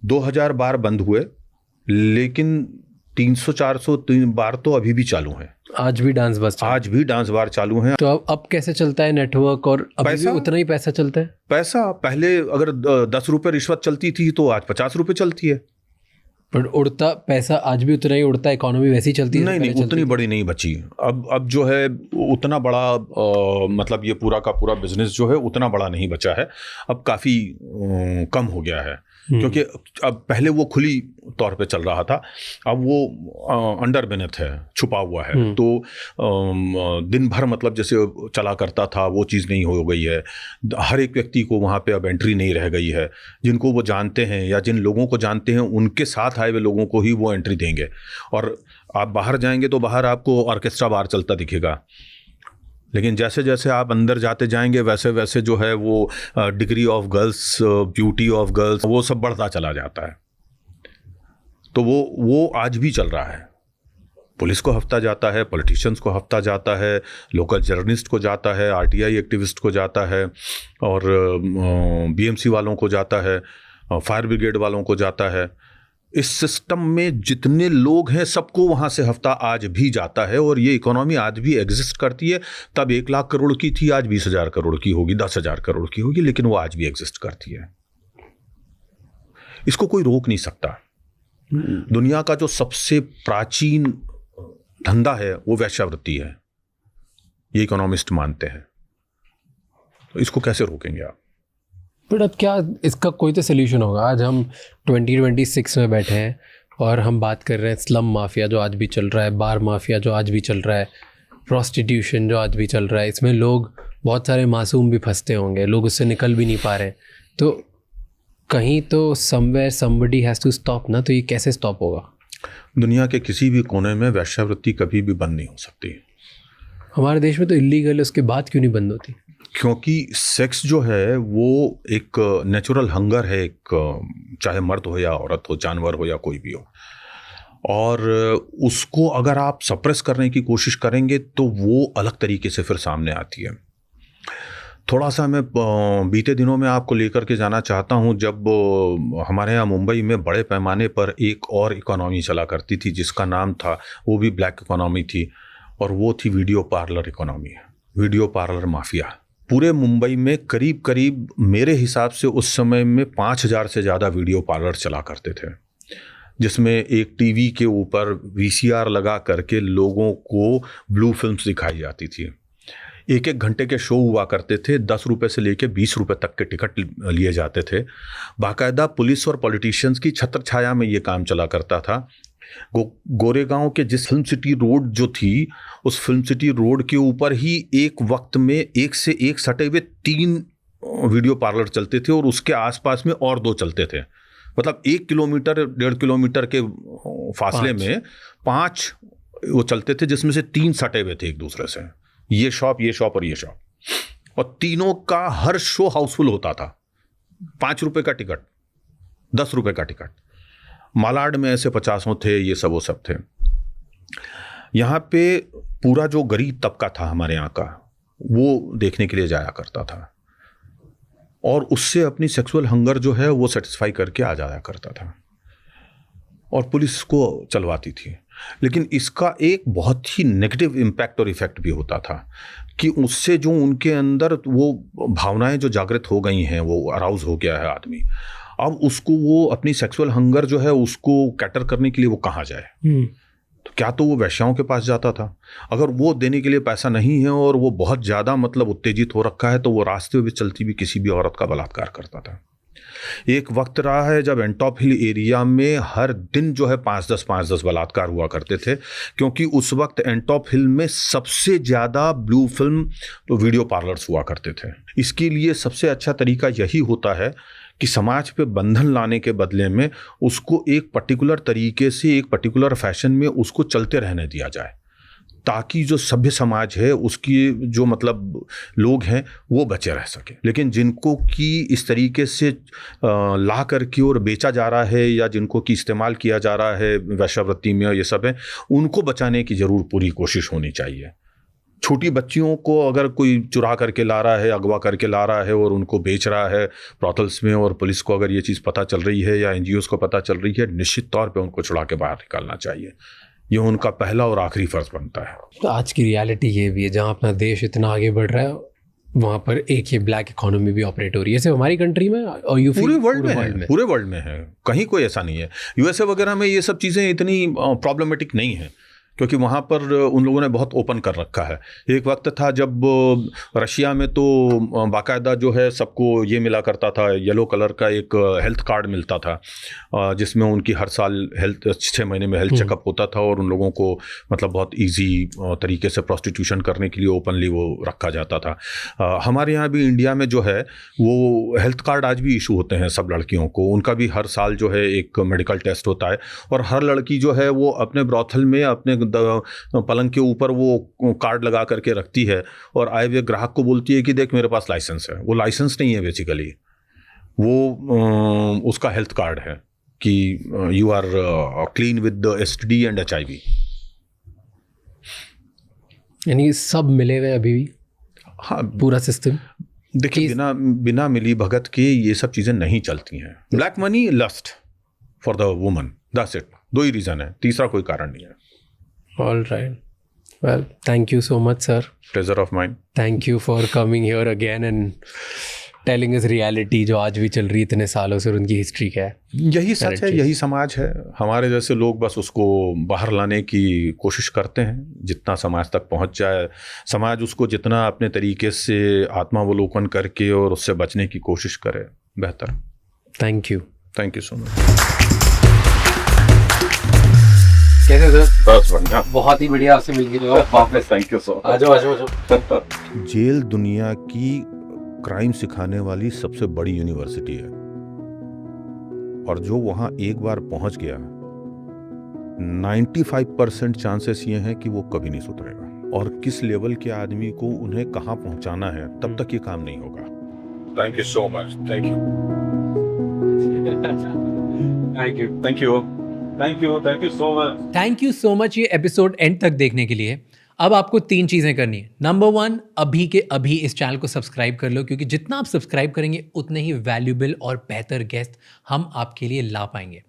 2000 बार बंद हुए, लेकिन 300-400 बार तो अभी भी चालू हैं। आज भी डांस बार चालू हैं। तो अब कैसे चलता है नेटवर्क? और अभी भी उतना ही पैसा चलता है? पैसा पहले अगर 10 रुपये रिश्वत चलती थी तो आज 50 रुपये चलती है। पर उड़ता पैसा आज भी उतना ही उड़ता है, इकोनॉमी वैसी चलती है? नहीं, उतनी बड़ी नहीं बची। अब जो है उतना बड़ा मतलब ये पूरा का पूरा बिजनेस जो है उतना बड़ा नहीं बचा है। अब काफ़ी कम हो गया है, क्योंकि अब पहले वो खुली तौर पे चल रहा था, अब वो अंडर बेनेथ है, छुपा हुआ है। तो दिन भर मतलब जैसे चला करता था वो चीज़ नहीं हो गई है। हर एक व्यक्ति को वहाँ पे अब एंट्री नहीं रह गई है। जिनको वो जानते हैं या जिन लोगों को जानते हैं उनके साथ आए हुए लोगों को ही वो एंट्री देंगे। और आप बाहर जाएंगे तो बाहर आपको ऑर्केस्ट्रा बार चलता दिखेगा, लेकिन जैसे जैसे आप अंदर जाते जाएंगे वैसे वैसे जो है वो degree of girls, beauty of girls, वो सब बढ़ता चला जाता है। तो वो आज भी चल रहा है। पुलिस को हफ्ता जाता है, पॉलिटिशियंस को हफ्ता जाता है, लोकल जर्नलिस्ट को जाता है, आरटीआई एक्टिविस्ट को जाता है, और बीएमसी वालों को जाता है, फायर ब्रिगेड वालों को जाता है। इस सिस्टम में जितने लोग हैं सबको वहाँ से हफ्ता आज भी जाता है, और ये इकोनॉमी आज भी एग्जिस्ट करती है। तब 1 लाख करोड़ की थी, आज 20,000 करोड़ की होगी, 10,000 करोड़ की होगी, लेकिन वो आज भी एग्जिस्ट करती है। इसको कोई रोक नहीं सकता। दुनिया का जो सबसे प्राचीन धंधा है वो वेश्यावृत्ति है, ये इकोनॉमिस्ट मानते हैं। तो इसको कैसे रोकेंगे आप? बट अब क्या इसका कोई तो सोल्यूशन होगा? आज हम 2026 में बैठे हैं और हम बात कर रहे हैं स्लम माफिया जो आज भी चल रहा है, बार माफिया जो आज भी चल रहा है, प्रोस्टिट्यूशन जो आज भी चल रहा है। इसमें लोग, बहुत सारे मासूम भी फंसते होंगे, लोग उससे निकल भी नहीं पा रहे। तो कहीं तो somewhere somebody has to stop ना। तो ये कैसे स्टॉप होगा? दुनिया के किसी भी कोने में वेश्यावृत्ति कभी भी बंद नहीं हो सकती। हमारे देश में तो इलीगल है, उसके बाद क्यों नहीं बंद होती? क्योंकि सेक्स जो है वो एक नेचुरल हंगर है, एक चाहे मर्द हो या औरत हो, जानवर हो या कोई भी हो, और उसको अगर आप सप्रेस करने की कोशिश करेंगे तो वो अलग तरीके से फिर सामने आती है। थोड़ा सा मैं बीते दिनों में आपको लेकर के जाना चाहता हूँ, जब हमारे यहाँ मुंबई में बड़े पैमाने पर एक और इकोनॉमी चला करती थी जिसका नाम था, वो भी ब्लैक इकोनॉमी थी, और वो थी video parlour economy, video parlour mafia. पूरे मुंबई में करीब करीब मेरे हिसाब से उस समय में 5,000 से ज़्यादा वीडियो पार्लर चला करते थे, जिसमें एक टीवी के ऊपर वीसीआर लगा करके लोगों को ब्लू फिल्म्स दिखाई जाती थी। 1-1 घंटे के शो हुआ करते थे, 10 रुपये से लेके 20 रुपये तक के टिकट लिए जाते थे। बाकायदा पुलिस और पॉलिटिशियंस की छत्र छाया में ये काम चला करता था। गोरेगांव के जिस फिल्म सिटी रोड जो थी, उस फिल्म सिटी रोड के ऊपर ही एक वक्त में एक से एक सटे हुए 3 वीडियो पार्लर चलते थे, और उसके आसपास में और 2 चलते थे। मतलब 1 किलोमीटर 1.5 किलोमीटर के फासले में 5 वो चलते थे, जिसमें से 3 सटे हुए थे एक दूसरे से। ये शॉप, ये शॉप और ये शॉप, और तीनों का हर शो हाउसफुल होता था। 5 रुपए का टिकट, 10 रुपए का टिकट। मालाड में ऐसे 50 थे, ये सब वो सब थे। यहाँ पे पूरा जो गरीब तबका था हमारे यहाँ का, वो देखने के लिए जाया करता था, और उससे अपनी सेक्सुअल हंगर जो है वो सेटिस्फाई करके आ जाया करता था, और पुलिस को चलवाती थी। लेकिन इसका एक बहुत ही नेगेटिव इम्पैक्ट और इफेक्ट भी होता था कि उससे जो उनके अंदर वो भावनाएं जो जागृत हो गई हैं, वो अराउज हो गया है आदमी, अब उसको वो अपनी सेक्सुअल हंगर जो है उसको कैटर करने के लिए वो कहाँ जाए? तो क्या तो वो वैश्याओं के पास जाता था। अगर वो देने के लिए पैसा नहीं है और वो बहुत ज़्यादा मतलब उत्तेजित हो रखा है, तो वो रास्ते में चलती भी किसी भी औरत का बलात्कार करता था। एक वक्त रहा है जब एंटॉप हिल एरिया में हर दिन जो है 5-10 बलात्कार हुआ करते थे, क्योंकि उस वक्त एंटॉप हिल में सबसे ज़्यादा ब्लू फिल्म तो वीडियो पार्लर्स हुआ करते थे। इसके लिए सबसे अच्छा तरीका यही होता है कि समाज पे बंधन लाने के बदले में उसको एक पर्टिकुलर तरीके से, एक पर्टिकुलर फैशन में उसको चलते रहने दिया जाए, ताकि जो सभ्य समाज है उसकी जो मतलब लोग हैं वो बचे रह सके। लेकिन जिनको कि इस तरीके से ला करके और बेचा जा रहा है, या जिनको कि इस्तेमाल किया जा रहा है वेश्यावृत्ति में, ये सब है, उनको बचाने की ज़रूर पूरी कोशिश होनी चाहिए। छोटी बच्चियों को अगर कोई चुरा करके ला रहा है, अगवा करके ला रहा है और उनको बेच रहा है ब्रॉथल्स में, और पुलिस को अगर ये चीज़ पता चल रही है या एनजीओज़ को पता चल रही है, निश्चित तौर पे उनको छुड़ा के बाहर निकालना चाहिए। ये उनका पहला और आखिरी फर्ज बनता है। तो आज की रियलिटी ये भी है, जहाँ अपना देश इतना आगे बढ़ रहा है, वहाँ पर एक ये ब्लैक इकोनॉमी भी ऑपरेट हो रही है, सिर्फ हमारी कंट्री में और पूरे वर्ल्ड में है, कहीं कोई ऐसा नहीं है। यूएसए वगैरह में ये सब चीज़ें इतनी प्रॉब्लमेटिक नहीं है, क्योंकि वहाँ पर उन लोगों ने बहुत ओपन कर रखा है। एक वक्त था जब रशिया में तो बाकायदा जो है सबको ये मिला करता था, येलो कलर का एक हेल्थ कार्ड मिलता था, जिसमें उनकी हर साल हेल्थ 6 महीने में हेल्थ चेकअप होता था, और उन लोगों को मतलब बहुत इजी तरीके से प्रोस्टिट्यूशन करने के लिए ओपनली वो रखा जाता था। हमारे यहाँ भी इंडिया में जो है वो हेल्थ कार्ड आज भी इशू होते हैं सब लड़कियों को। उनका भी हर साल जो है एक मेडिकल टेस्ट होता है, और हर लड़की जो है वो अपने ब्रॉथल में अपने पलंग के ऊपर वो कार्ड लगा करके रखती है और आए हुए ग्राहक को बोलती है कि देख मेरे पास लाइसेंस है। वो लाइसेंस नहीं है बेसिकली, वो उसका हेल्थ कार्ड है कि you are clean with the STD and HIV। यानी सब मिले हुए अभी भी, हाँ पूरा सिस्टम। देखिए, बिना मिली भगत के ये सब चीज़ें नहीं चलती हैं। Black money, lust for the woman, that's it. 2 ही रीज़न है, तीसरा कोई कारण नहीं है। All right, well thank you so much sir. Pleasure of mine. Thank you for coming here again and telling इस रियलिटी जो आज भी चल रही है इतने सालों से, और उनकी हिस्ट्री क्या है। यही सच है, यही समाज है। हमारे जैसे लोग बस उसको बाहर लाने की कोशिश करते हैं, जितना समाज तक पहुंच जाए। समाज उसको जितना अपने तरीके से आत्मावलोकन करके और उससे बचने की कोशिश करे, बेहतर। Thank you so much. कैसे सर? बस बढ़िया, बहुत ही बढ़िया, आपसे मिल गई वापस। थैंक यू सो आ जाओ। जेल दुनिया की क्राइम सिखाने वाली सबसे बड़ी यूनिवर्सिटी है, और जो वहां एक बार पहुंच गया 95% चांसेस ये हैं कि वो कभी नहीं सुधरेगा। और किस लेवल के आदमी को उन्हें कहां पहुंचाना है, तब तक ये काम नहीं होगा। Thank you so much, thank you so much. Thank you so much ये एपिसोड एंड तक देखने के लिए। अब आपको 3 चीज़ें करनी है। नंबर 1, अभी के अभी इस चैनल को सब्सक्राइब कर लो, क्योंकि जितना आप सब्सक्राइब करेंगे उतने ही वैल्यूबल और बेहतर गेस्ट हम आपके लिए ला पाएंगे।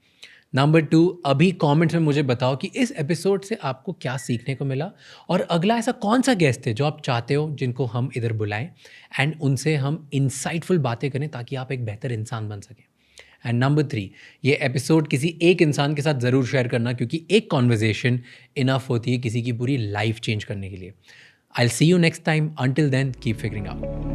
नंबर 2, अभी कमेंट्स में मुझे बताओ कि इस एपिसोड से आपको क्या सीखने को मिला, और अगला ऐसा कौन सा गेस्ट है जो आप चाहते हो जिनको हम इधर बुलाएं एंड उनसे हम इंसाइटफुल बातें करें ताकि आप एक बेहतर इंसान बन सकें। एंड नंबर 3, ये एपिसोड किसी एक इंसान के साथ ज़रूर शेयर करना, क्योंकि एक कॉन्वर्जेशन इनफ होती है किसी की पूरी लाइफ चेंज करने के लिए। I will see you next time. Until then keep figuring out.